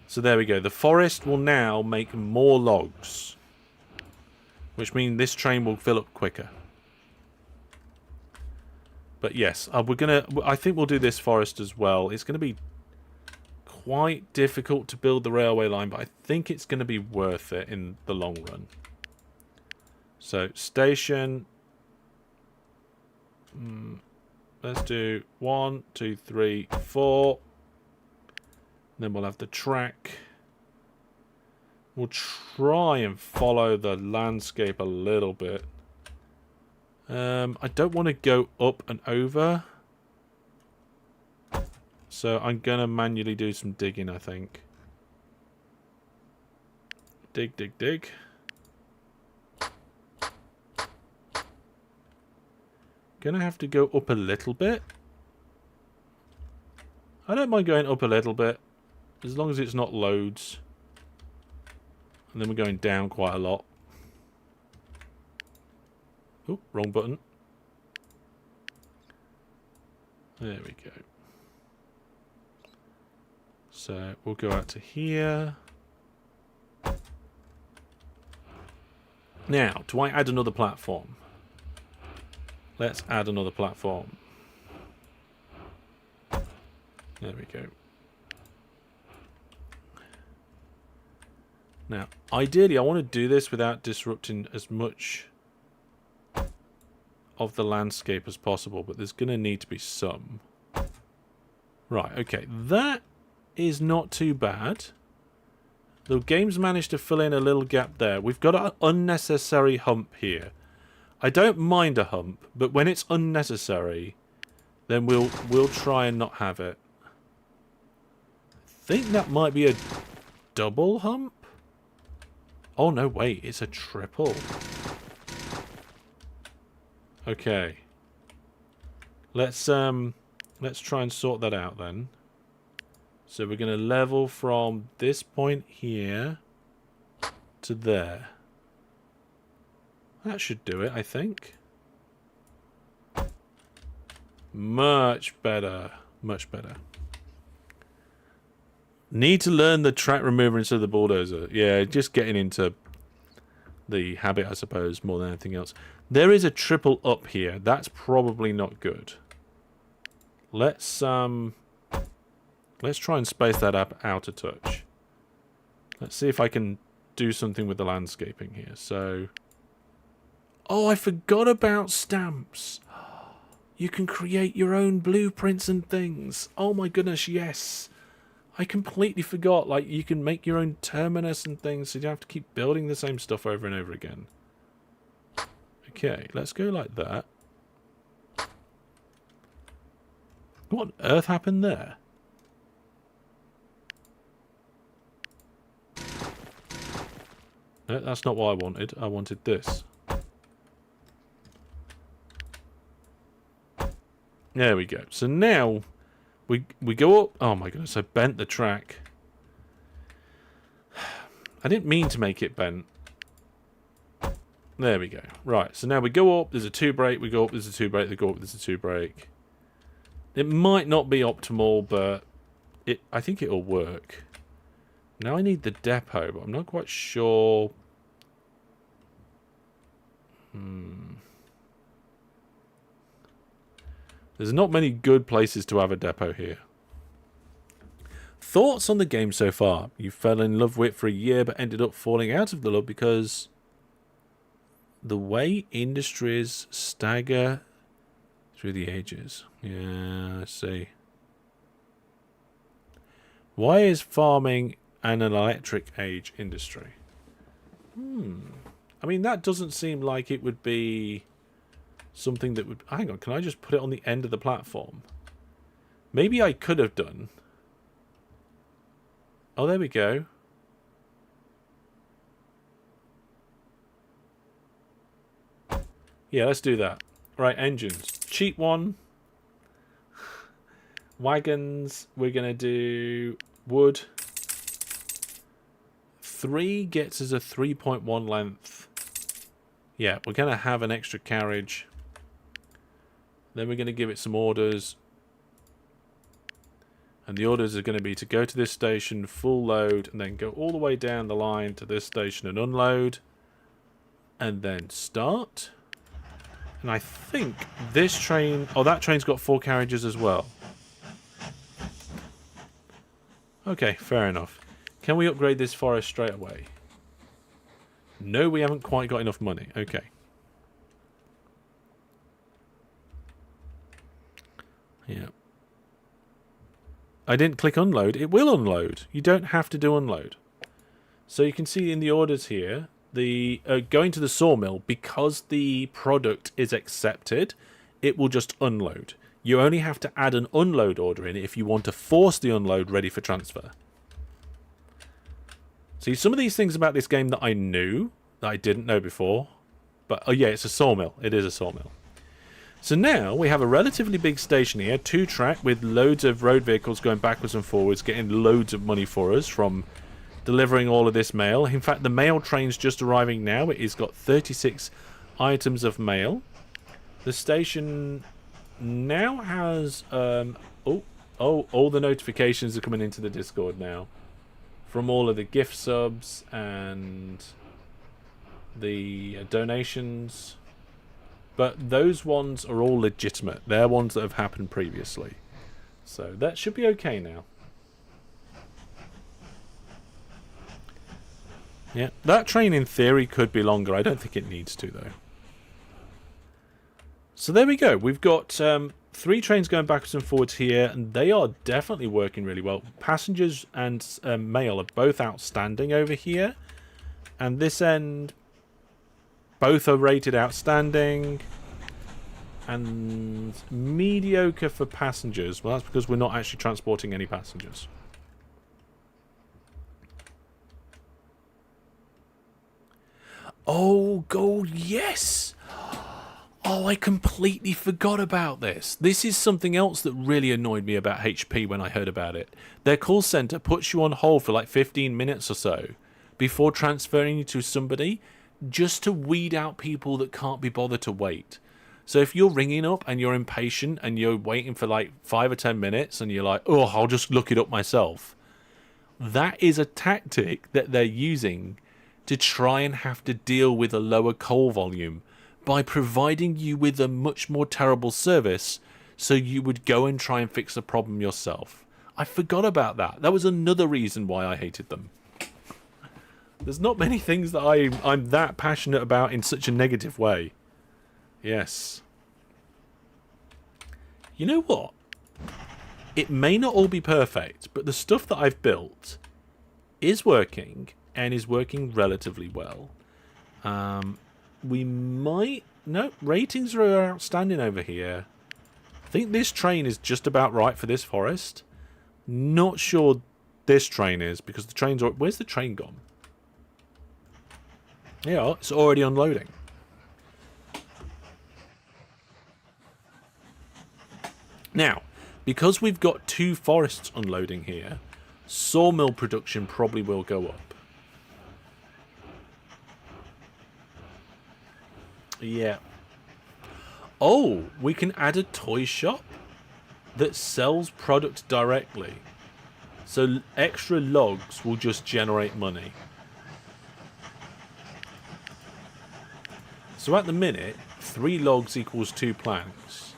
[SPEAKER 1] So there we go. The forest will now make more logs. Which means this train will fill up quicker. But yes, I think we'll do this forest as well. It's going to be quite difficult to build the railway line, but I think it's going to be worth it in the long run. So, station. Let's do 1, 2, 3, 4. Then we'll have the track. We'll try and follow the landscape a little bit. I don't want to go up and over. So I'm going to manually do some digging, I think. Dig, dig, dig. Gonna have to go up a little bit. I don't mind going up a little bit, as long as it's not loads. And then we're going down quite a lot. Oh, wrong button. There we go. So we'll go out to here. Now, do I add another platform? Let's add another platform. There we go. Now, ideally, I want to do this without disrupting as much of the landscape as possible, but there's going to need to be some. Right, okay. That is not too bad. The game's managed to fill in a little gap there. We've got an unnecessary hump here. I don't mind a hump, but when it's unnecessary, then we'll try and not have it. I think that might be a double hump. Oh no, wait, it's a triple. Okay. Let's try and sort that out then. So we're going to level from this point here to there. That should do it, I think. Much better. Much better. Need to learn the track remover instead of the bulldozer. Yeah, just getting into the habit, I suppose, more than anything else. There is a triple up here. That's probably not good. Let's try and space that up out a touch. Let's see if I can do something with the landscaping here. So, oh, I forgot about stamps. You can create your own blueprints and things. Oh my goodness, yes. I completely forgot. Like, you can make your own terminus and things, so you don't have to keep building the same stuff over and over again. Okay, let's go like that. What on earth happened there? No, that's not what I wanted. I wanted this. There we go. So now we go up. Oh my goodness, I bent the track. I didn't mean to make it bent. There we go. Right, so now we go up. There's a 2 brake. We go up. There's a 2 brake. They go up. There's a 2 brake. It might not be optimal, but I think it'll work. Now I need the depot, but I'm not quite sure. There's not many good places to have a depot here. Thoughts on the game so far? You fell in love with it for a year, but ended up falling out of the love because the way industries stagger through the ages. Yeah, I see. Why is farming an electric age industry? I mean, that doesn't seem like it would be something that would... Hang on, can I just put it on the end of the platform? Maybe I could have done. Oh, there we go. Yeah, let's do that. Right, engines. Cheap one. Wagons, we're going to do wood. 3 gets us a 3.1 length. Yeah, we're going to have an extra carriage. Then we're going to give it some orders. And the orders are going to be to go to this station, full load, and then go all the way down the line to this station and unload. And then start. And I think this train... Oh, that train's got 4 carriages as well. Okay, fair enough. Can we upgrade this forest straight away? No, we haven't quite got enough money. Okay. Yeah. I didn't click unload. It will unload. You don't have to do unload. So you can see in the orders here, the going to the sawmill, because the product is accepted, it will just unload. You only have to add an unload order in if you want to force the unload ready for transfer. See, some of these things about this game that I knew, that I didn't know before. But, oh yeah, it's a sawmill. It is a sawmill. So now we have a relatively big station here, 2-track with loads of road vehicles going backwards and forwards, getting loads of money for us from delivering all of this mail. In fact, the mail train's just arriving now. It's got 36 items of mail. The station now has... all the notifications are coming into the Discord now. From all of the gift subs and the donations. But those ones are all legitimate. They're ones that have happened previously. So that should be okay now. Yeah, that train in theory could be longer. I don't think it needs to, though. So there we go. We've got 3 trains going backwards and forwards here, and they are definitely working really well. Passengers and mail are both outstanding over here. And this end, both are rated outstanding. And mediocre for passengers. Well, that's because we're not actually transporting any passengers. Oh, gold, yes! Oh, I completely forgot about this. This is something else that really annoyed me about HP when I heard about it. Their call center puts you on hold for like 15 minutes or so before transferring you to somebody, just to weed out people that can't be bothered to wait. So if you're ringing up and you're impatient and you're waiting for like 5 or 10 minutes and you're like, oh, I'll just look it up myself. That is a tactic that they're using to try and have to deal with a lower call volume by providing you with a much more terrible service, so you would go and try and fix the problem yourself. I forgot about that. That was another reason why I hated them. There's not many things that I'm that passionate about in such a negative way. Yes. You know what? It may not all be perfect, but the stuff that I've built is working, and is working relatively well. We might... No, ratings are outstanding over here. I think this train is just about right for this forest. Not sure this train is, because the train's... Where's the train gone? Yeah, it's already unloading. Now, because we've got 2 forests unloading here, sawmill production probably will go up. Yeah. Oh, we can add a toy shop that sells product directly. So extra logs will just generate money. So at the minute, 3 logs equals 2 planks.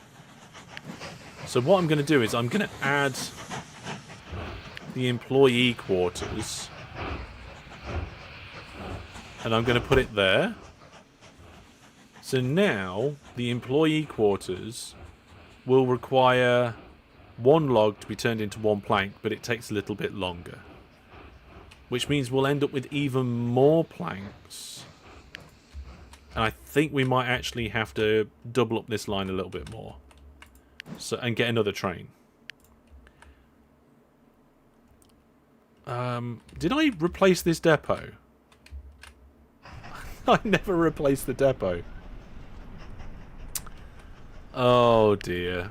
[SPEAKER 1] So what I'm going to do is I'm going to add the employee quarters. And I'm going to put it there. So now, the employee quarters will require 1 log to be turned into 1 plank, but it takes a little bit longer. Which means we'll end up with even more planks And I think we might actually have to double up this line a little bit more. So, and get another train. Did I replace this depot? I never replaced the depot. Oh dear.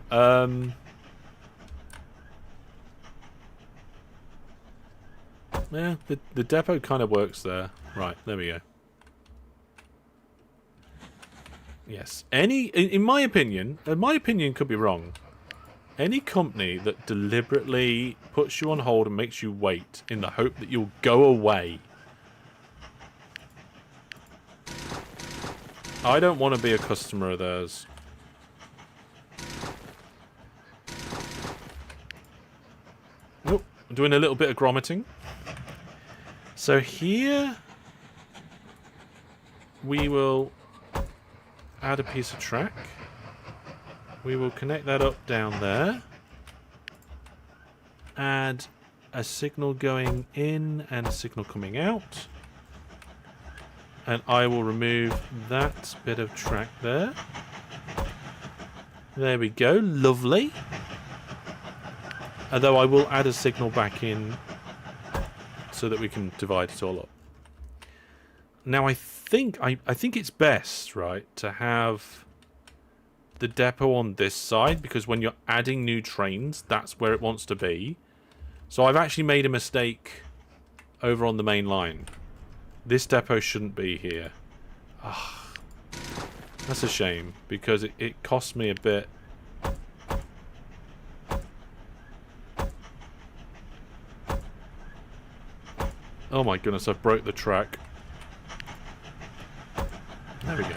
[SPEAKER 1] Yeah, the depot kind of works there. Right, there we go. Yes. In my opinion, and my opinion could be wrong, any company that deliberately puts you on hold and makes you wait in the hope that you'll go away. I don't want to be a customer of theirs. Oh, I'm doing a little bit of grommeting. So here we will add a piece of track. We will connect that up down there. Add a signal going in and a signal coming out. And I will remove that bit of track there. There we go. Lovely. Although I will add a signal back in so that we can divide it all up. Now I think it's best, right, to have the depot on this side, because when you're adding new trains, that's where it wants to be. So I've actually made a mistake over on the main line. This depot shouldn't be here. Ah, that's a shame, because it cost me a bit. Oh my goodness, I've broke the track. There we go.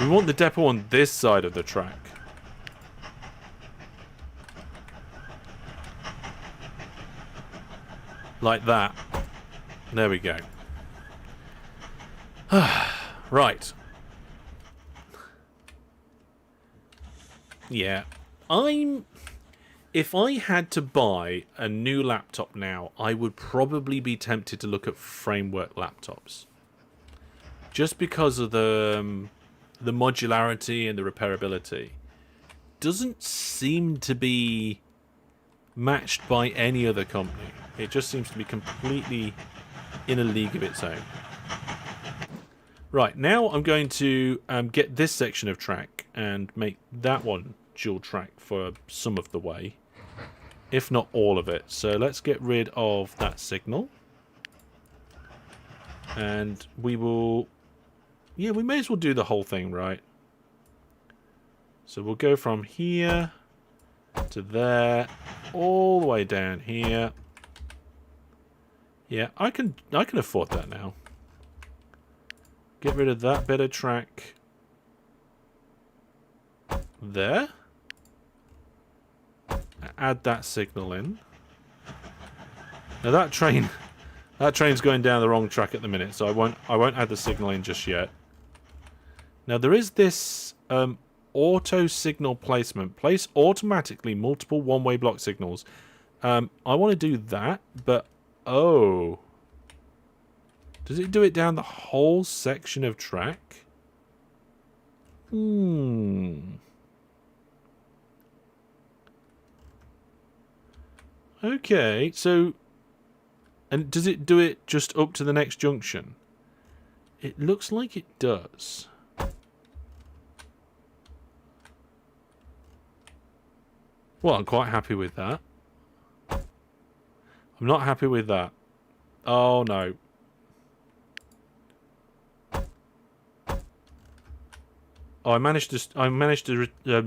[SPEAKER 1] We want the depot on this side of the track. Like that. There we go. Right. Yeah. If I had to buy a new laptop now, I would probably be tempted to look at framework laptops. Just because of the modularity and the repairability. Doesn't seem to be matched by any other company. It just seems to be completely in a league of its own. Right, now I'm going to get this section of track and make that one dual track for some of the way. If not all of it. So let's get rid of that signal. And we will... Yeah, we may as well do the whole thing, right? So we'll go from here to there, all the way down here. Yeah, I can afford that now. Get rid of that bit of track there. Add that signal in. Now that train's going down the wrong track at the minute, so I won't add the signal in just yet. Now there is this auto signal placement. Place automatically multiple one-way block signals. I want to do that, but oh, does it do it down the whole section of track? Okay, so... And does it do it just up to the next junction? It looks like it does. Well, I'm quite happy with that. I'm not happy with that. Oh, no. Oh, I managed to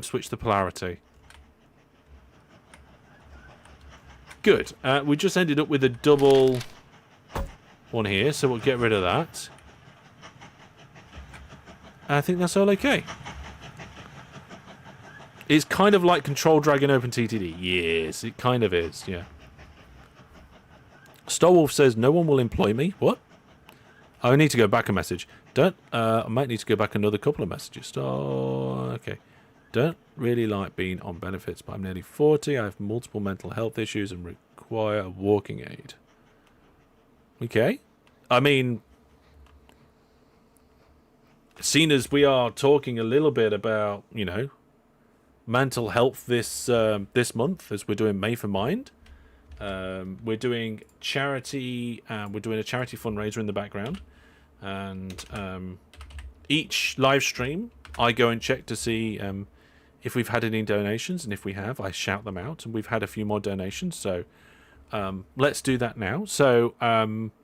[SPEAKER 1] switch the polarity. Good. We just ended up with a double one here, so we'll get rid of that. I think that's all okay. It's kind of like Control Dragon OpenTTD. Yes, it kind of is, yeah. Starwolf says, no one will employ me. What? I need to go back a message. I might need to go back another couple of messages. Oh, okay. Don't really like being on benefits, but I'm nearly 40. I have multiple mental health issues and require a walking aid. Okay. I mean, seeing as we are talking a little bit about, mental health this month, as we're doing May for Mind, we're doing charity. We're doing a charity fundraiser in the background, and each live stream, I go and check to see if we've had any donations, and if we have, I shout them out. And we've had a few more donations, so let's do that now. So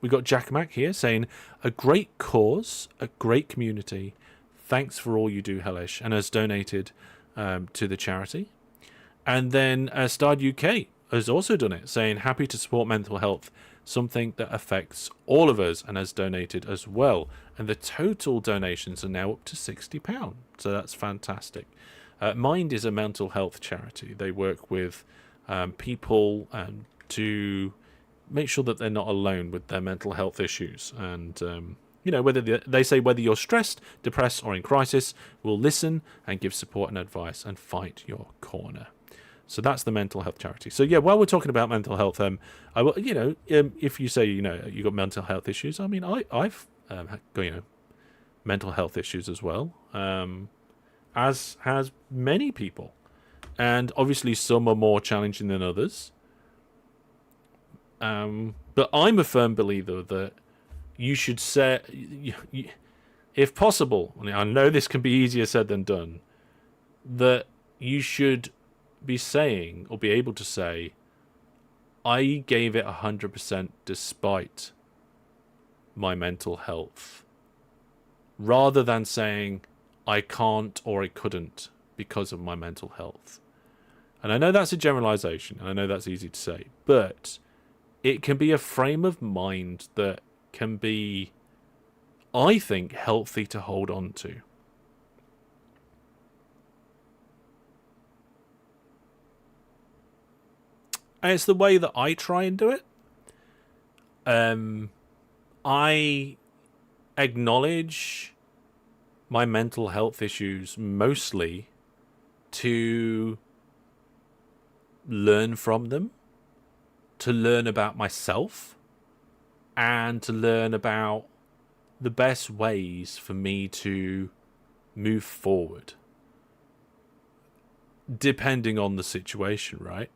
[SPEAKER 1] we got Jack Mack here saying, "A great cause, a great community. Thanks for all you do, Hellish," and has donated to the charity. And then Starred UK has also done it, saying, "Happy to support mental health, something that affects all of us," and has donated as well. And the total donations are now up to £60, so that's fantastic. Mind is a mental health charity. They work with people to make sure that they're not alone with their mental health issues. And whether they say whether you're stressed, depressed, or in crisis, we'll listen and give support and advice and fight your corner. So that's the mental health charity. So yeah, while we're talking about mental health, I will, if you say you got mental health issues, I mean, I've got mental health issues as well, as has many people, and obviously some are more challenging than others. But I'm a firm believer that you should say, if possible, I know this can be easier said than done, that you should be saying, or be able to say, I gave it 100% despite my mental health, rather than saying I can't or I couldn't because of my mental health. And I know that's a generalization, and I know that's easy to say, but it can be a frame of mind that can be, I think, healthy to hold on to. And it's the way that I try and do it. I acknowledge my mental health issues mostly to learn from them, to learn about myself, and to learn about the best ways for me to move forward, depending on the situation, right?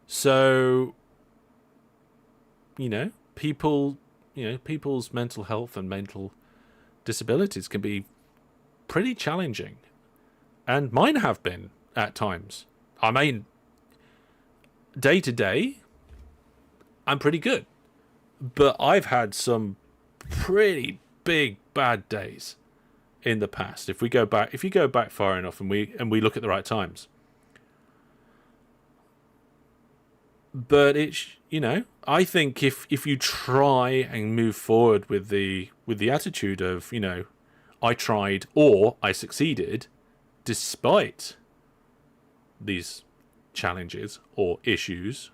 [SPEAKER 1] So, people's mental health and mental disabilities can be pretty challenging, and mine have been at times. I mean, day to day, I'm pretty good, but I've had some pretty big bad days in the past. If you go back far enough, and we look at the right times. But it's, I think if you try and move forward with the attitude of, I tried or I succeeded despite these challenges or issues,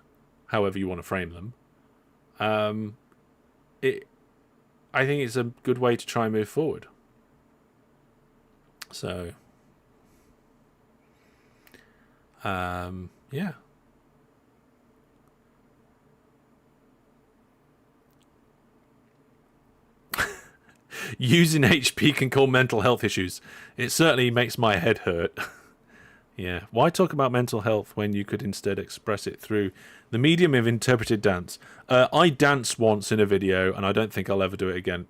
[SPEAKER 1] however you want to frame them, I think it's a good way to try and move forward. So, yeah. Using HP can cause mental health issues. It certainly makes my head hurt. Yeah. Why talk about mental health when you could instead express it through the medium of interpreted dance? I danced once in a video, and I don't think I'll ever do it again.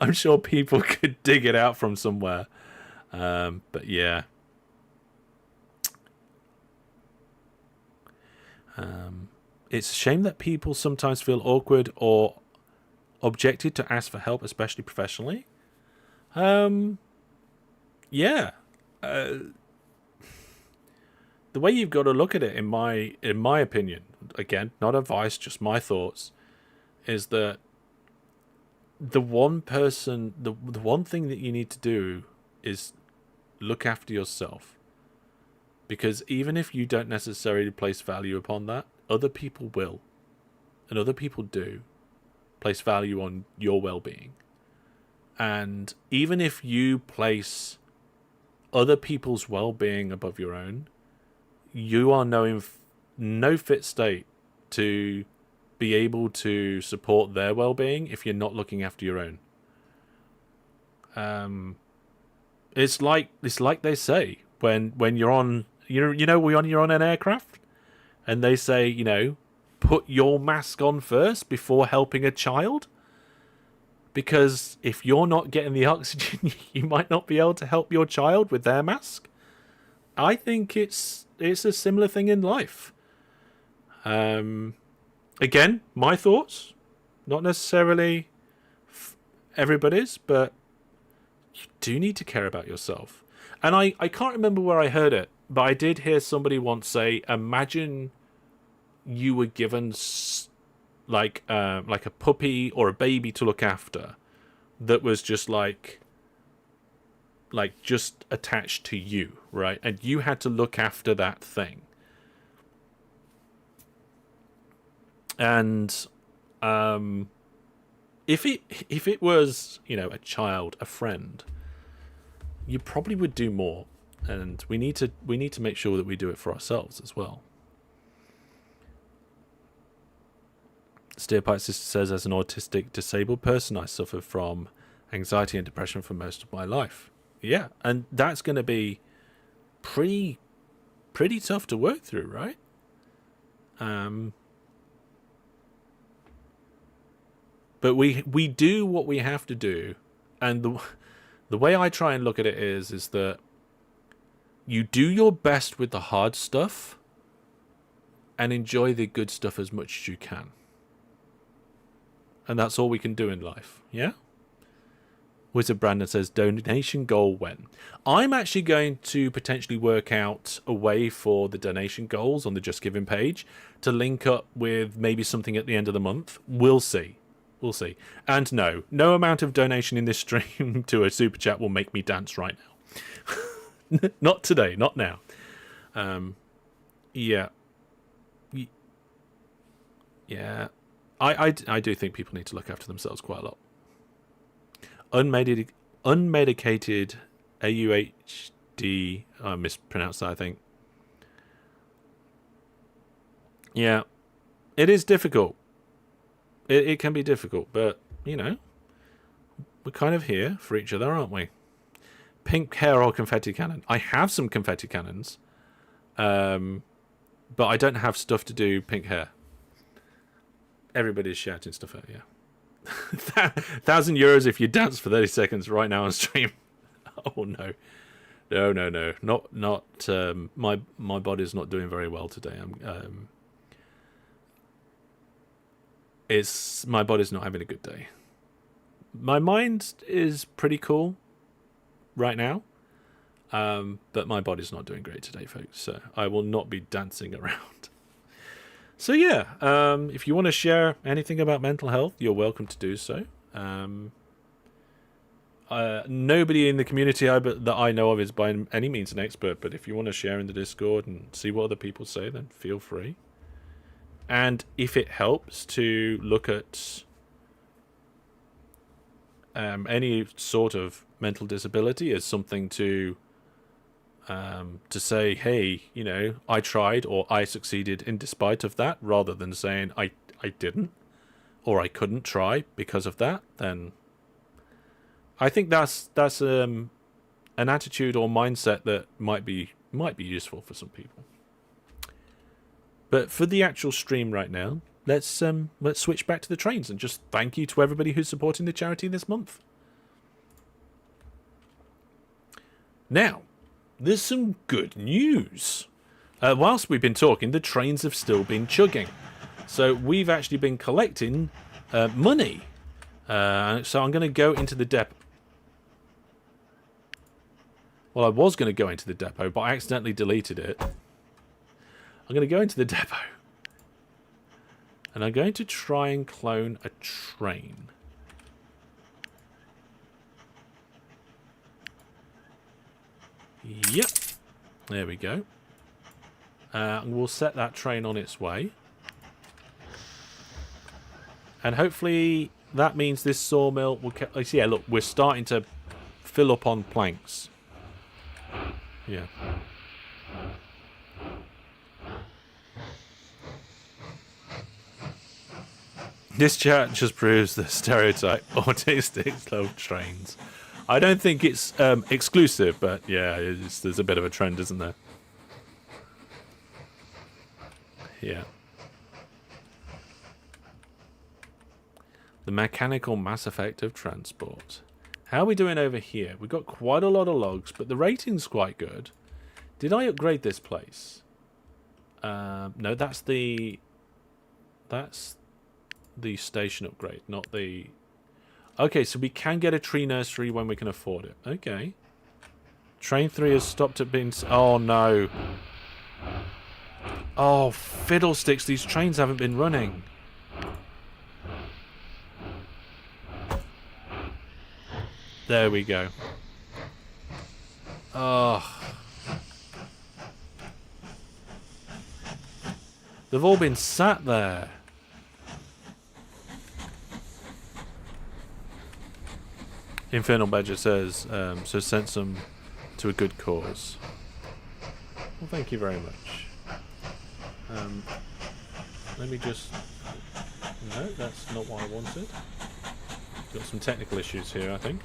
[SPEAKER 1] I'm sure people could dig it out from somewhere. But yeah. It's a shame that people sometimes feel awkward or objected to ask for help, especially professionally. Yeah. The way you've got to look at it, in my opinion, again, not advice, just my thoughts, is that the one thing that you need to do is look after yourself. Because even if you don't necessarily place value upon that, other people will. And other people do place value on your well-being. And even if you place other people's well-being above your own, you are no fit state to be able to support their well-being if you're not looking after your own. It's like they say when you're on you're on an aircraft, and they say, you know, put your mask on first before helping a child, because if you're not getting the oxygen, you might not be able to help your child with their mask. I think it's a similar thing in life. Again, my thoughts, not necessarily everybody's, but you do need to care about yourself. And I can't remember where I heard it, but I did hear somebody once say, imagine you were given like a puppy or a baby to look after that was just like just attached to you, right? And you had to look after that thing. And if it was, you know, a child, a friend, you probably would do more. And we need to make sure that we do it for ourselves as well. Steerpipe Sister says, as an autistic disabled person, I suffer from anxiety and depression for most of my life. Yeah, and that's going to be pretty tough to work through, right? But we do what we have to do, and the way I try and look at it is that you do your best with the hard stuff and enjoy the good stuff as much as you can. And that's all we can do in life, yeah? Wizard Brandon says, donation goal when? I'm actually going to potentially work out a way for the donation goals on the Just Giving page to link up with maybe something at the end of the month. We'll see. We'll see. And no amount of donation in this stream to a super chat will make me dance right now. Not today, not now. Yeah. Yeah. I do think people need to look after themselves quite a lot. Unmedicated AUHD, I mispronounced that, I think. Yeah. It is difficult. It can be difficult, but, you know, we're kind of here for each other, aren't we? Pink hair or confetti cannon? I have some confetti cannons, but I don't have stuff to do pink hair. Everybody's shouting stuff out, yeah. €1,000 if you dance for 30 seconds right now on stream. Oh, no. No. Not my body's not doing very well today. My body's not having a good day. My mind is pretty cool right now, but my body's not doing great today, folks. So I will not be dancing around. So yeah, if you want to share anything about mental health, you're welcome to do so. Nobody in the community that I know of is by any means an expert, but if you want to share in the Discord and see what other people say, then feel free. And if it helps to look at any sort of mental disability as something to say, hey, you know, I tried or I succeeded in despite of that, rather than saying I didn't or I couldn't try because of that, then I think that's an attitude or mindset that might be useful for some people. But for the actual stream right now, let's switch back to the trains and just thank you to everybody who's supporting the charity this month. Now, there's some good news. Whilst we've been talking, the trains have still been chugging. So we've actually been collecting money. So I'm going to go into the depot. Well, I was going to go into the depot, but I accidentally deleted it. I'm going to go into the depot. And I'm going to try and clone a train. Yep. There we go. We'll set that train on its way. And hopefully that means this sawmill will... Yeah, look, we're starting to fill up on planks. Yeah. This chat just proves the stereotype autistics love trains. I don't think it's exclusive, but yeah, there's a bit of a trend, isn't there? Yeah. The mechanical mass effect of transport. How are we doing over here? We've got quite a lot of logs, but the rating's quite good. Did I upgrade this place? No, that's the station upgrade, not the... Okay, so we can get a tree nursery when we can afford it. Okay. Train 3 has stopped at being... Oh, no. Oh, fiddlesticks. These trains haven't been running. There we go. Oh. They've all been sat there. Infernal Badger says, so sent some to a good cause. Well, thank you very much. Let me just... No, that's not what I wanted. Got some technical issues here, I think.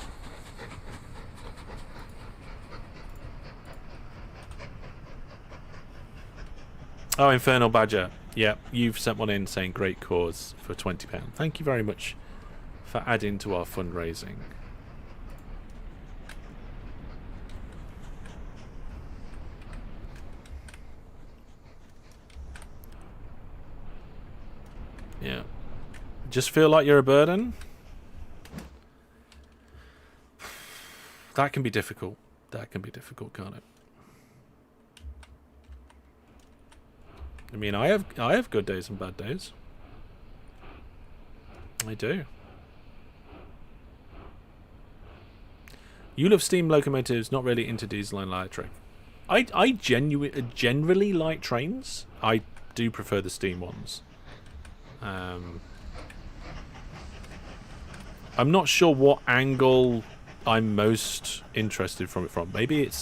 [SPEAKER 1] Oh, Infernal Badger. Yeah, you've sent one in saying great cause for £20. Thank you very much for adding to our fundraising. Yeah. Just feel like you're a burden? That can be difficult. That can be difficult, can't it? I mean, I have good days and bad days. I do. You love steam locomotives, not really into diesel and electric. I generally like trains. I do prefer the steam ones. I'm not sure what angle I'm most interested from it from. Maybe it's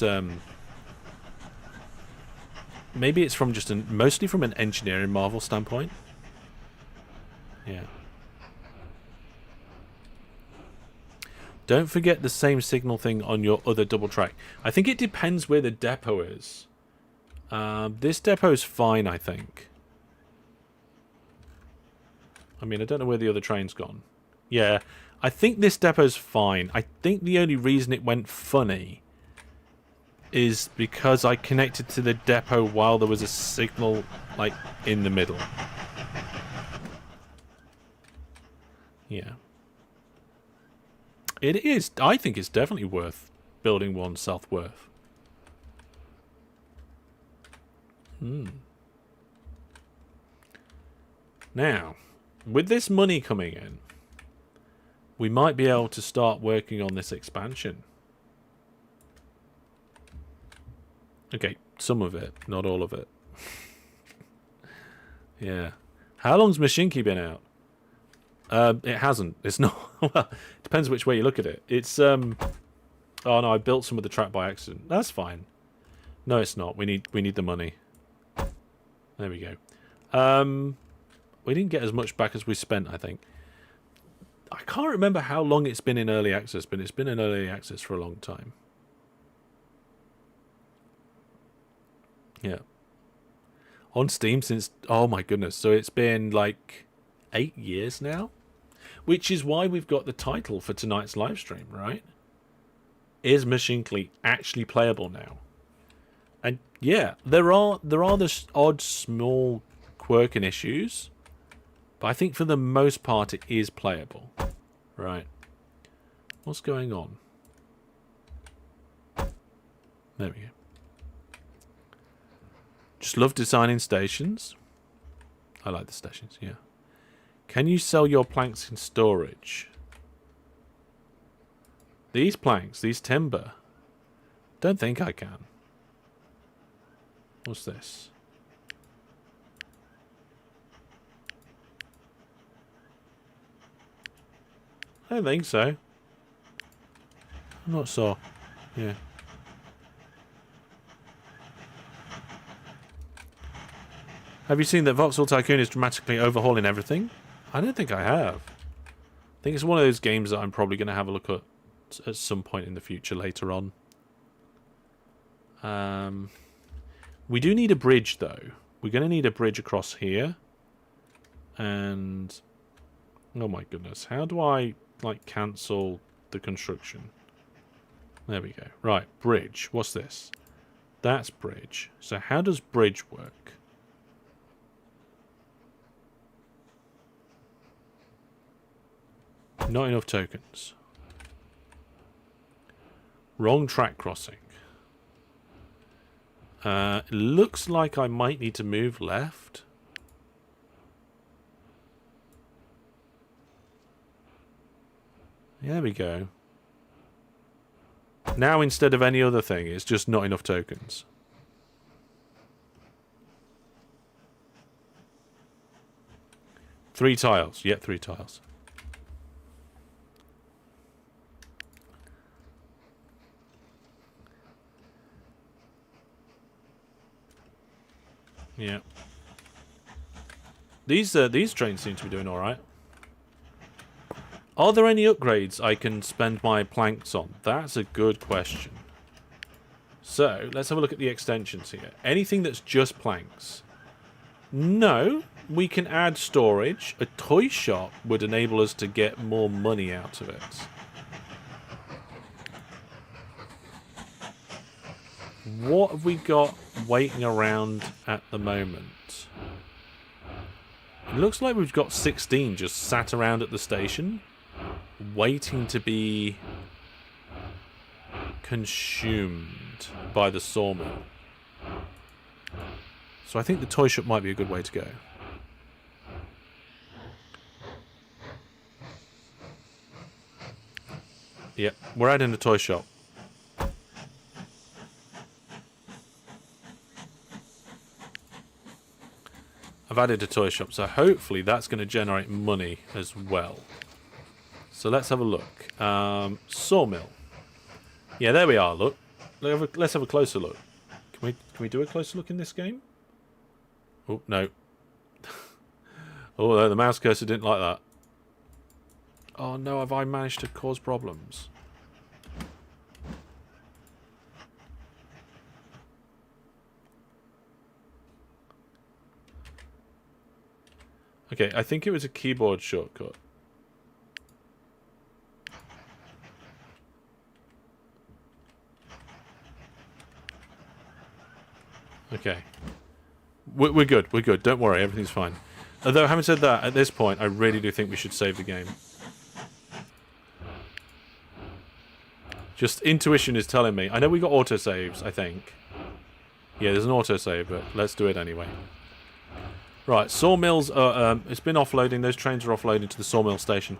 [SPEAKER 1] from just mostly from an engineering marvel standpoint. Yeah. Don't forget the same signal thing on your other double track. I think it depends where the depot is. This depot's fine, I think. I mean, I don't know where the other train's gone. Yeah, I think this depot's fine. I think the only reason it went funny is because I connected to the depot while there was a signal, like, in the middle. Yeah. It is. I think it's definitely worth building one Southworth. Now, with this money coming in, we might be able to start working on this expansion. Okay, some of it, not all of it. Yeah. How long's Mashinky been out? It hasn't. It's not. Well, it depends which way you look at it. It's oh no, I built some of the track by accident. That's fine. No, it's not. We need the money. There we go. We didn't get as much back as we spent, I think. I can't remember how long it's been in early access, but it's been in early access for a long time. Yeah. On Steam since, oh my goodness, so it's been like 8 years now? Which is why we've got the title for tonight's live stream, right? Is Mashinky actually playable now? And yeah, there are the odd small quirking issues, but I think for the most part it is playable. Right. What's going on? There we go. Just love designing stations. I like the stations, yeah. Can you sell your planks in storage? These planks, these timber. Don't think I can. What's this? I don't think so. I'm not sure. Yeah. Have you seen that Vauxhall Tycoon is dramatically overhauling everything? I don't think I have. I think it's one of those games that I'm probably going to have a look at some point in the future later on. We do need a bridge, though. We're going to need a bridge across here. And... oh my goodness. How do I, like, cancel the construction? There we go. Right, bridge. What's this? That's bridge. So how does bridge work? Not enough tokens. Wrong track crossing. Looks like I might need to move left. There we go. Now instead of any other thing, it's just not enough tokens. Three tiles. Yep, 3 tiles. Yeah. These trains seem to be doing alright. Are there any upgrades I can spend my planks on? That's a good question. So, let's have a look at the extensions here. Anything that's just planks? No. We can add storage. A toy shop would enable us to get more money out of it. What have we got waiting around at the moment? It looks like we've got 16 just sat around at the station, waiting to be consumed by the sawmill. So I think the toy shop might be a good way to go. Yep, we're adding a toy shop. I've added a toy shop, so hopefully that's going to generate money as well. So let's have a look. Sawmill. Yeah, there we are, look. Let's have a closer look. Can we do a closer look in this game? Oh, no. Oh, the mouse cursor didn't like that. Oh no, have I managed to cause problems? Okay, I think it was a keyboard shortcut. Okay. We're good, we're good. Don't worry, everything's fine. Although, having said that, at this point, I really do think we should save the game. Just intuition is telling me. I know we got autosaves, I think. Yeah, there's an autosave, but let's do it anyway. Right, sawmills are, it's been offloading. Those trains are offloading to the sawmill station.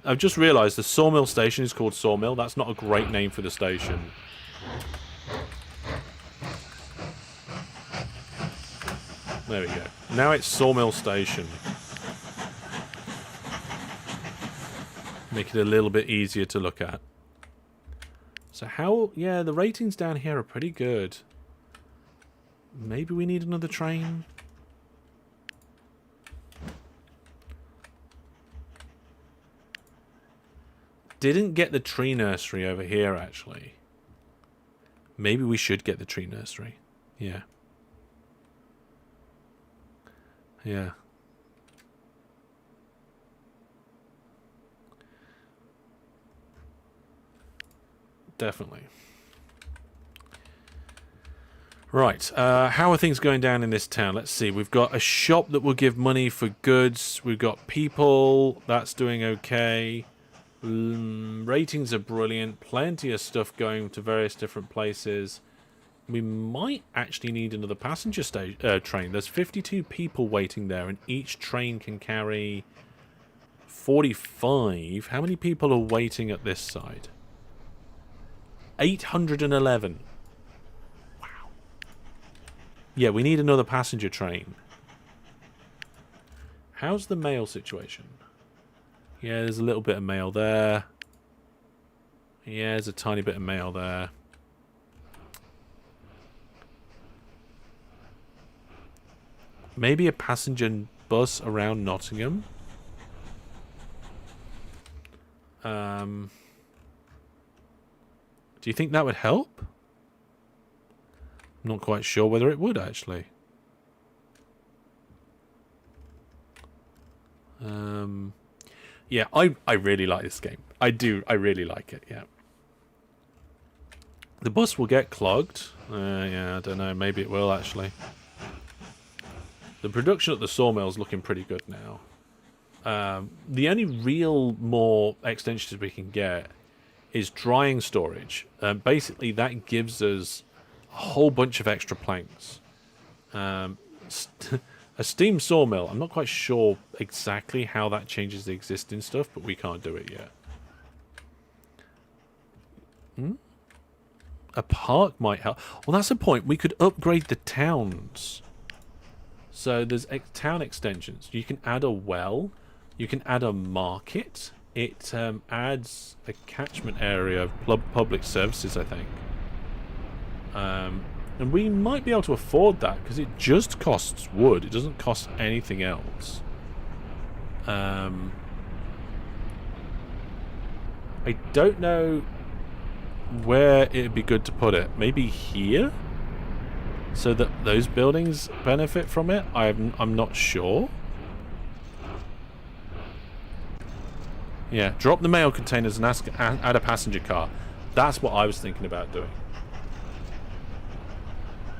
[SPEAKER 1] I've just realised the sawmill station is called Sawmill. That's not a great name for the station. There we go. Now it's Sawmill Station. Make it a little bit easier to look at. So how... yeah, the ratings down here are pretty good. Maybe we need another train? Didn't get the tree nursery over here, actually. Maybe we should get the tree nursery. Yeah. Yeah. Definitely. Right, how are things going down in this town? Let's see. We've got a shop that will give money for goods. We've got people. That's doing okay. Ratings are brilliant. Plenty of stuff going to various different places. We might actually need another passenger train. There's 52 people waiting there, and each train can carry 45. How many people are waiting at this side? 811. Wow. Yeah, we need another passenger train. How's the mail situation? Yeah, there's a little bit of mail there. Yeah, there's a tiny bit of mail there. Maybe a passenger bus around Nottingham? Do you think that would help? I'm not quite sure whether it would, actually. Yeah, I really like this game. I do. I really like it, yeah. The bus will get clogged. Yeah, I don't know. Maybe it will, actually. The production at the sawmill is looking pretty good now. The only real more extensions we can get is drying storage. Basically, that gives us a whole bunch of extra planks. A steam sawmill, I'm not quite sure exactly how that changes the existing stuff, but we can't do it yet. A park might help. Well, that's the point. We could upgrade the towns. So there's town extensions. You can add a well. You can add a market. It adds a catchment area of public services, I think. And we might be able to afford that because it just costs wood. It doesn't cost anything else. I don't know where it'd be good to put it. Maybe here? So that those buildings benefit from it? I'm not sure. Yeah, drop the mail containers and add a passenger car. That's what I was thinking about doing.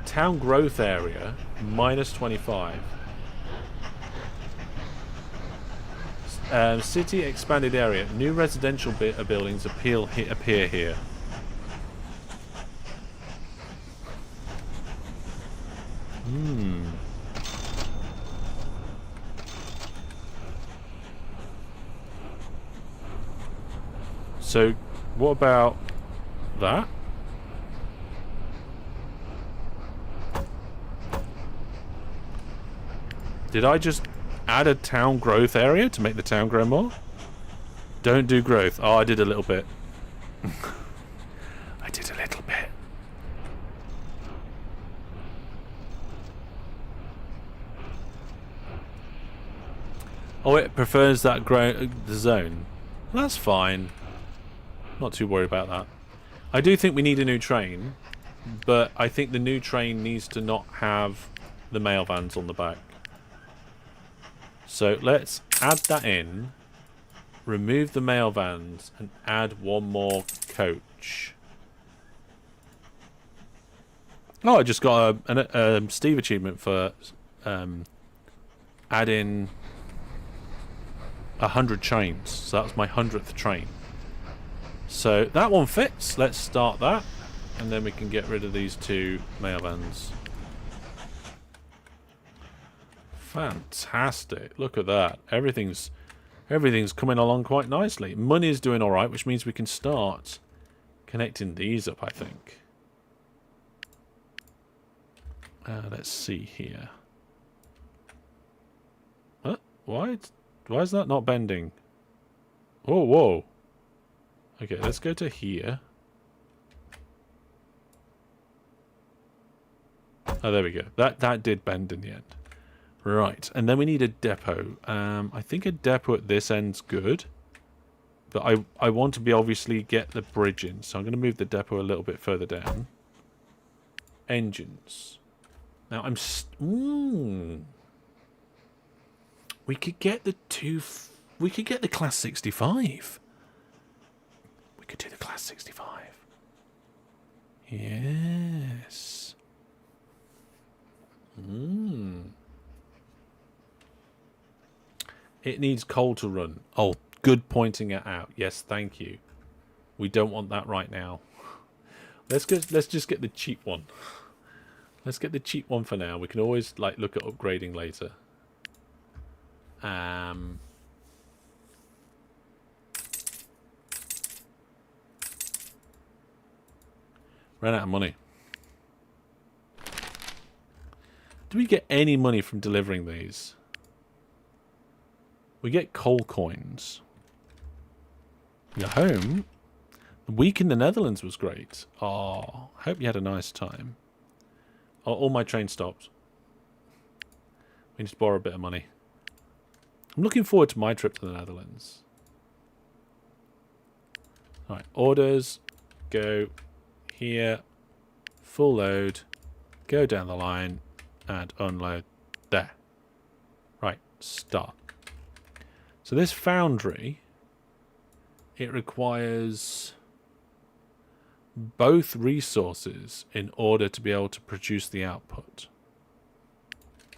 [SPEAKER 1] Town growth area, minus 25. City expanded area. New residential buildings appear here. So, what about that? Did I just add a town growth area to make the town grow more? Don't do growth. Oh, I did a little bit. I did a little bit. Oh, it prefers that the zone. That's fine. Not too worried about that. I do think we need a new train, but I think the new train needs to not have the mail vans on the back. So let's add that in, remove the mail vans, and add one more coach. Oh, I just got a Steve achievement for adding 100 trains. So that's my 100th train. So that one fits. Let's start that, and then we can get rid of these two mail vans. Fantastic. Look at that. Everything's coming along quite nicely. Money's doing alright, which means we can start connecting these up, I think. Let's see here. What? Why is that not bending? Oh, whoa. Okay, let's go to here. Oh, there we go. That did bend in the end. Right, and then we need a depot. I think a depot at this end's good. But I want to be obviously get the bridge in, so I'm going to move the depot a little bit further down. Engines. Now we could get the we could get the Class 65. We could do the Class 65. Yes. It needs coal to run. Oh, good pointing it out. Yes, thank you. We don't want that right now. Let's just get the cheap one. Let's get the cheap one for now. We can always like look at upgrading later. Ran out of money. Do we get any money from delivering these? We get coal coins. Your home? The week in the Netherlands was great. Oh, I hope you had a nice time. Oh, all my trains stopped. We need to borrow a bit of money. I'm looking forward to my trip to the Netherlands. Right, orders, go here, full load, go down the line, and unload there. Right, start. So this foundry, it requires both resources in order to be able to produce the output.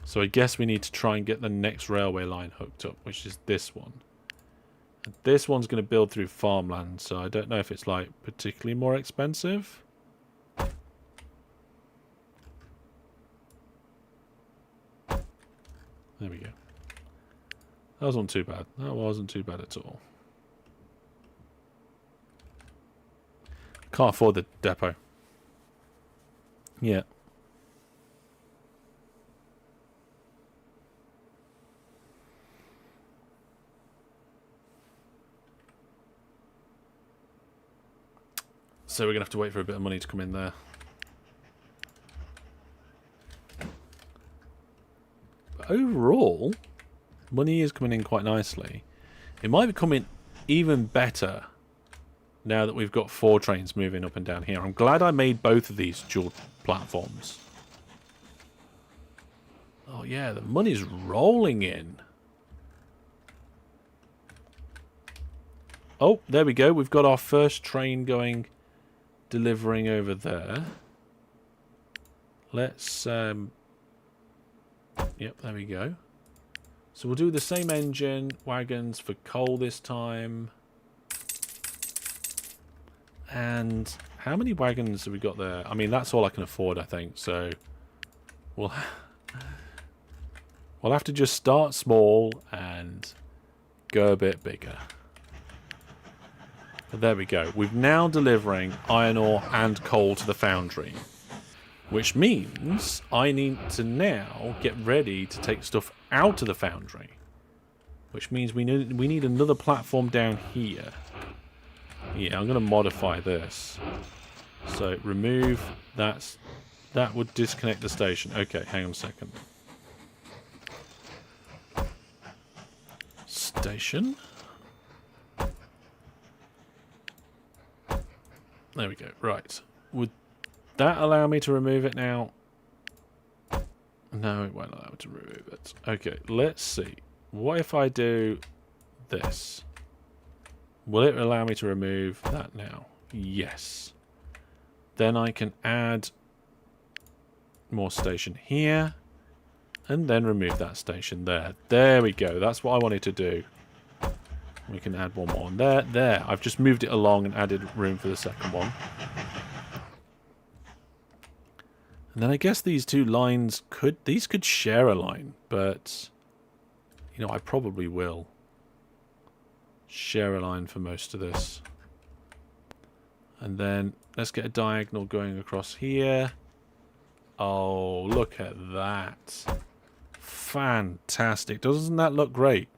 [SPEAKER 1] So I guess we need to try and get the next railway line hooked up, which is this one. And this one's going to build through farmland, so I don't know if it's like particularly more expensive. There we go. That wasn't too bad. That wasn't too bad at all. Can't afford the depot. Yeah. So we're going to have to wait for a bit of money to come in there. But overall, money is coming in quite nicely. It might be coming even better now that we've got 4 trains moving up and down here. I'm glad I made both of these dual platforms. Oh yeah, the money's rolling in. Oh, there we go. We've got our first train going, delivering over there. Let's, yep, there we go. So we'll do the same engine, wagons for coal this time. And how many wagons have we got there? I mean, that's all I can afford, I think. So we'll have to just start small and go a bit bigger. But there we go. We're now delivering iron ore and coal to the foundry, which means I need to now get ready to take stuff out of the foundry, which means we need another platform down here. Yeah, I'm going to modify this. So remove that would disconnect the station. Okay, hang on a second. Station. There we go. Right. Would that allow me to remove it now? No, it won't allow me to remove it. Okay, let's see. What if I do this? Will it allow me to remove that now? Yes. Then I can add more station here. And then remove that station there. There we go. That's what I wanted to do. We can add one more. There, there. I've just moved it along and added room for the second one. And then I guess these two lines could share a line, but you know, I probably will share a line for most of this. And then let's get a diagonal going across here. Oh, look at that. Fantastic. Doesn't that look great?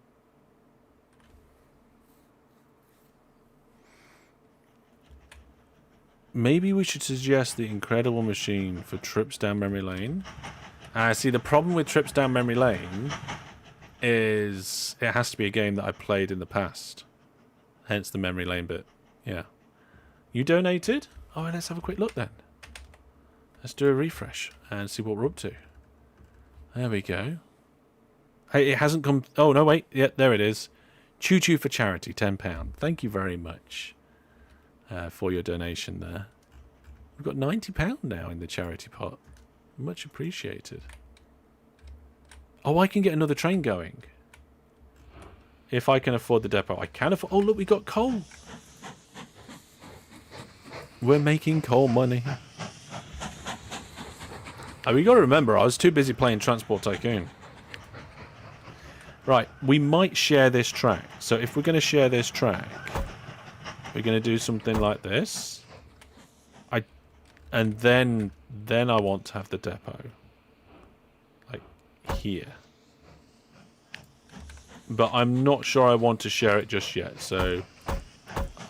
[SPEAKER 1] Maybe we should suggest the incredible machine for trips down memory lane. See, the problem with trips down memory lane is it has to be a game that I played in the past. Hence the memory lane bit. Yeah. You donated? Oh, let's have a quick look then. Let's do a refresh and see what we're up to. There we go. Hey, it hasn't come... Oh, no, wait. Yeah, there it is. Choo Choo for charity, £10. Thank you very much for your donation there. We've got £90 now in the charity pot. Much appreciated. Oh, I can get another train going. If I can afford the depot. I can afford... Oh, look, we got coal. We're making coal money. We got to remember, I was too busy playing Transport Tycoon. Right, we might share this track. So if we're going to share this track, we're going to do something like this. And then I want to have the depot. Like here. But I'm not sure I want to share it just yet. So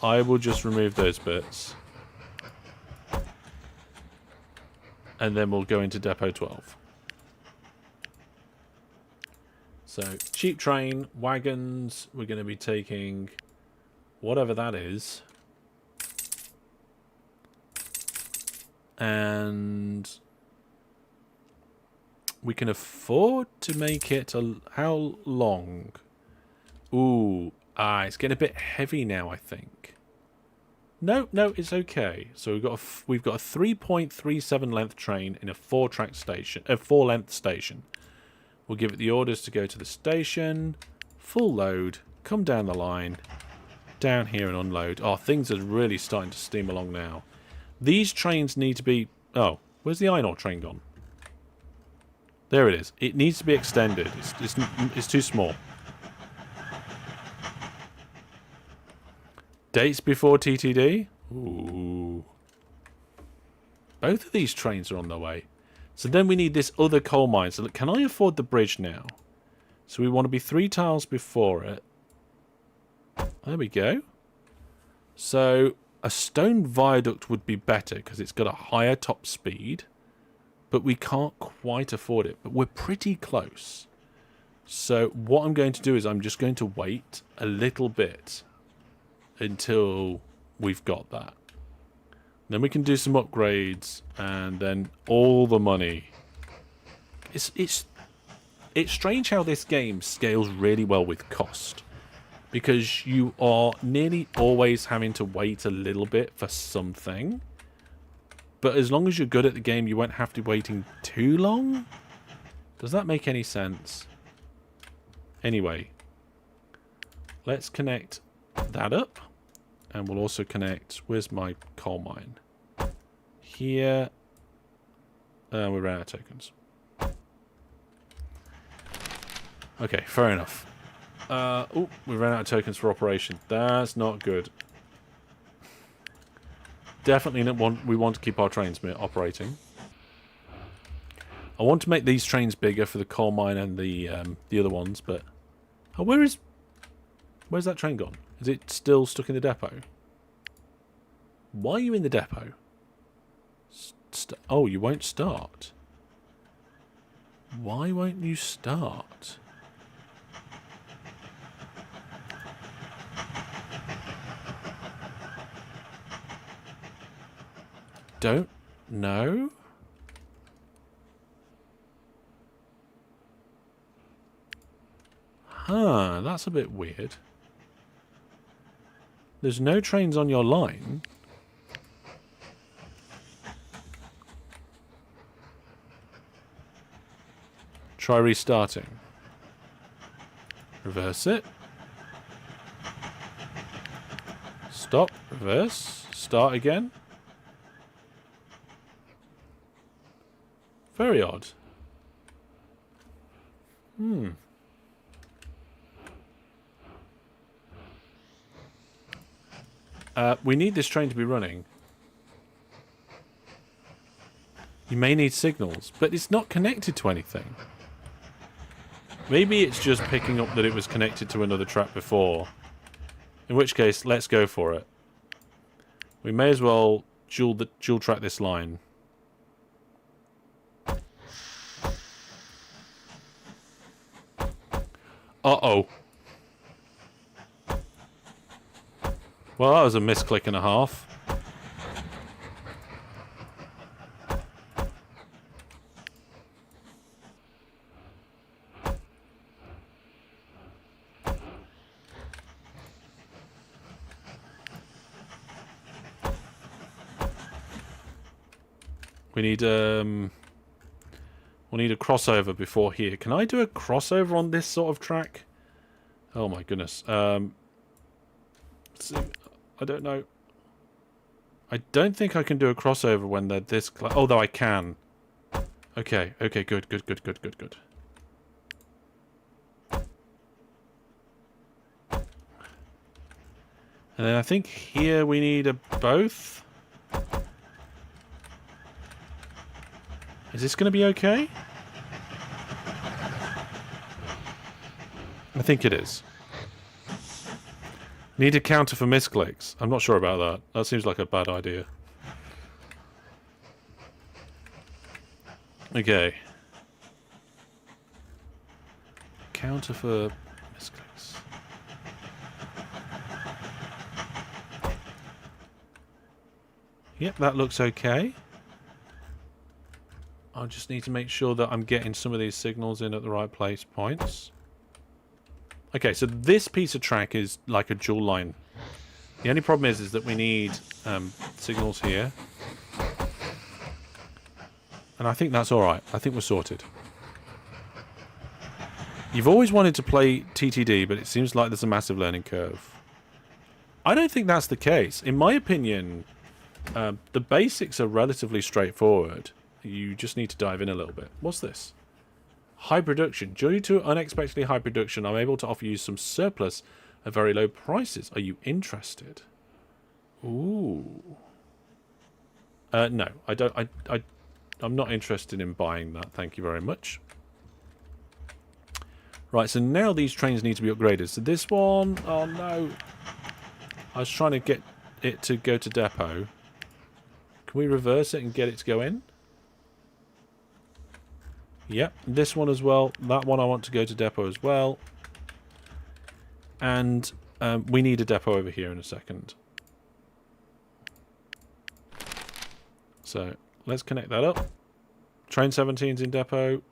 [SPEAKER 1] I will just remove those bits. And then we'll go into depot 12. So cheap train, wagons, we're going to be taking whatever that is. And we can afford to make it how long? Ooh, it's getting a bit heavy now, I think. No, it's okay. So we've got a 3.37 length train in a 4-track station, a 4-length station. We'll give it the orders to go to the station, full load, come down the line, down here and unload. Oh, things are really starting to steam along now. These trains need to be... Oh, where's the iron ore train gone? There it is. It needs to be extended. It's too small. Dates before TTD? Ooh. Both of these trains are on their way. So then we need this other coal mine. So look, can I afford the bridge now? So we want to be 3 tiles before it. There we go. So a stone viaduct would be better because it's got a higher top speed. But we can't quite afford it. But we're pretty close. So what I'm going to do is I'm just going to wait a little bit until we've got that. Then we can do some upgrades, and then all the money. It's strange how this game scales really well with cost, because you are nearly always having to wait a little bit for something. But as long as you're good at the game, you won't have to be waiting too long. Does that make any sense? Anyway, let's connect that up. And we'll also connect... Where's my coal mine? Here. We ran out of tokens. Okay, fair enough. Oh, we ran out of tokens for operation. That's not good. Definitely we want to keep our trains operating. I want to make these trains bigger for the coal mine and the other ones, but... Oh, where's that train gone? Is it still stuck in the depot? Why are you in the depot? Oh, you won't start. Why won't you start? Don't know. Huh, that's a bit weird. There's no trains on your line. Try restarting. Reverse it. Stop. Reverse. Start again. Very odd. We need this train to be running. You may need signals, but it's not connected to anything. Maybe it's just picking up that it was connected to another track before. In which case, let's go for it. We may as well dual track this line. Uh-oh. Well, that was a misclick and a half. We need we'll need a crossover before here. Can I do a crossover on this sort of track? Oh my goodness. See, I don't know. I don't think I can do a crossover when they're this close. Oh, though I can. Okay, okay, good. And then I think here we need a both. Is this going to be okay? I think it is. Need a counter for misclicks. I'm not sure about that. That seems like a bad idea. Okay. Counter for misclicks. Yep, that looks okay. I just need to make sure that I'm getting some of these signals in at the right place points. Okay, so this piece of track is like a dual line. The only problem is that we need signals here. And I think that's alright. I think we're sorted. You've always wanted to play TTD, but it seems like there's a massive learning curve. I don't think that's the case. In my opinion, the basics are relatively straightforward. You just need to dive in a little bit. What's this? High production. Due to unexpectedly high production, I'm able to offer you some surplus at very low prices. Are you interested? Ooh. No, I don't. I'm not interested in buying that. Thank you very much. Right, so now these trains need to be upgraded. So this one, oh no. I was trying to get it to go to depot. Can we reverse it and get it to go in? Yep, this one as well. That one I want to go to depot as well. And we need a depot over here in a second. So let's connect that up. Train 17's in depot.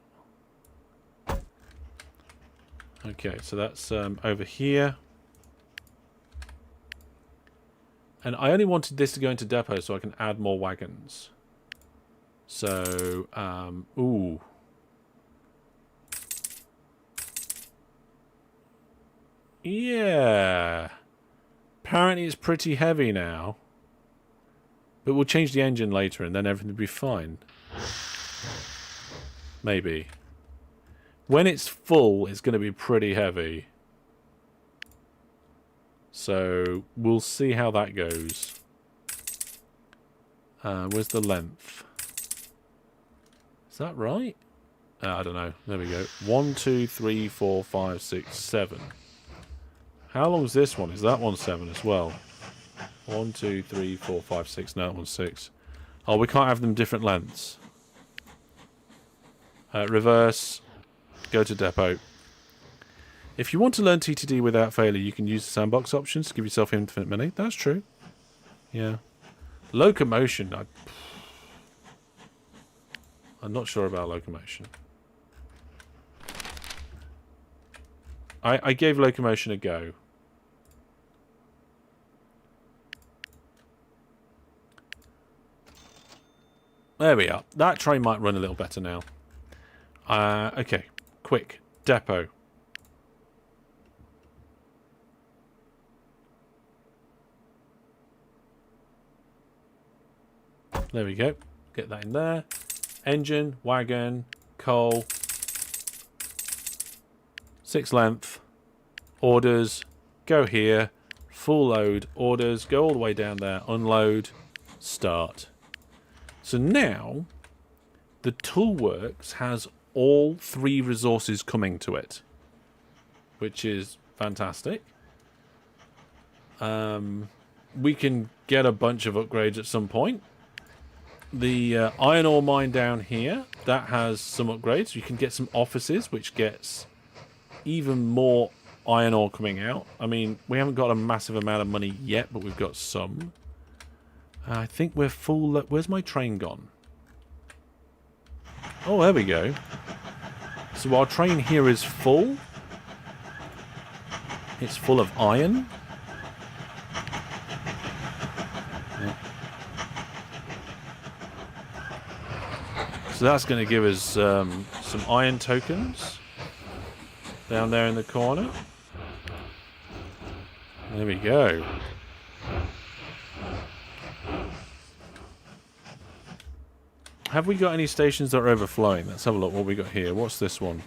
[SPEAKER 1] Okay, so that's over here. And I only wanted this to go into depot so I can add more wagons. So, ooh. Yeah. Apparently it's pretty heavy now. But we'll change the engine later and then everything will be fine. Maybe. When it's full, it's going to be pretty heavy. So, we'll see how that goes. Where's the length? Is that right? I don't know. There we go. 1, 2, 3, 4, 5, 6, 7. How long is this one? Is that one 7 as well? 1, 2, 3, 4, 5, 6. No, that one's 6. Oh, we can't have them different lengths. Reverse. Go to depot. If you want to learn TTD without failure, you can use the sandbox options to give yourself infinite money. That's true. Yeah. Locomotion. I'm not sure about locomotion. I gave locomotion a go. There we are. That train might run a little better now. Okay. Quick. Depot. There we go. Get that in there. Engine, wagon, coal. 6 length. Orders. Go here. Full load. Orders. Go all the way down there. Unload. Start. So now, the Toolworks has all 3 resources coming to it. Which is fantastic. We can get a bunch of upgrades at some point. The iron ore mine down here, that has some upgrades. You can get some offices, which gets even more iron ore coming out. I mean, we haven't got a massive amount of money yet, but we've got some. I think we're full. Where's my train gone? Oh, there we go. So our train here is full. It's full of iron. So that's going to give us some iron tokens down there in the corner. There we go. Have we got any stations that are overflowing? Let's have a look what we got here. What's this one?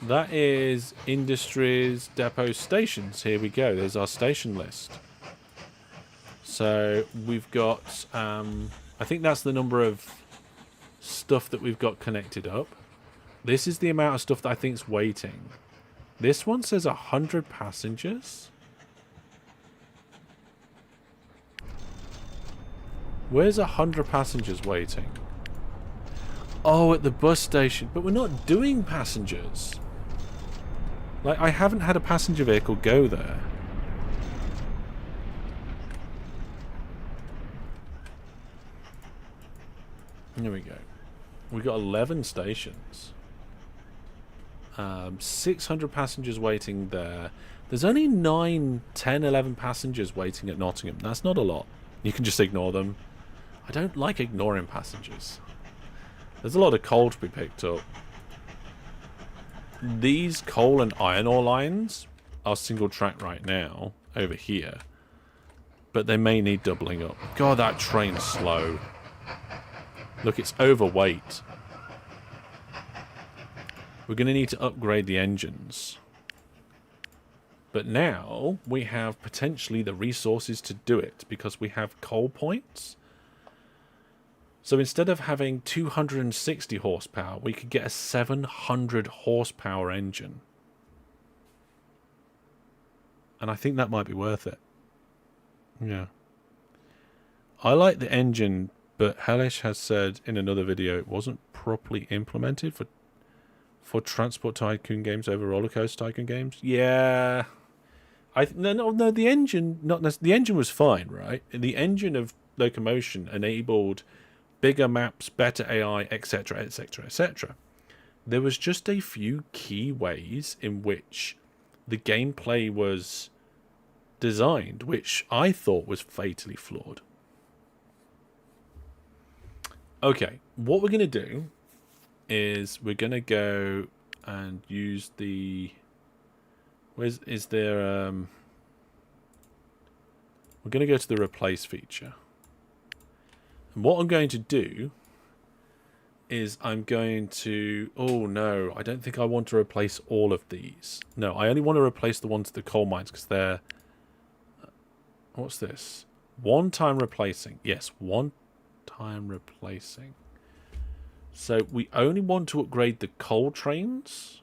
[SPEAKER 1] That is Industries Depot Stations. Here we go. There's our station list. So we've got, I think that's the number of stuff that we've got connected up. This is the amount of stuff that I think is waiting. This one says 100 passengers. Where's 100 passengers waiting? Oh, at the bus station. But we're not doing passengers. Like, I haven't had a passenger vehicle go there. There we go. We got 11 stations. 600 passengers waiting there. There's only 9, 10, 11 passengers waiting at Nottingham. That's not a lot. You can just ignore them. I don't like ignoring passengers. There's a lot of coal to be picked up. These coal and iron ore lines are single track right now over here. But they may need doubling up. God, that train's slow. Look, it's overweight. We're going to need to upgrade the engines. But now we have potentially the resources to do it because we have coal points. So instead of having 260 horsepower, we could get a 700 horsepower engine. And I think that might be worth it. Yeah. I like the engine, but Hellish has said in another video it wasn't properly implemented for Transport Tycoon games over Roller Coaster Tycoon games. Yeah. No, the engine, the engine was fine, right? The engine of locomotion enabled bigger maps, better AI, etc., etc., etc. There was just a few key ways in which the gameplay was designed, which I thought was fatally flawed. Okay, what we're going to do is we're going to go and use the... We're going to go to the replace feature. And what I'm going to do is I'm going to... Oh, no. I don't think I want to replace all of these. No, I only want to replace the ones at the coal mines because they're... What's this? One-time replacing. Yes, one-time replacing. So we only want to upgrade the coal trains.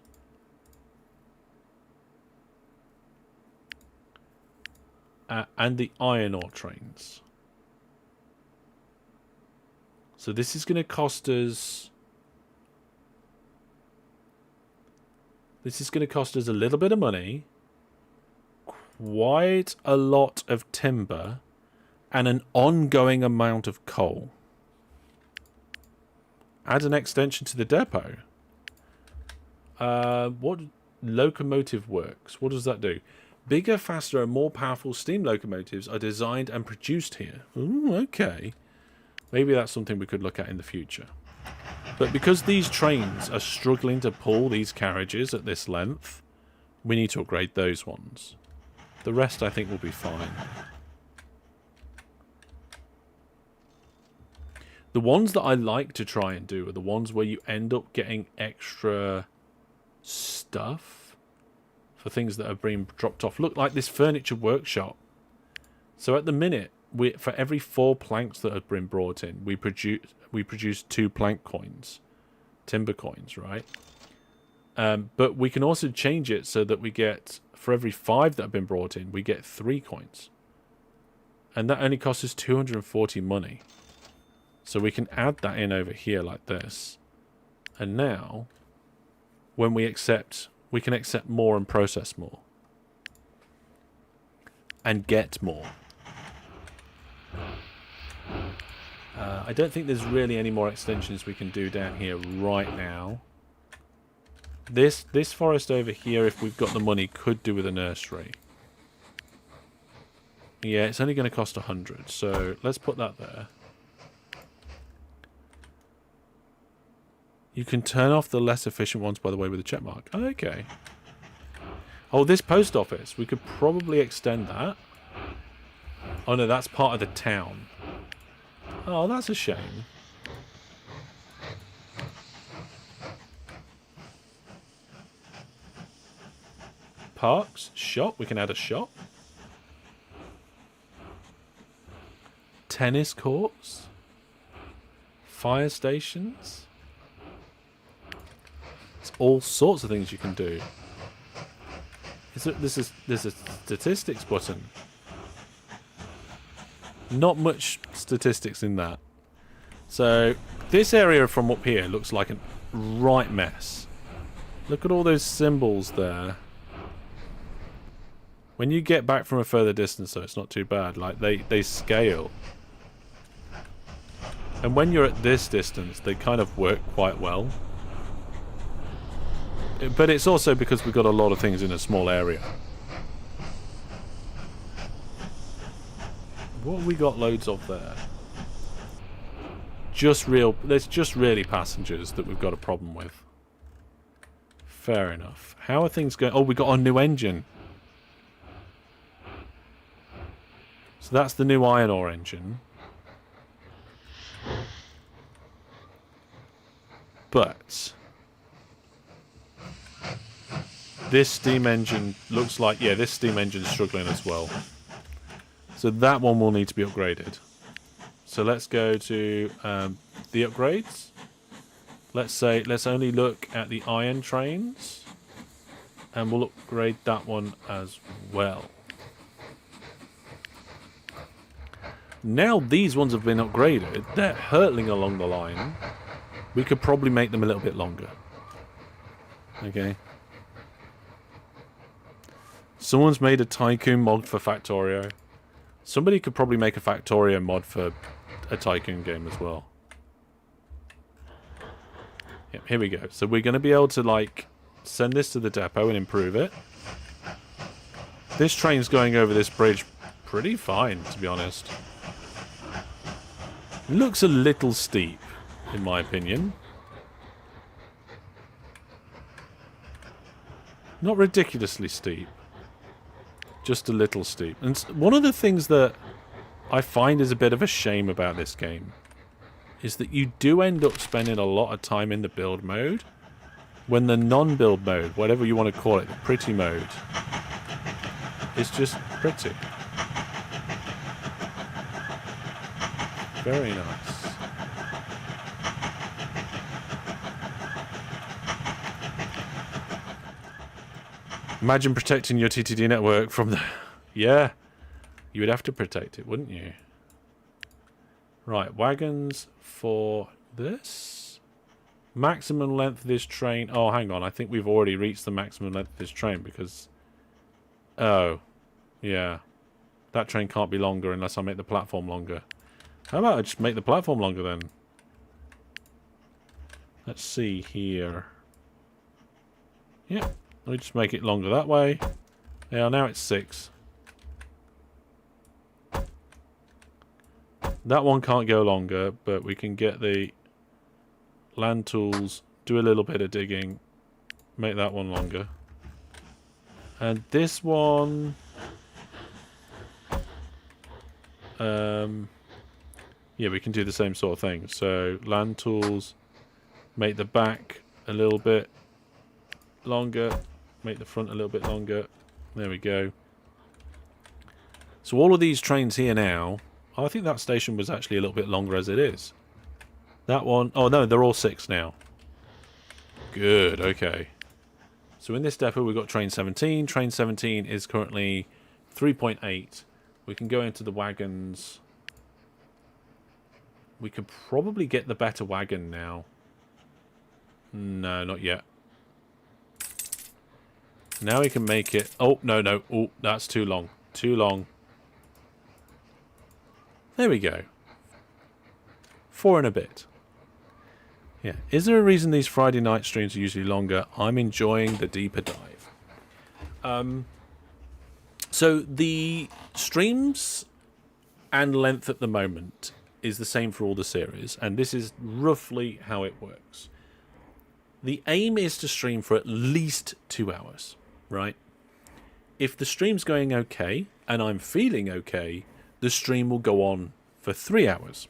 [SPEAKER 1] And the iron ore trains. So this is going to cost us... This is going to cost us a little bit of money. Quite a lot of timber. And an ongoing amount of coal. Add an extension to the depot. What locomotive works? What does that do? Bigger, faster, and more powerful steam locomotives are designed and produced here. Ooh, okay. Maybe that's something we could look at in the future. But because these trains are struggling to pull these carriages at this length, we need to upgrade those ones. The rest, I think, will be fine. The ones that I like to try and do are the ones where you end up getting extra stuff for things that are being dropped off. Look, like this furniture workshop. So at the minute, for every 4 planks that have been brought in, we produce 2 plank coins, timber coins, right? But we can also change it so that we get, for every 5 that have been brought in, we get 3 coins. And that only costs us 240 money. So we can add that in over here like this. And now, when we accept, we can accept more and process more. And get more. I don't think there's really any more extensions we can do down here right now. This forest over here, if we've got the money, could do with a nursery. Yeah, it's only going to cost 100, so let's put that there. You can turn off the less efficient ones, by the way, with a check mark. Okay. Oh, this post office. We could probably extend that. Oh, no, that's part of the town. Oh, that's a shame. Parks. Shop. We can add a shop. Tennis courts. Fire stations. All sorts of things you can do. There's a statistics button. Not much statistics in that. So this area from up here looks like a right mess. Look at all those symbols there. When you get back from a further distance, though, it's not too bad. Like they scale. And when you're at this distance, they kind of work quite well. But it's also because we've got a lot of things in a small area. What have we got loads of there? There's just really passengers that we've got a problem with. Fair enough. How are things going? Oh, we got a new engine. So that's the new iron ore engine. But this steam engine looks like, yeah, this steam engine's struggling as well. So that one will need to be upgraded. So let's go to the upgrades. Let's only look at the iron trains. And we'll upgrade that one as well. Now these ones have been upgraded, they're hurtling along the line. We could probably make them a little bit longer. Okay. Someone's made a Tycoon mod for Factorio. Somebody could probably make a Factorio mod for a Tycoon game as well. Yep, here we go. So we're going to be able to, like, send this to the depot and improve it. This train's going over this bridge pretty fine, to be honest. It looks a little steep, in my opinion. Not ridiculously steep. Just a little steep. And one of the things that I find is a bit of a shame about this game is that you do end up spending a lot of time in the build mode when the non-build mode, whatever you want to call it, the pretty mode, is just pretty. Very nice. Imagine protecting your TTD network from the... Yeah, you would have to protect it, wouldn't you? Right, wagons for this. Maximum length of this train. Oh, hang on. I think we've already reached the maximum length of this train because... Oh, yeah. That train can't be longer unless I make the platform longer. How about I just make the platform longer then? Let's see here. Yeah, let me just make it longer that way. Yeah, now it's 6. That one can't go longer, but we can get the land tools, do a little bit of digging, make that one longer. And this one... yeah, we can do the same sort of thing. So, land tools, make the back a little bit longer, make the front a little bit longer. There we go. So all of these trains here now, I think that station was actually a little bit longer as it is. That one, oh no, they're all 6 now. Good, okay. So in this depot we've got train 17. Train 17 is currently 3.8. We can go into the wagons. We could probably get the better wagon now. No, not yet. Now we can make it... Oh, no, no. Oh, that's too long. Too long. There we go. 4 and a bit. Yeah. Is there a reason these Friday night streams are usually longer? I'm enjoying the deeper dive. So the streams and length at the moment is the same for all the series, and this is roughly how it works. The aim is to stream for at least 2 hours, right? If the stream's going okay, and I'm feeling okay, the stream will go on for 3 hours.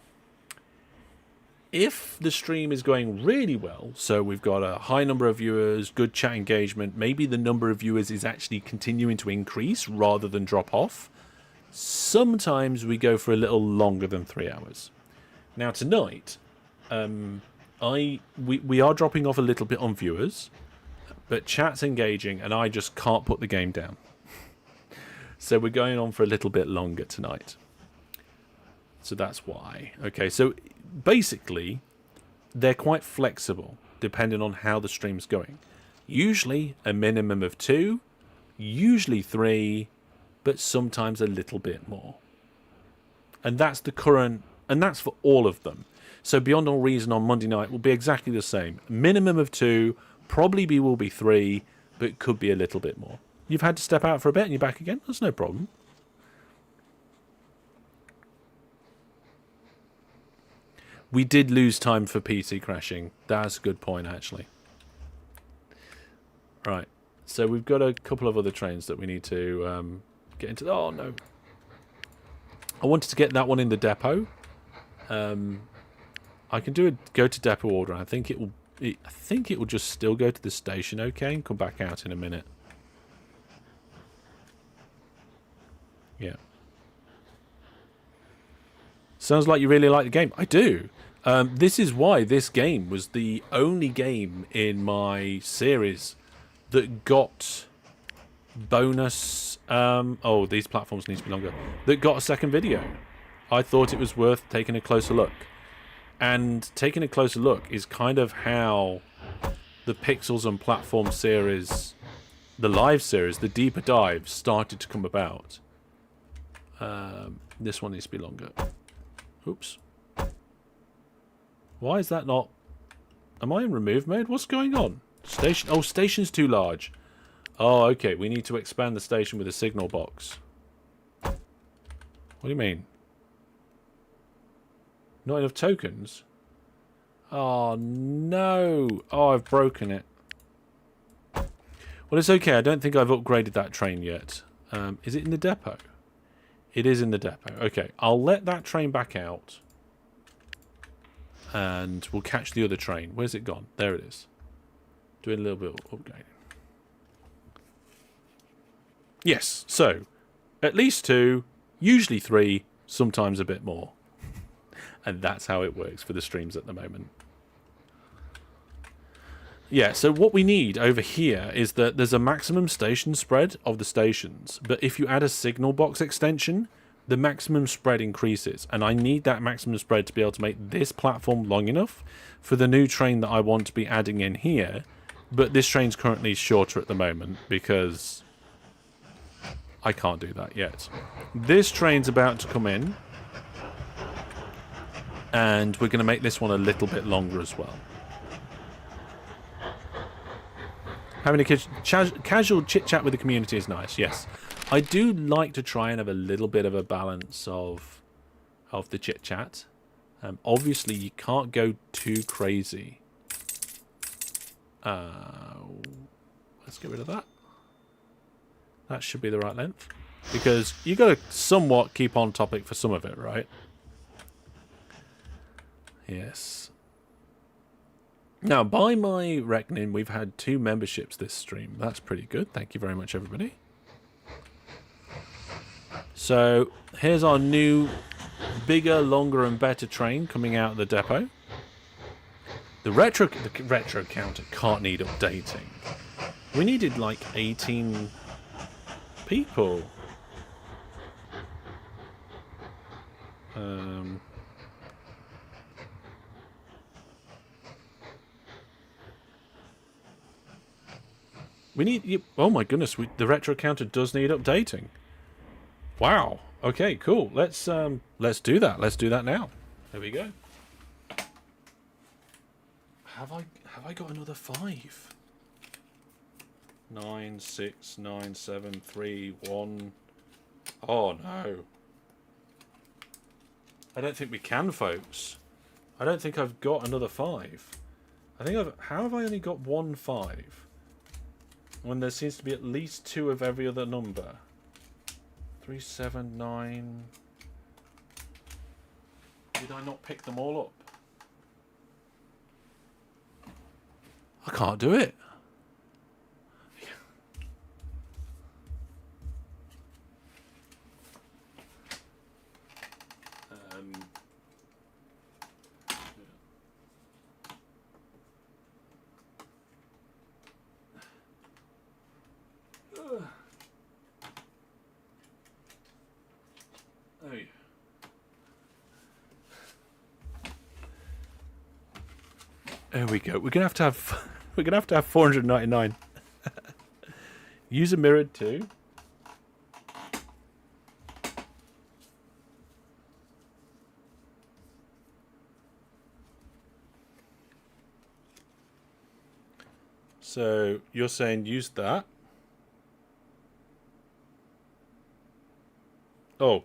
[SPEAKER 1] If the stream is going really well, so we've got a high number of viewers, good chat engagement, maybe the number of viewers is actually continuing to increase rather than drop off, sometimes we go for a little longer than 3 hours. Now tonight, we are dropping off a little bit on viewers, but chat's engaging and I just can't put the game down. So we're going on for a little bit longer tonight. So that's why. Okay, so basically, they're quite flexible depending on how the stream's going. Usually a minimum of 2, usually 3, but sometimes a little bit more. And that's the current, and that's for all of them. So Beyond All Reason on Monday night will be exactly the same. Minimum of 2, probably will be 3, but it could be a little bit more. You've had to step out for a bit and you're back again? That's no problem. We did lose time for PC crashing. That's a good point, actually. Right. So we've got a couple of other trains that we need to get into. Oh, no. I wanted to get that one in the depot. I can do a go to depot order. I think it will just still go to the station, okay, and come back out in a minute. Yeah. Sounds like you really like the game. I do. This is why this game was the only game in my series that got bonus... oh, these platforms need to be longer. That got a second video. I thought it was worth taking a closer look. And taking a closer look is kind of how the Pixels and Platform series, the live series, the deeper dive, started to come about. This one needs to be longer. Oops. Why is that not... Am I in remove mode? What's going on? Station... Oh, station's too large. Oh, okay. We need to expand the station with a signal box. What do you mean? Not enough tokens? Oh, no. Oh, I've broken it. Well, it's okay. I don't think I've upgraded that train yet. Is it in the depot? It is in the depot. Okay, I'll let that train back out. And we'll catch the other train. Where's it gone? There it is. Doing a little bit of upgrading. Yes, so at least 2, usually 3, sometimes a bit more. And that's how it works for the streams at the moment. Yeah, so what we need over here is that there's a maximum station spread of the stations. But if you add a signal box extension, the maximum spread increases. And I need that maximum spread to be able to make this platform long enough for the new train that I want to be adding in here. But this train's currently shorter at the moment because I can't do that yet. This train's about to come in. And we're going to make this one a little bit longer as well. Having a casual chit-chat with the community is nice, yes. I do like to try and have a little bit of a balance of the chit-chat. Obviously, you can't go too crazy. Let's get rid of that. That should be the right length. Because you got to somewhat keep on topic for some of it, right? Yes. Now, by my reckoning, we've had 2 memberships this stream. That's pretty good. Thank you very much, everybody. So, here's our new, bigger, longer, and better train coming out of the depot. The retro counter can't need updating. We needed like 18 people. We need... Oh my goodness, the retro counter does need updating. Wow. Okay, cool. Let's do that. Let's do that now. There we go. Have I got another 5? 9, 6, 9, 7, 3, 1. Oh no. I don't think we can, folks. I don't think I've got another 5. I think how have I only got 1 5? When there seems to be at least 2 of every other number. 3, 7, 9. Did I not pick them all up? I can't do it. Oh, yeah. There we go. We're gonna have to have 499. Use a mirrored too. So you're saying use that. Oh.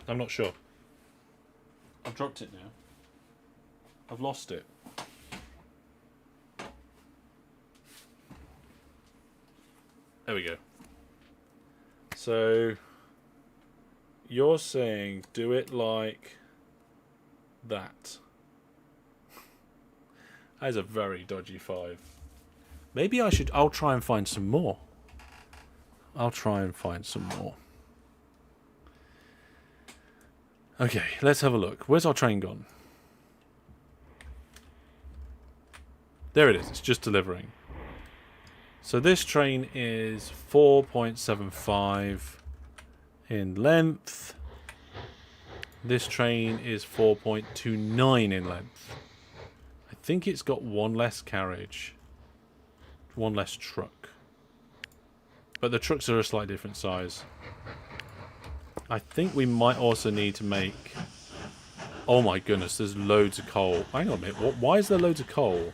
[SPEAKER 1] I'm not sure. I've dropped it now. I've lost it. There we go. So you're saying do it like that. That is a very dodgy 5. Maybe I'll try and find some more. Okay, let's have a look. Where's our train gone? There it is. It's just delivering. So this train is 4.75 in length. This train is 4.29 in length. I think it's got one less carriage. One less truck. But the trucks are a slightly different size. I think we might also need to make... Oh my goodness, there's loads of coal. Hang on a minute, why is there loads of coal?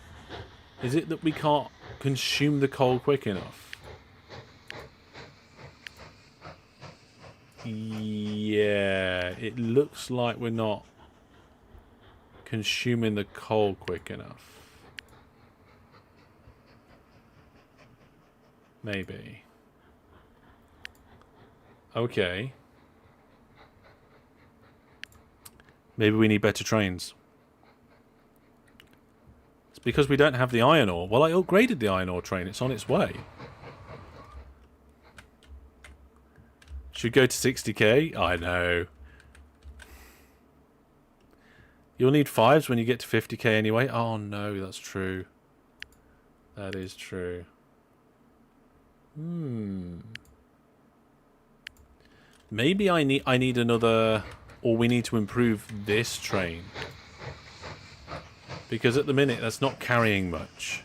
[SPEAKER 1] Is it that we can't consume the coal quick enough? Yeah, it looks like we're not consuming the coal quick enough. Maybe. Okay. Maybe we need better trains. It's because we don't have the iron ore. Well, I upgraded the iron ore train. It's on its way. Should go to 60k? I know. You'll need 5s when you get to 50k anyway. Oh no, that's true. That is true. Maybe I need another, or we need to improve this train. Because at the minute that's not carrying much.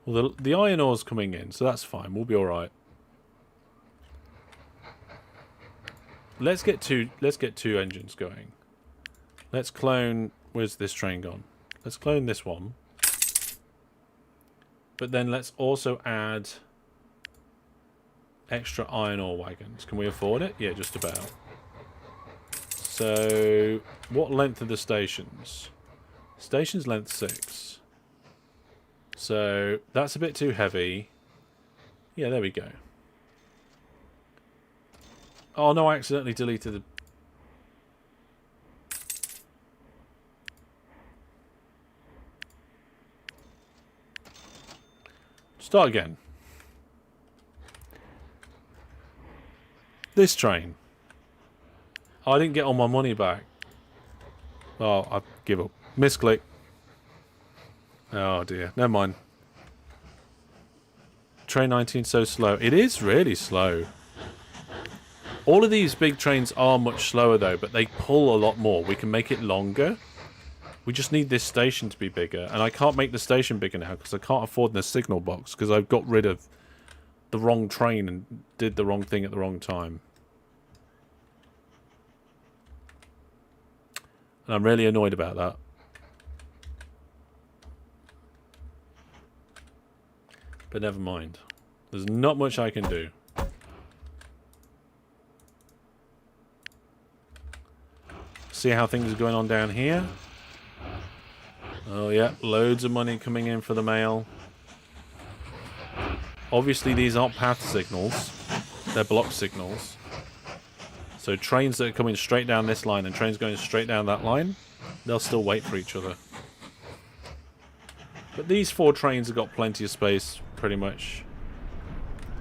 [SPEAKER 1] Well, the iron ore's coming in, so that's fine. We'll be all right. Let's get two engines going. Let's clone. Where's this train gone? Let's clone this one. But then let's also add extra iron ore wagons. Can we afford it? Yeah, just about. So, what length are the stations? Station's length 6. So, that's a bit too heavy. Yeah, there we go. Oh no, I accidentally deleted the... Start again. This train. Oh, I didn't get all my money back. Oh, I give up. Misclick. Oh dear. Never mind. Train 19 so slow. It is really slow. All of these big trains are much slower though, but they pull a lot more. We can make it longer. We just need this station to be bigger. And I can't make the station bigger now because I can't afford the signal box because I've got rid of the wrong train and did the wrong thing at the wrong time. And I'm really annoyed about that. But never mind. There's not much I can do. See how things are going on down here. Oh yeah, loads of money coming in for the mail. Obviously these aren't path signals. They're block signals. So trains that are coming straight down this line and trains going straight down that line, they'll still wait for each other. But these 4 trains have got plenty of space, pretty much,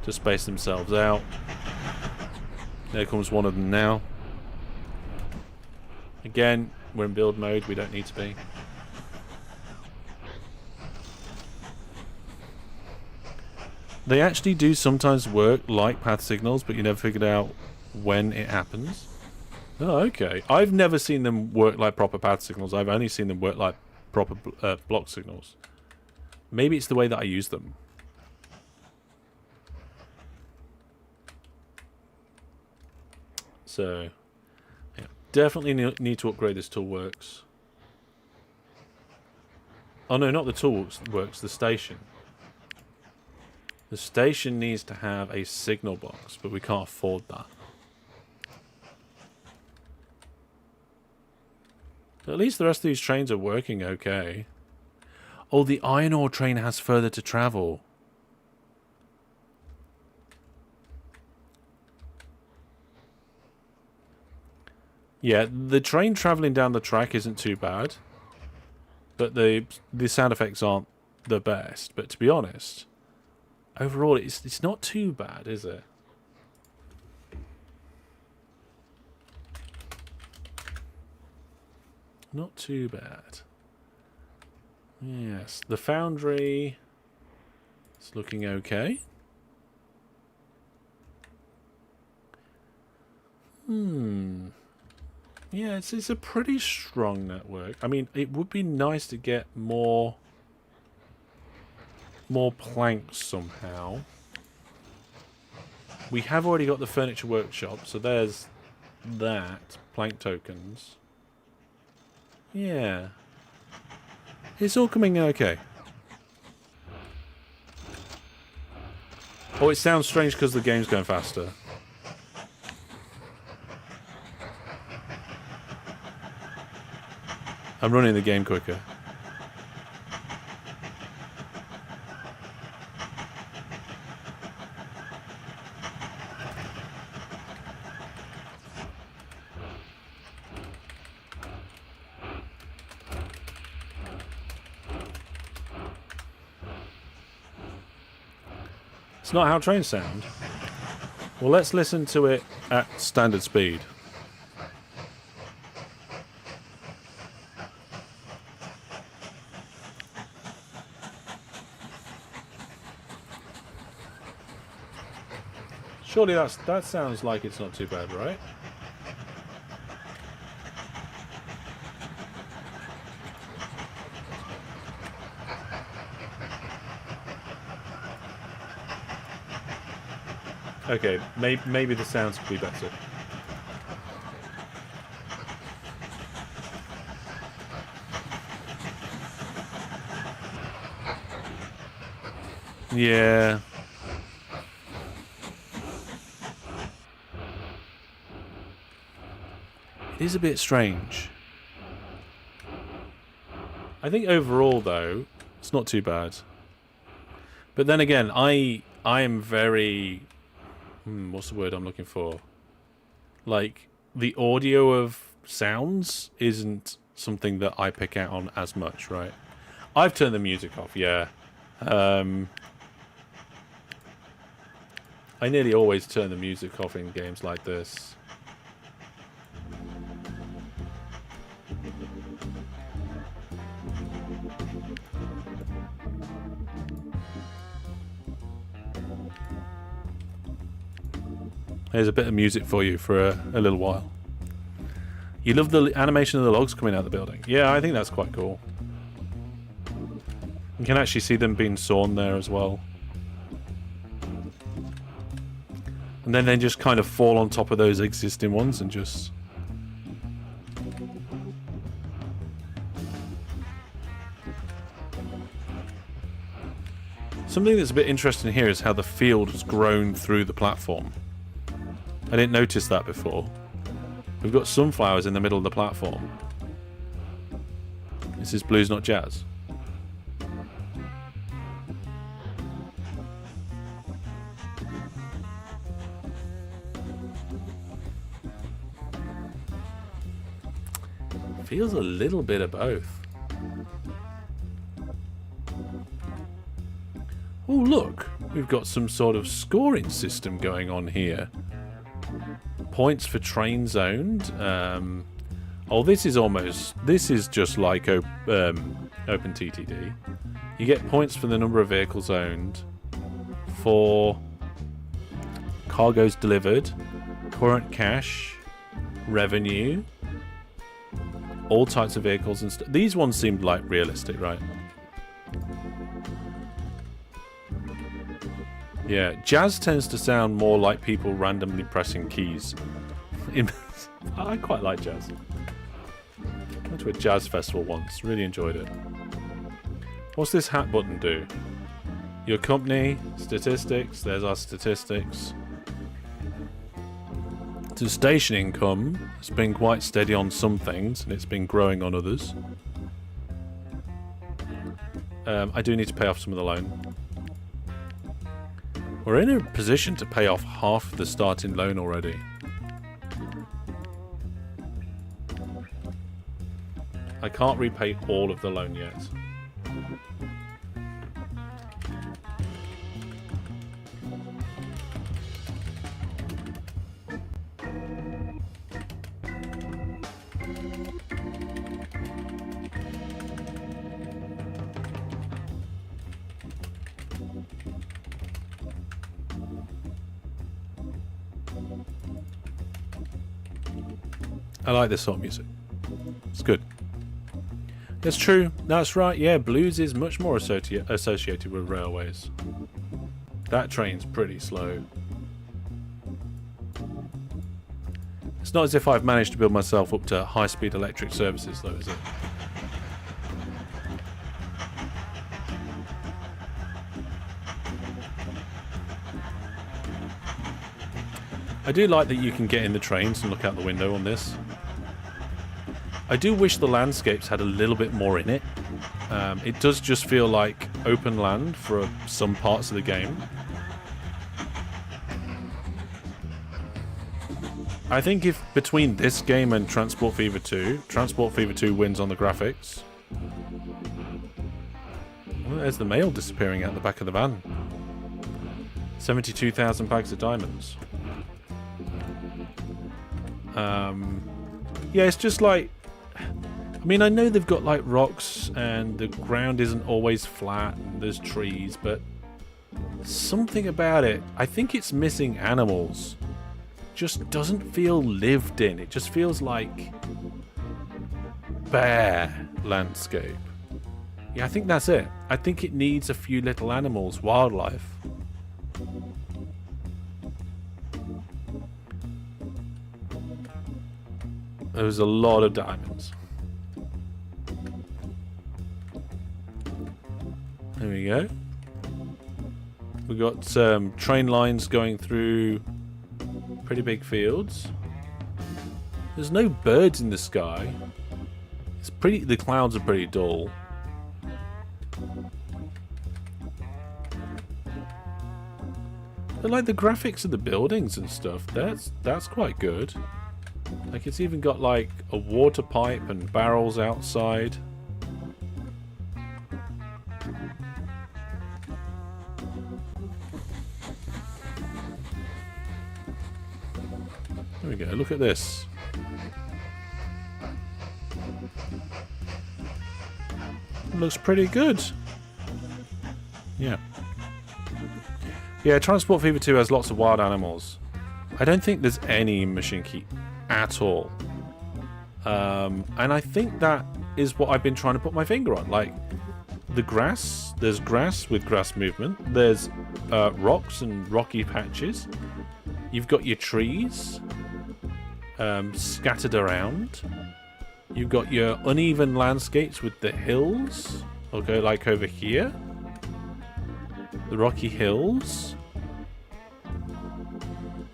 [SPEAKER 1] to space themselves out. There comes one of them now. Again, we're in build mode, we don't need to be. They actually do sometimes work like path signals, but you never figured out when it happens. Oh, okay. I've never seen them work like proper path signals. I've only seen them work like proper block signals. Maybe it's the way that I use them. So, definitely need to upgrade this toolworks. Oh no, not the toolworks, the station. The station needs to have a signal box, but we can't afford that. At least the rest of these trains are working okay. Oh, the iron ore train has further to travel. Yeah, the train travelling down the track isn't too bad. But the sound effects aren't the best. But to be honest, overall it's not too bad, is it? Not too bad. Yes, the foundry is looking okay. Yeah, it's a pretty strong network. I mean, it would be nice to get more planks somehow. We have already got the furniture workshop, so there's that. Plank tokens. Yeah. It's all coming in okay. Oh, it sounds strange because the game's going faster. I'm running the game quicker. It's not how trains sound. Well, let's listen to it at standard speed. Surely that sounds like it's not too bad, right? Okay, maybe the sounds could be better. Yeah. It is a bit strange. I think overall, though, it's not too bad. But then again, I am very... what's the word I'm looking for? Like, the audio of sounds isn't something that I pick out on as much, right? I've turned the music off, yeah. I nearly always turn the music off in games like this. Here's a bit of music for you for a little while. You love the animation of the logs coming out of the building. Yeah, I think that's quite cool. You can actually see them being sawn there as well. And then they just kind of fall on top of those existing ones and just... Something that's a bit interesting here is how the field has grown through the platform. I didn't notice that before. We've got sunflowers in the middle of the platform. This is blues, not jazz. Feels a little bit of both. Oh, look! We've got some sort of scoring system going on here. Points for trains owned. Oh, this is just like OpenTTD. You get points for the number of vehicles owned, for cargoes delivered, current cash, revenue, all types of vehicles and stuff. These ones seemed like realistic, right? Yeah, jazz tends to sound more like people randomly pressing keys in I quite like jazz. Went to a jazz festival once. Really enjoyed it. What's this hat button do? Your company, statistics. There's our statistics. To station income, it's been quite steady on some things, and it's been growing on others. I do need to pay off some of the loan. We're in a position to pay off half of the starting loan already. I can't repay all of the loan yet. I like this sort of music. It's good. It's true. That's right. Yeah, blues is much more associated with railways. That train's pretty slow. It's not as if I've managed to build myself up to high-speed electric services, though, is it? I do like that you can get in the trains and look out the window on this. I do wish the landscapes had a little bit more in it. It does just feel like open land for some parts of the game. I think if between this game and Transport Fever 2, Transport Fever 2 wins on the graphics. Well, there's the mail disappearing out the back of the van. 72,000 bags of diamonds. Yeah, it's just like... I mean, I know they've got, like, rocks, and the ground isn't always flat, and there's trees, but... something about it, I think it's missing animals. Just doesn't feel lived in. It just feels like... bare landscape. Yeah, I think that's it. I think it needs a few little animals, wildlife. There was a lot of diamonds. There we go. We got some train lines going through pretty big fields. There's no birds in the sky. It's pretty. The clouds are pretty dull. But like the graphics of the buildings and stuff, that's quite good. Like it's even got like a water pipe and barrels outside. There we go, look at this. Looks pretty good. Yeah. Yeah, Transport Fever 2 has lots of wild animals. I don't think there's any Mashinki at all. And I think that is what I've been trying to put my finger on. Like, the grass, there's grass with grass movement. There's rocks and rocky patches. You've got your trees scattered around. You've got your uneven landscapes with the hills. I'll go like over here. The rocky hills.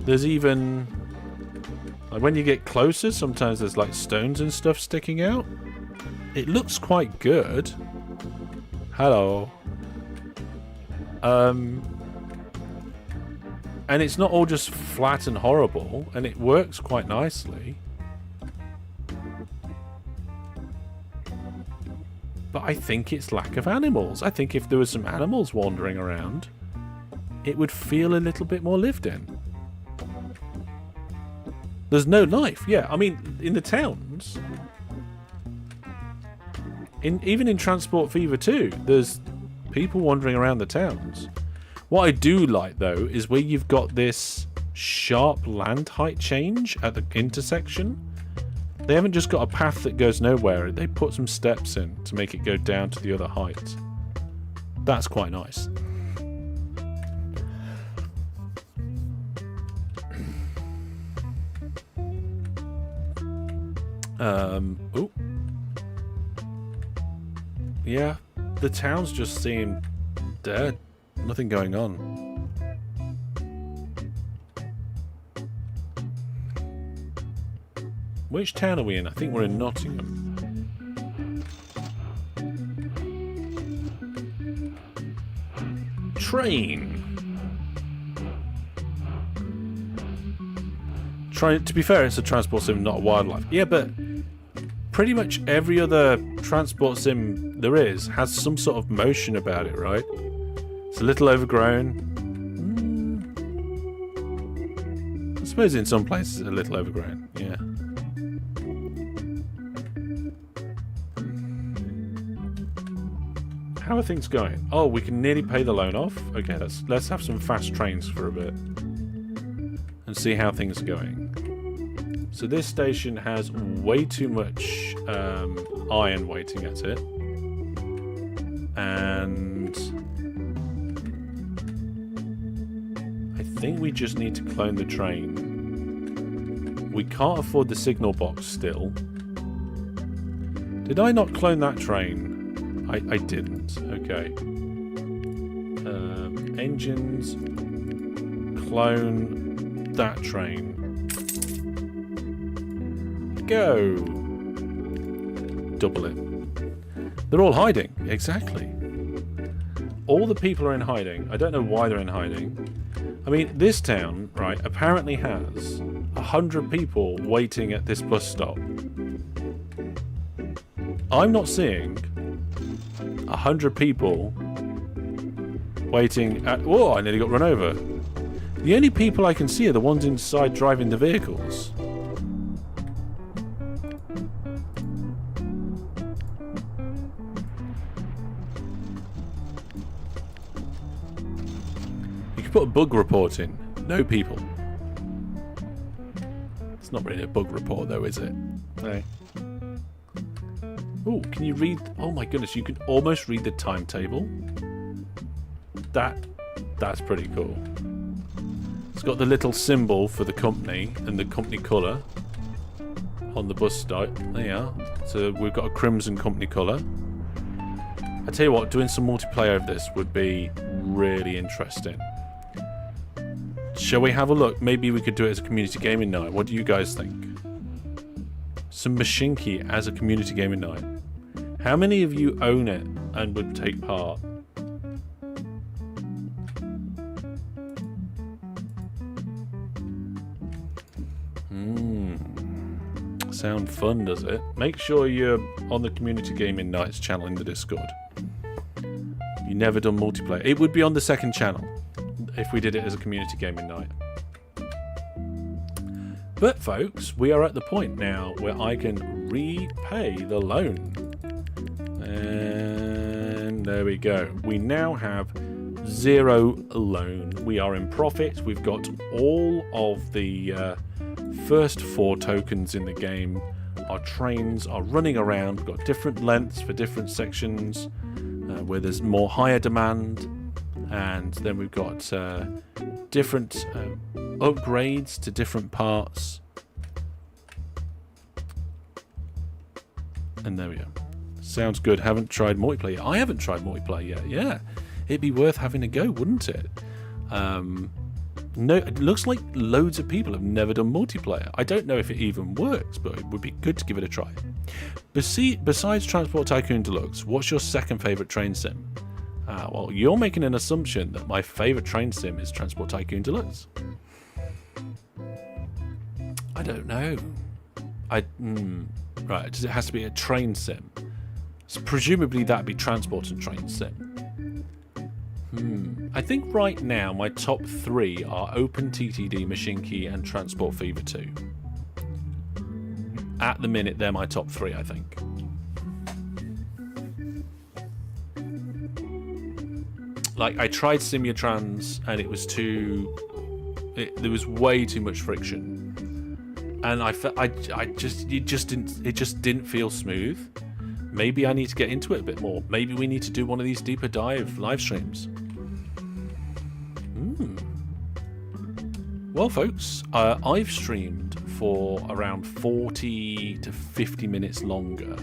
[SPEAKER 1] There's even... like when you get closer, sometimes there's like stones and stuff sticking out. It looks quite good. Hello. And it's not all just flat and horrible, and it works quite nicely. But I think it's lack of animals. I think if there was some animals wandering around, it would feel a little bit more lived in. There's no life, yeah. I mean, in the towns, even in Transport Fever 2, there's people wandering around the towns. What I do like, though, is where you've got this sharp land height change at the intersection. They haven't just got a path that goes nowhere. They put some steps in to make it go down to the other height. That's quite nice. Oh. Yeah, the towns just seem dead. Nothing going on. Which town are we in? I think we're in Nottingham. Train. To be fair, it's a transport sim, not a wildlife. Yeah, but pretty much every other transport sim there is has some sort of motion about it, right? It's a little overgrown. I suppose in some places it's a little overgrown, yeah. How are things going? Oh, we can nearly pay the loan off. Okay, let's have some fast trains for a bit and see how things are going. So this station has way too much iron waiting at it, and I think we just need to clone the train. We can't afford the signal box still. Did I not clone that train? I didn't. Okay. Engines. Clone that train. Go. Double it. They're all hiding. Exactly. All the people are in hiding. I don't know why they're in hiding. I mean, this town, right, apparently has 100 people waiting at this bus stop. I'm not seeing 100 people waiting at... Whoa, I nearly got run over. The only people I can see are the ones inside driving the vehicles. You could put a bug report in. No people. It's not really a bug report though, is it? No. Oh, can you read... Oh my goodness, you can almost read the timetable. That's pretty cool. It's got the little symbol for the company and the company colour on the bus stop. There you are. So we've got a crimson company colour. I tell you what, doing some multiplayer of this would be really interesting. Shall we have a look? Maybe we could do it as a community gaming night. What do you guys think? Some Mashinky as a community gaming night. How many of you own it and would take part? Sound fun, does it? Make sure you're on the community gaming nights channel in the Discord. You never done multiplayer. It would be on the second channel if we did it as a community gaming night. But folks, we are at the point now where I can repay the loan. And there we go. We now have 0 loan. We are in profit. We've got all of the first 4 tokens in the game. Our trains are running around. We've got different lengths for different sections where there's more higher demand. And then we've got different upgrades to different parts. And there we go. Sounds good. Haven't tried multiplayer. I haven't tried multiplayer yet. Yeah. It'd be worth having a go, wouldn't it? No, it looks like loads of people have never done multiplayer. I don't know if it even works, but it would be good to give it a try. Besides Transport Tycoon Deluxe, what's your second favourite train sim? Well, you're making an assumption that my favourite train sim is Transport Tycoon Deluxe. I don't know. Right, it has to be a train sim. So presumably that'd be Transport and Train Sim. I think right now my top 3 are Open TTD, Mashinki, and Transport Fever 2. At the minute, they're my top 3, I think. Like, I tried Simutrans, and it was there was way too much friction, and it just didn't feel smooth. Maybe I need to get into it a bit more. Maybe we need to do one of these deeper dive live streams. Well, folks, I've streamed for around 40 to 50 minutes longer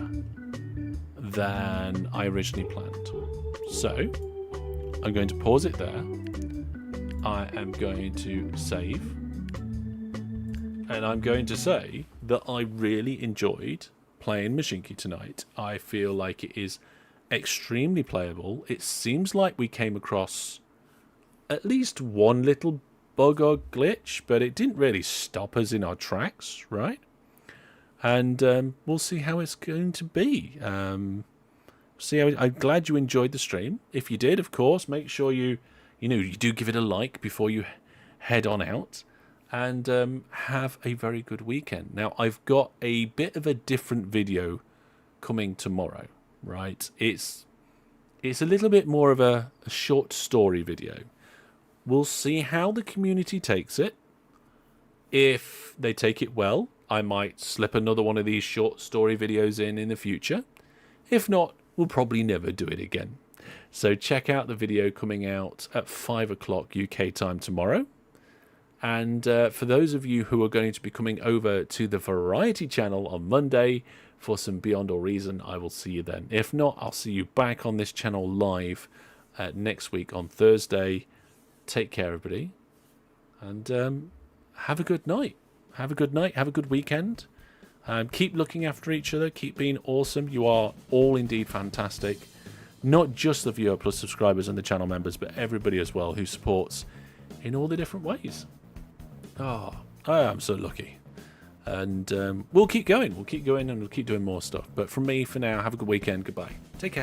[SPEAKER 1] than I originally planned. So I'm going to pause it there. I am going to save. And I'm going to say that I really enjoyed playing Mashinky tonight. I feel like it is extremely playable. It seems like we came across at least one little bug or glitch, but it didn't really stop us in our tracks, right? And we'll see how it's going to be. I'm glad you enjoyed the stream. If you did, of course, make sure you do give it a like before you head on out. And have a very good weekend. Now, I've got a bit of a different video coming tomorrow, right? It's a little bit more of a short story video. We'll see how the community takes it. If they take it well, I might slip another one of these short story videos in the future. If not, we'll probably never do it again. So check out the video coming out at 5 o'clock UK time tomorrow. And for those of you who are going to be coming over to the Variety channel on Monday for some Beyond All Reason, I will see you then. If not, I'll see you back on this channel live next week on Thursday. Take care, everybody. And have a good night. Have a good night. Have a good weekend. Keep looking after each other. Keep being awesome. You are all indeed fantastic. Not just the viewer plus subscribers and the channel members, but everybody as well who supports in all the different ways. Oh, I am so lucky. And we'll keep going. We'll keep going and we'll keep doing more stuff. But from me, for now, have a good weekend. Goodbye. Take care.